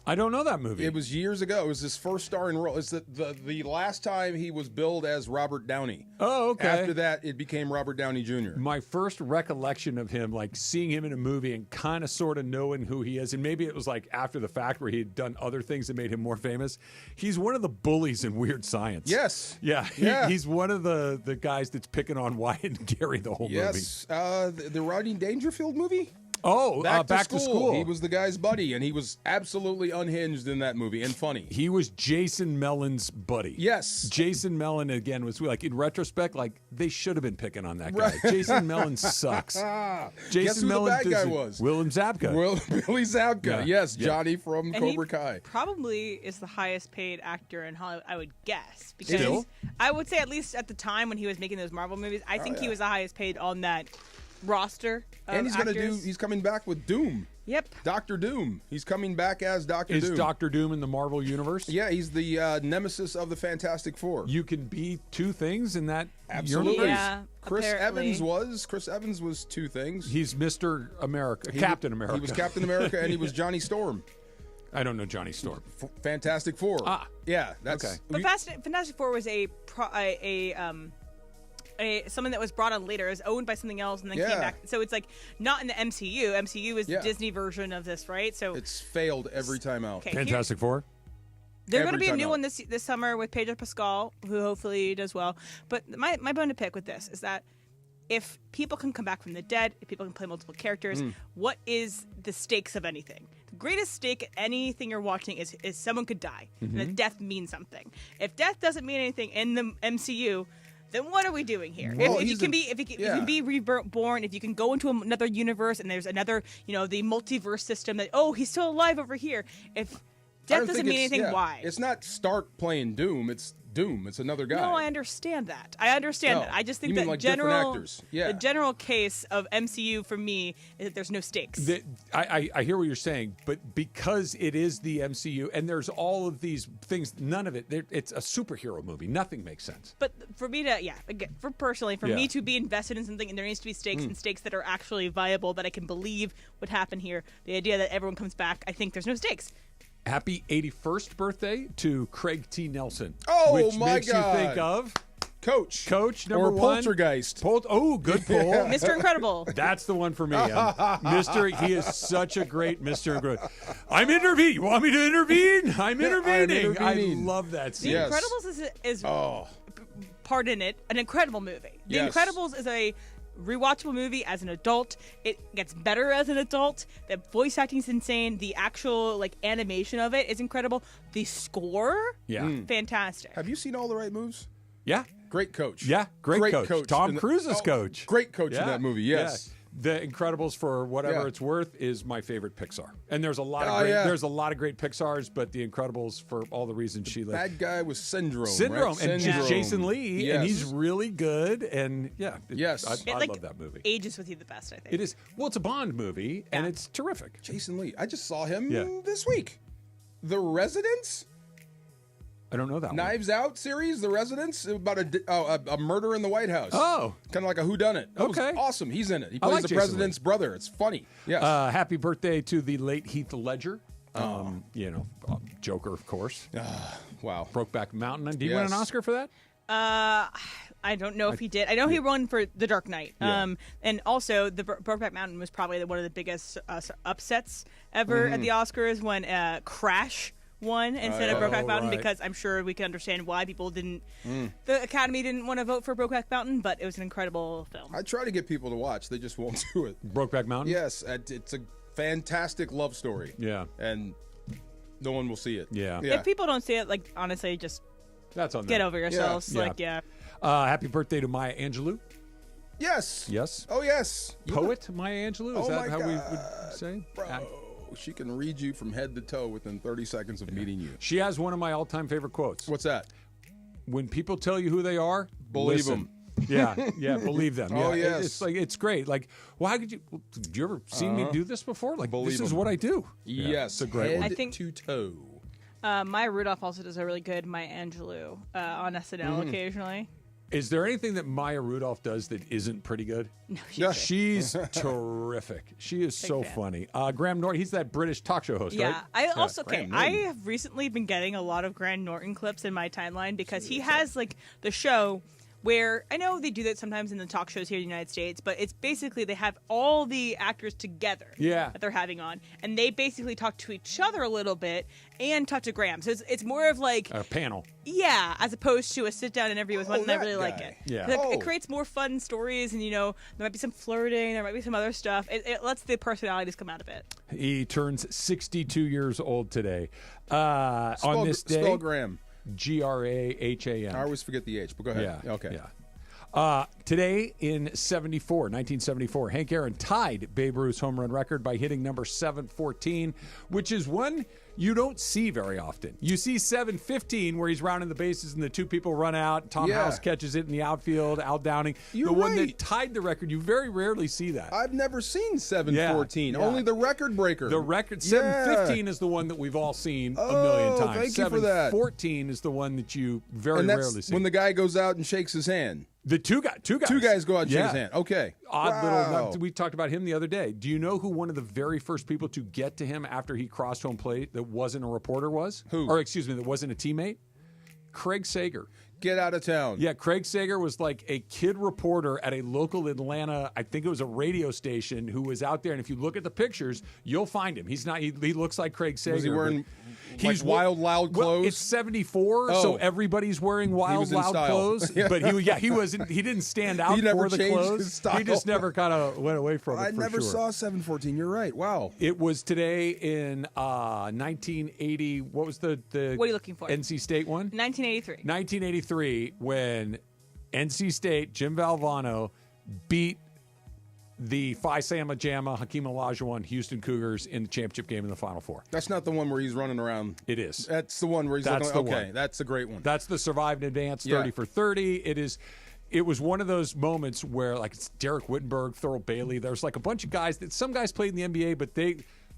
I don't know that movie. It was years ago. It was his first starring role. It's the last time he was billed as Robert Downey. Oh, okay. After that, it became Robert Downey Jr. My first recollection of him, like seeing him in a movie and kind of sort of knowing who he is, and maybe it was like after the fact where he had done other things that made him more famous. He's one of the bullies in Weird Science. Yes. Yeah. He's one of the guys that's picking on Wyatt and Gary the whole movie. Yes. The Rodney Dangerfield movie? Oh, Back to School. He was the guy's buddy, and he was absolutely unhinged in that movie and funny. He was Jason Mellon's buddy. Yes. Jason Mellon, again, was like, in retrospect, like, they should have been picking on that guy. Right. Jason Mellon sucks. Guess who the bad guy was? Willem Zabka. Billy Zabka. Yeah. Yes, Yeah. Johnny from And Cobra he Kai. probably is the highest paid actor in Hollywood, I would guess. Because Still? I would say, at least at the time when he was making those Marvel movies, I think he was the highest paid on that roster of And actors. he's coming back with Doom. Yep. Dr. Doom. He's coming back as Dr. Is Doom. Dr. Doom in the Marvel Universe? Yeah, he's the nemesis of the Fantastic Four. You can be two things in that Absolutely. universe? Yeah, Chris apparently. Evans was two things. He's Mr. America, Captain America. He was Captain America, and he was Johnny Storm. I don't know Johnny Storm. Fantastic Four. Ah. Yeah, that's Okay. But Fantastic Four was something that was brought on later. It was owned by something else and then came back. So it's like not in the MCU. MCU is the Disney version of this, right? So it's failed every time out. Okay, Fantastic Four? There's going to Every be a time new out. one this summer with Pedro Pascal, who hopefully does well. But my bone to pick with this is that if people can come back from the dead, if people can play multiple characters, what is the stakes of anything? The greatest stake at anything you're watching is someone could die. And that death means something. If death doesn't mean anything in the MCU, then what are we doing here? Well, if you can be reborn, if you can go into another universe and there's another, the multiverse system that, he's still alive over here. If death doesn't mean anything, why? It's not Stark playing Doom. It's Doom. It's another guy. No, I understand that. I just think that like different general, actors. Yeah. the general case of MCU for me is that there's no stakes. I hear what you're saying, but because it is the MCU and there's all of these things, none of it, it's a superhero movie. Nothing makes sense. But for me to, me to be invested in something and there needs to be stakes and stakes that are actually viable that I can believe would happen here, the idea that everyone comes back, I think there's no stakes. Happy 81st birthday to Craig T. Nelson. Oh, which my makes God. you think of Coach number or one. Poltergeist. Good pull. Mr. Incredible. That's the one for me. He is such a great Mr. Incredible. I'm intervening. You want me to intervene? I'm intervening. I love that scene. The Incredibles is pardon it, an incredible movie. The Incredibles is a rewatchable movie as an adult. It gets better as an adult. The voice acting is insane. The actual animation of it is incredible. The score, fantastic. Have you seen All the Right Moves? Yeah. Great coach. Yeah, great coach. Tom Cruise's coach. Great coach in that movie, yes. Yeah. The Incredibles, for whatever it's worth, is my favorite Pixar. And there's a lot of there's a lot of great Pixars, but The Incredibles, for all the reasons she lived. Bad guy was Syndrome. Right? And Syndrome. Jason Lee, and he's really good. And I love that movie. Ages with you the best, I think. It is. Well, it's a Bond movie, and it's terrific. Jason Lee. I just saw him this week. The Residence? I don't know that Knives Out series, The Residence, about a murder in the White House. Oh. Kind of like a whodunit. That was awesome. He's in it. He plays the president's brother. It's funny. Yes. Happy birthday to the late Heath Ledger. Joker, of course. Wow. Brokeback Mountain. Did he win an Oscar for that? I don't know if he did. I know he won for The Dark Knight. Yeah. And also, the Brokeback Mountain was probably one of the biggest upsets ever at the Oscars when Crash won instead of Brokeback Mountain because I'm sure we can understand why people didn't. The Academy didn't want to vote for Brokeback Mountain, but it was an incredible film. I try to get people to watch; they just won't do it. Brokeback Mountain. Yes, it's a fantastic love story. Yeah, and no one will see it. Yeah. If people don't see it, like honestly, just that's on get them. over yourselves. Happy birthday to Maya Angelou. Yes. Yes. Oh, yes. Poet Maya Angelou? Is that how we would say? Bro, she can read you from head to toe within 30 seconds of meeting you. She has one of my all-time favorite quotes. What's that? When people tell you who they are, believe them. them. Yeah, believe them. Oh, yeah. yes. It's great. Like, well, how could you? Did you ever see me do this before? Like, believe this is them. what I do. Yes, it's a great one. I think to toe. Maya Rudolph also does a really good Maya Angelou on SNL occasionally. Is there anything that Maya Rudolph does that isn't pretty good? No, she's terrific. She is so funny. Graham Norton, he's that British talk show host, right? I also I have recently been getting a lot of Graham Norton clips in my timeline because he has like the show where I know they do that sometimes in the talk shows here in the United States, but it's basically they have all the actors together that they're having on, and they basically talk to each other a little bit and talk to Graham. So it's more of like a panel. Yeah, as opposed to a sit-down interview with one, and I really like it. Yeah. It creates more fun stories, and, there might be some flirting, there might be some other stuff. It lets the personalities come out of it. He turns 62 years old today. On this day, spell Graham. Graham. I always forget the H, but go ahead. Yeah. Okay. Yeah. Today in 1974, Hank Aaron tied Babe Ruth's home run record by hitting number 714, which is one you don't see very often. You see 715 where he's rounding the bases and the two people run out. Tom House catches it in the outfield. Al Downing. You're one right. that tied the record. You very rarely see that. I've never seen 714. Only the record breaker. The record 715 is the one that we've all seen a million times. Thank you for that. 714 is the one that you very rarely see. When the guy goes out and shakes his hand. The two guys go out and shake his hand. Okay. Little. We talked about him the other day. Do you know who one of the very first people to get to him after he crossed home plate that wasn't a reporter was? Who? Or excuse me, that wasn't a teammate? Craig Sager. Get out of town. Yeah, Craig Sager was like a kid reporter at a local Atlanta, I think it was a radio station, who was out there. And if you look at the pictures, you'll find him. He's not. He looks like Craig Sager. Was he wearing wild, loud clothes? Well, it's 74, so everybody's wearing wild, loud clothes. But he wasn't. He didn't stand out for the clothes. He just never kind of went away from it. I never saw 714. You're right. Wow. It was today in 1980. What was the? What are you looking for? NC State one. 1983. 1983. When NC State, Jim Valvano, beat the Phi Sigma Gamma Hakeem Olajuwon Houston Cougars in the championship game in the Final Four. That's not the one where he's running around. It is. That's the one where he's That's looking, the okay, one. That's a great one. That's the survive and advance 30 for 30. It was one of those moments where, like, it's Derek Wittenberg, Thurl Bailey. There's like a bunch of guys that some guys played in the NBA, but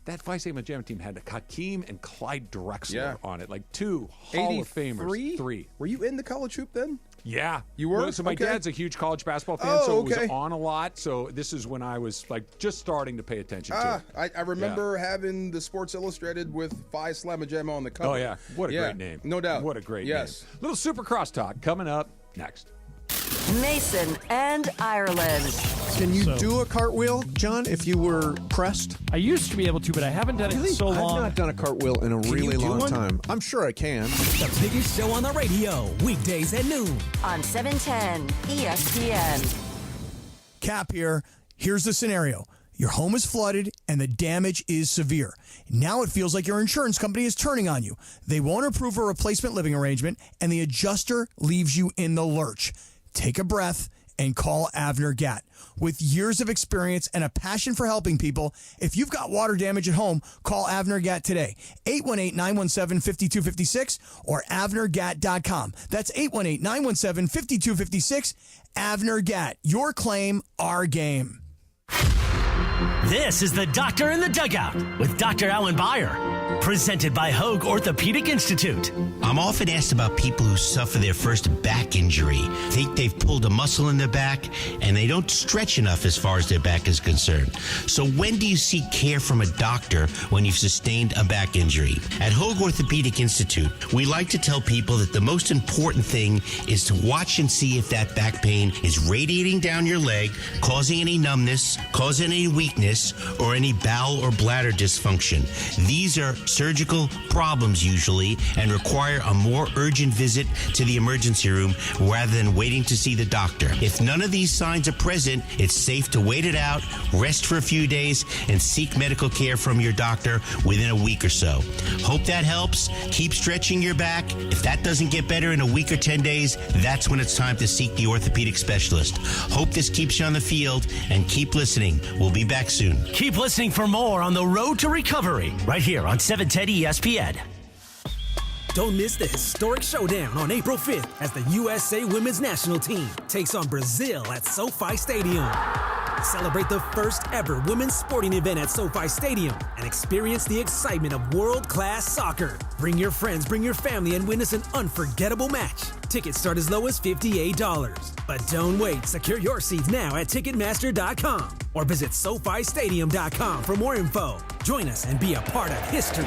that Phi Sigma Gamma team had Hakeem and Clyde Drexler on it, like two Hall of Famers. 3. Were you in the college hoop then? Yeah. You were? Well, so my dad's a huge college basketball fan, so it was on a lot. So this is when I was like just starting to pay attention to it. I remember having the Sports Illustrated with Phi Sigma Gamma on the cover. Oh, yeah. What a great name. No doubt. What a great name. Little Supercross talk coming up next. Mason and Ireland. Can you do a cartwheel, John, if you were pressed? I used to be able to, but I haven't done it in so long. I've not done a cartwheel in a really long time. I'm sure I can. The biggest show on the radio, weekdays at noon. On 710 ESPN. Cap here. Here's the scenario. Your home is flooded and the damage is severe. Now it feels like your insurance company is turning on you. They won't approve a replacement living arrangement and the adjuster leaves you in the lurch. Take a breath and call Avner Gatt. With years of experience and a passion for helping people, if you've got water damage at home, call Avner Gatt today. 818-917-5256 or avnergatt.com. That's 818-917-5256. Avner Gatt. Your claim, our game. This is the Doctor in the Dugout with Dr. Alan Byer, presented by Hoag Orthopedic Institute. I'm often asked about people who suffer their first back injury, think they've pulled a muscle in their back, and they don't stretch enough as far as their back is concerned. So when do you seek care from a doctor when you've sustained a back injury? At Hoag Orthopedic Institute, we like to tell people that the most important thing is to watch and see if that back pain is radiating down your leg, causing any numbness, causing any weakness, or any bowel or bladder dysfunction. These are surgical problems usually, and require a more urgent visit to the emergency room rather than waiting to see the doctor. If none of these signs are present, it's safe to wait it out, rest for a few days, and seek medical care from your doctor within a week or so. Hope that helps. Keep stretching your back. If that doesn't get better in a week or 10 days, that's when it's time to seek the orthopedic specialist. Hope this keeps you on the field, and keep listening. We'll be back soon. Keep listening for more on the road to recovery right here on 710 ESPN. Don't miss the historic showdown on April 5th as the USA Women's National Team takes on Brazil at SoFi Stadium. Celebrate the first ever women's sporting event at SoFi Stadium and experience the excitement of world-class soccer. Bring your friends, bring your family, and witness an unforgettable match. Tickets start as low as $58. But don't wait. Secure your seats now at Ticketmaster.com or visit SoFiStadium.com for more info. Join us and be a part of history.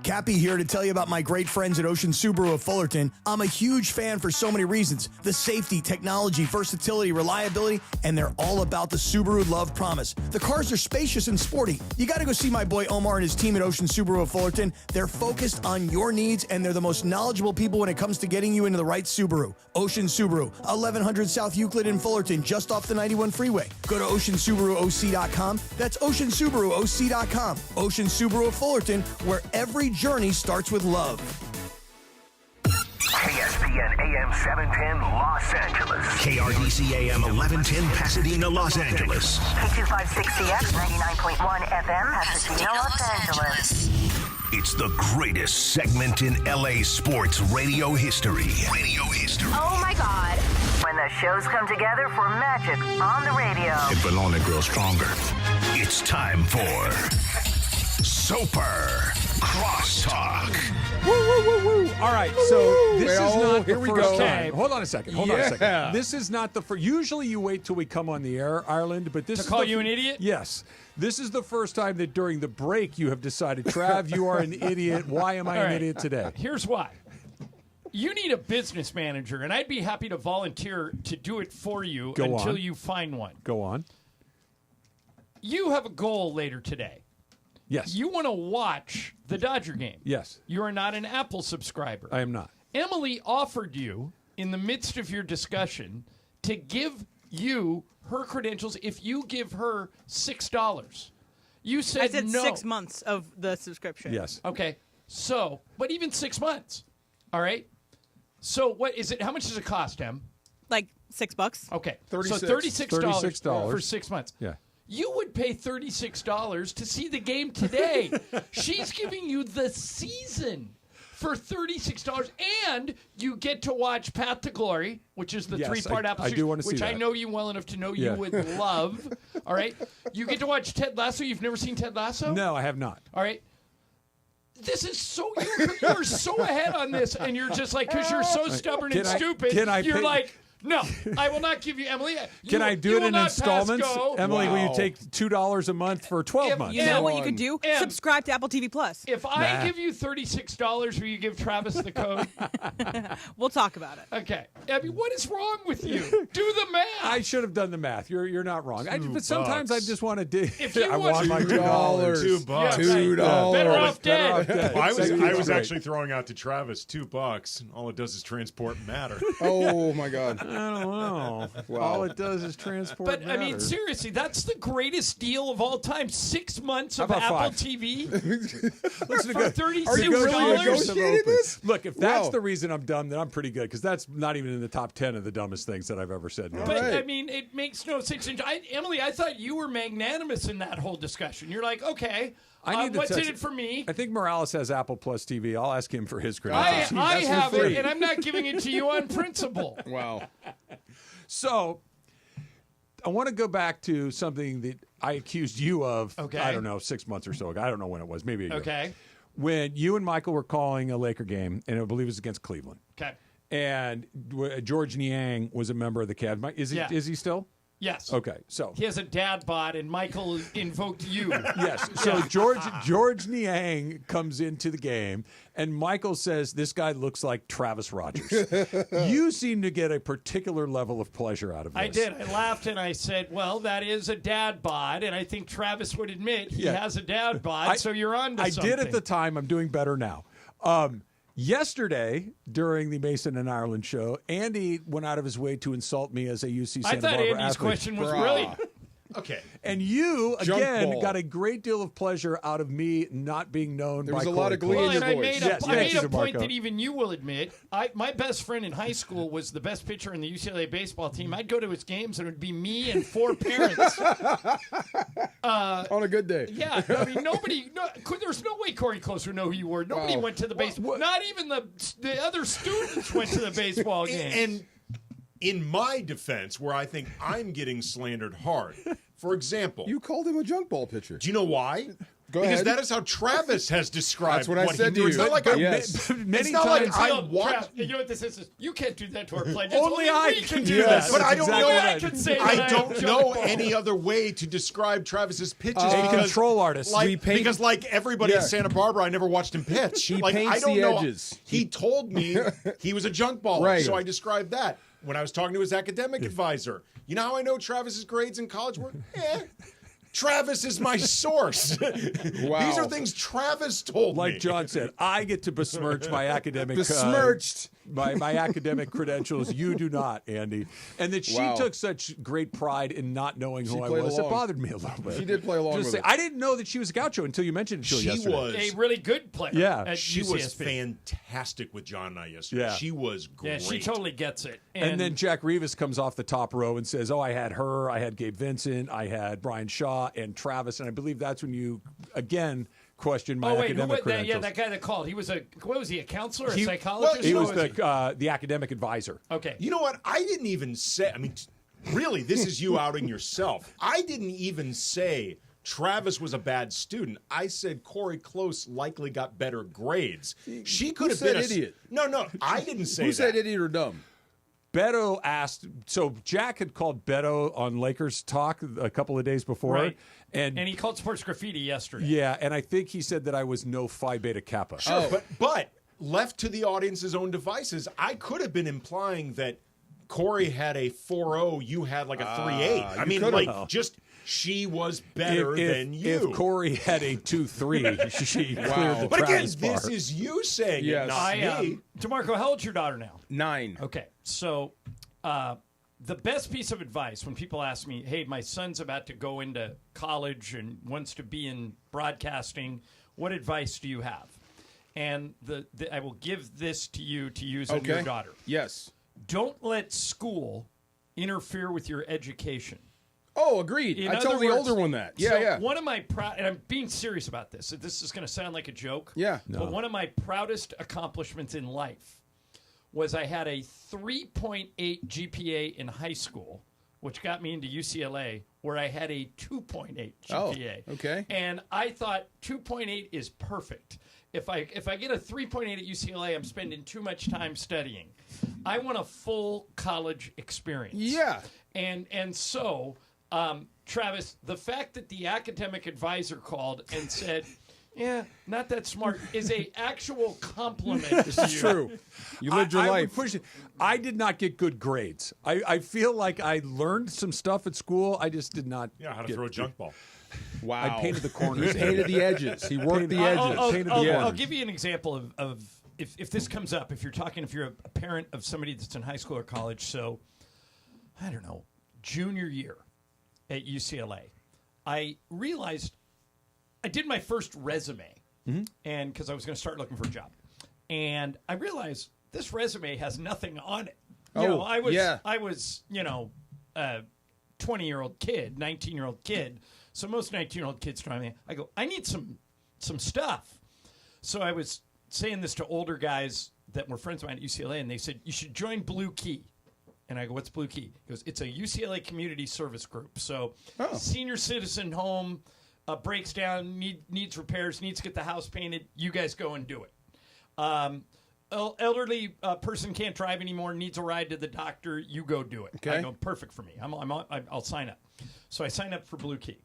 Cappy here to tell you about my great friends at Ocean Subaru of Fullerton. I'm a huge fan for so many reasons. The safety, technology, versatility, reliability, and they're all about the Subaru Love Promise. The cars are spacious and sporty. You got to go see my boy Omar and his team at Ocean Subaru of Fullerton. They're focused on your needs, and they're the most knowledgeable people when it comes to getting you into the right Subaru. Ocean Subaru, 1100 South Euclid in Fullerton, just off the 91 freeway. Go to OceanSubaruOC.com. That's OceanSubaruOC.com. Ocean Subaru of Fullerton, where every journey starts with love. ESPN AM 710 Los Angeles. KRDC AM 1110 Pasadena, Los Angeles. K256CX 99.1 FM Pasadena, Los Angeles. It's the greatest segment in LA sports radio history. Oh my God. When the shows come together for magic on the radio. It will only grow stronger. It's time for Soper Crosstalk. Woo, woo, woo, woo. All right, so this is not the here we first go. time. Hold on a second. This is not the first. Usually you wait till we come on the air, Ireland, but this To is call the, you an idiot? Yes. This is the first time that during the break you have decided, Trav, you are an idiot. Why am I All an right. idiot today? Here's why. You need a business manager, and I'd be happy to volunteer to do it for you Go until on. you find one. Go on. You have a goal later today. Yes. You want to watch the Dodger game. Yes. You are not an Apple subscriber. I am not. Emily offered you, in the midst of your discussion, to give you her credentials if you give her $6. You said I said no. 6 months of the subscription. Yes. Okay. So, but even 6 months. All right. So what is it? How much does it cost, Em? Like $6. Okay. 36. So $36 for 6 months. Yeah. You would pay $36 to see the game today. She's giving you the season for $36, and you get to watch Path to Glory, which is the Yes, 3-part Apple I series, do want to see which I that. know you well enough to know Yeah. you would love. All right. You get to watch Ted Lasso. You've never seen Ted Lasso? No, I have not. All right. This is so you're so ahead on this, and you're just like, because you're so stubborn and stupid. You're pay- like, no, I will not give you, Emily. Can I do it in installments? Emily, will you take $2 a month for 12 months? You know what you could do? Em, Subscribe to Apple TV Plus. If I give you $36, will you give Travis the code? We'll talk about it. Okay. Abby, what is wrong with you? Do the math. I should have done the math. You're not wrong. But sometimes I just want to do. If you I want my $2. $2. $2. Better off dead. I was actually throwing out to Travis $2. All it does is transport matter. Oh my God. I don't know. All it does is transport. But I mean, matter. seriously, that's the greatest deal of all time. 6 months of How about Apple 5? TV Listen for to $36. Are you really negotiating this? Look, if that's Wow. the reason I'm dumb, then I'm pretty good because that's not even in the top 10 of the dumbest things that I've ever said. No. But Right. I mean, it makes no sense. Emily, I thought you were magnanimous in that whole discussion. You're like, okay, I need to what's in text- it for me? I think Morales has Apple Plus TV. I'll ask him for his credentials. I That's for have free. it, and I'm not giving it to you on principle. Wow. So, I want to go back to something that I accused you of, Okay. I don't know, 6 months or so ago. I don't know when it was, maybe a year. Okay. When you and Michael were calling a Laker game, and I believe it was against Cleveland. Okay. And George Niang was a member of the Cavs. Is he Yeah. Is he still? Yes. Okay, so he has a dad bod, and Michael invoked you. Yes. So George Niang comes into the game, and Michael says, "This guy looks like Travis Rogers." You seem to get a particular level of pleasure out of this. I did. I laughed and I said, "Well, that is a dad bod," and I think Travis would admit he has a dad bod. So you're on to something. I did at the time. I'm doing better now. Yesterday, during the Mason and Ireland show, Andy went out of his way to insult me as a UC Santa Barbara athlete. I thought Andy's question was brilliant. Okay. And you, again, got a great deal of pleasure out of me not being known by Corey. There was a lot of glee in your voice. I made a point that even you will admit. My best friend in high school was the best pitcher in the UCLA baseball team. I'd go to his games, and it would be me and 4 parents. On a good day. Yeah. I mean, there's no way Corey Close would know who you were. Nobody went to the baseball. Not even the other students went to the baseball game. And in my defense, where I think I'm getting slandered hard, for example, you called him a junk ball pitcher. Do you know why? Go because ahead. that is how Travis has described. That's what I said to you. It's not like Many times I watched. You know what this is? You can't do that to our players. Only I can do that. But I don't know. I don't know any other way to describe Travis's pitches. A control artist. Because like everybody in Santa Barbara, I never watched him pitch. He like paints I don't the know. edges. He told me he was a junk baller, Right. so I described that. When I was talking to his academic advisor, you know how I know Travis's grades in college were? Travis is my source. Wow. These are things Travis told me. Like John said, I get to besmirch my academic my academic credentials. You do not, Andy. And that she took such great pride in not knowing who I was. It bothered me a little bit. She did play along with it. I didn't know that she was a gaucho until you mentioned it to her yesterday. Was a really good player. Yeah. She was fantastic with John and I yesterday. Yeah. She was great. Yeah, she totally gets it. And then Jack Rivas comes off the top row and says, I had her, I had Gabe Vincent, I had Brian Shaw and Travis. And I believe that's when you, again, questioned my academic credentials. Yeah, that guy that called. He was a counselor, a psychologist? He was the academic advisor. Okay. You know what? I didn't even say, really, this is you outing yourself. I didn't even say Travis was a bad student. I said Corey Close likely got better grades. She could have been an idiot. No, I didn't say that. Who said idiot or dumb? Beto asked, so Jack had called Beto on Lakers Talk a couple of days before. Right. And he called Sports Graffiti yesterday. Yeah, and I think he said that I was no Phi Beta Kappa. Sure, but left to the audience's own devices, I could have been implying that Corey had a 4.0, you had like a 3.8. I mean, just she was better than you. If Corey had a 2.3, she cleared the But again, Travis bar. this is you saying it, not me. DeMarco, how old's your daughter now? 9. Okay, so the best piece of advice when people ask me, hey, my son's about to go into college and wants to be in broadcasting, what advice do you have? And I will give this to you to use on your daughter. Yes. Don't let school interfere with your education. Oh, agreed. I told the older one that. Yeah. One of my and I'm being serious about this. This is going to sound like a joke. Yeah. No. But one of my proudest accomplishments in life was I had a 3.8 GPA in high school, which got me into UCLA, where I had a 2.8 GPA. Oh, okay. And I thought 2.8 is perfect. If I get a 3.8 at UCLA, I'm spending too much time studying. I want a full college experience. Yeah. And so, Travis, the fact that the academic advisor called and said, yeah, not that smart, is a actual compliment to This is you. true. You lived your life. I did not get good grades. I feel like I learned some stuff at school. I just did not. Yeah, how to throw a junk ball. Wow. I painted the corners. He painted the edges. He worked the edges. I'll give you an example of if this comes up, if you're a parent of somebody that's in high school or college, so, I don't know, junior year at UCLA, I realized I did my first resume, and because I was going to start looking for a job, and I realized this resume has nothing on it. I was a 20-year-old kid, 19-year-old kid. So most 19-year-old kids try me. I go, I need some stuff. So I was saying this to older guys that were friends of mine at UCLA, and they said, you should join Blue Key. And I go, what's Blue Key? He goes, it's a UCLA community service group. So senior citizen home breaks down, needs repairs, needs to get the house painted. You guys go and do it. elderly person can't drive anymore, needs a ride to the doctor. You go do it. Okay. I go, perfect for me. I'll sign up. So I signed up for Blue Key.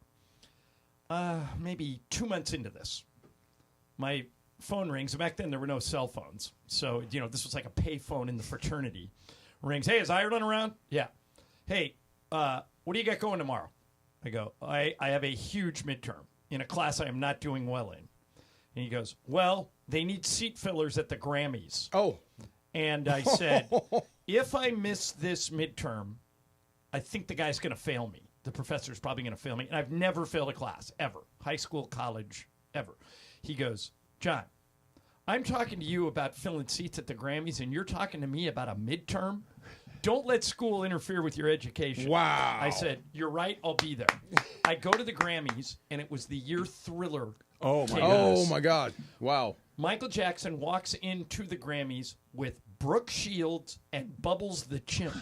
Maybe 2 months into this, my phone rings. Back then, there were no cell phones. So, this was like a pay phone in the fraternity. Rings. Hey, is Ireland around? Yeah. Hey, what do you got going tomorrow? I go, I have a huge midterm in a class I am not doing well in. And he goes, well, they need seat fillers at the Grammys. Oh. And I said, if I miss this midterm, I think the guy's going to fail me. The professor's probably going to fail me. And I've never failed a class, ever. High school, college, ever. He goes, John, I'm talking to you about filling seats at the Grammys, and you're talking to me about a midterm? Don't let school interfere with your education. Wow. I said, you're right, I'll be there. I go to the Grammys, and it was the year Thriller. Oh, my God. Wow. Michael Jackson walks into the Grammys with Brooke Shields and Bubbles the Chimp.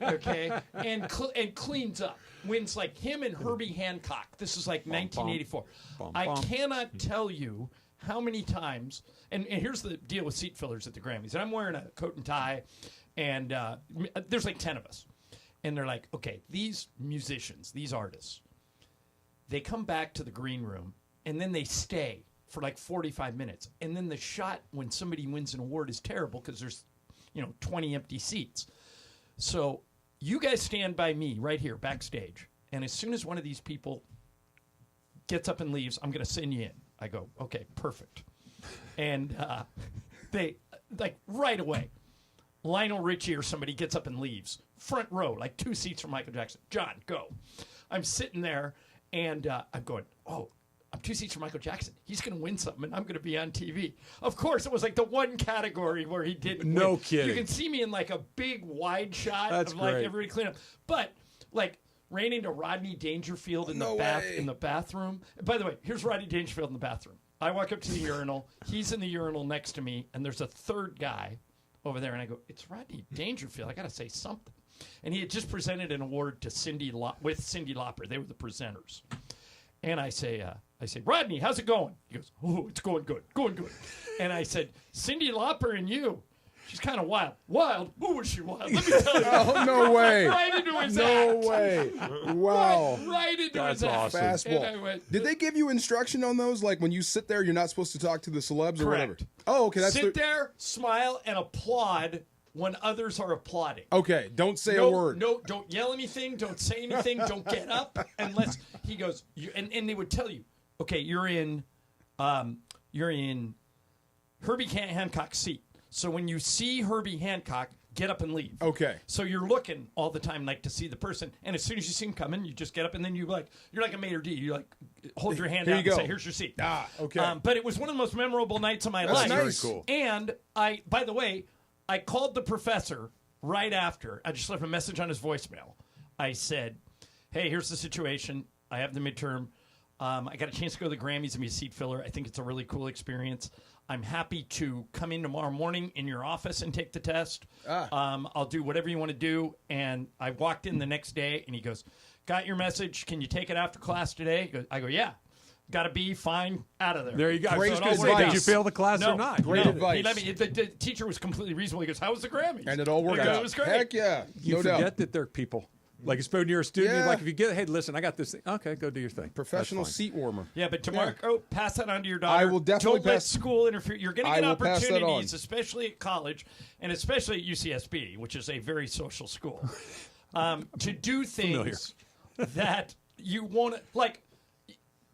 Okay? And cleans up. Wins like him and Herbie Hancock. This is like 1984. I cannot tell you how many times, and here's the deal with seat fillers at the Grammys. And I'm wearing a coat and tie, and there's like 10 of us. And they're like, okay, these musicians, these artists, they come back to the green room, and then they stay for like 45 minutes. And then the shot when somebody wins an award is terrible because there's, 20 empty seats. So you guys stand by me right here backstage. And as soon as one of these people gets up and leaves, I'm going to send you in. I go, okay, perfect. And they, like, right away, Lionel Richie or somebody gets up and leaves. Front row, like 2 seats from Michael Jackson. John, go. I'm sitting there, and I'm going, oh, I'm 2 seats from Michael Jackson. He's going to win something, and I'm going to be on TV. Of course, it was like the one category where he didn't win. No kidding. You can see me in like a big wide shot That's of like great. everybody clean up. But like ran into Rodney Dangerfield in the bathroom. By the way, here's Rodney Dangerfield in the bathroom. I walk up to the urinal. He's in the urinal next to me, and there's a third guy over there, and I go, it's Rodney Dangerfield. I got to say something. And he had just presented an award to Cyndi Lauper. They were the presenters. And I say, Rodney, how's it going? He goes, oh, it's going good. And I said, Cyndi Lauper and you, she's kind of wild. Wild? Who was she wild? Let me tell you. Oh, no way. Right into his act. No way. Wow. Right into his act. Fastball. And I went, did they give you instruction on those? Like when you sit there, you're not supposed to talk to the celebs or whatever? Correct. Oh, okay. Sit there, smile, and applaud when others are applauding. Okay, don't say a word. No, don't yell anything. Don't say anything. Don't get up unless he goes. And they would tell you, okay, you're in Herbie Hancock's seat. So when you see Herbie Hancock, get up and leave. Okay. So you're looking all the time like to see the person, and as soon as you see him coming, you just get up, and then you're like a maitre d'. You like hold your hand Here out you and go. say, "Here's your seat." Okay. But it was one of the most memorable nights of my That's life. nice. Very cool. And by the way, I called the professor right after. I just left a message on his voicemail. I said, hey, here's the situation. I have the midterm. I got a chance to go to the Grammys and be a seat filler. I think it's a really cool experience. I'm happy to come in tomorrow morning in your office and take the test. I'll do whatever you want to do. And I walked in the next day, and he goes, got your message. Can you take it after class today? I go, yeah. Got to be fine, out of there. There you go. Great So it all worked out. Did you fail the class or not? Great advice. He let me, the teacher was completely reasonable. He goes, how was the Grammys? And it all worked out. It was great. Heck yeah. You No forget doubt. that they're people. Like, it's when you're a student, Yeah. like if you get, hey, listen, I got this thing. Okay, go do your thing. Professional That's fine. seat warmer. Yeah, but tomorrow, pass that on to your daughter. I will definitely Don't let pass- school interfere. You're going to I get will pass that on. opportunities, especially at college, and especially at UCSB, which is a very social school, to do things that you want to, like,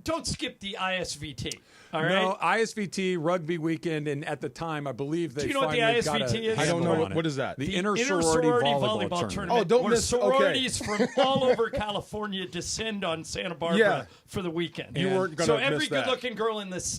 don't skip the ISVT. All right. No, ISVT, rugby weekend, and at the time, I believe they Do you know what the finally got ISVT is? I don't know. handle on What it. is that? The inter sorority volleyball tournament. Oh, don't where miss- okay. sororities from all over California descend on Santa Barbara Yeah. for the weekend. You weren't gonna So miss every that. good-looking girl in this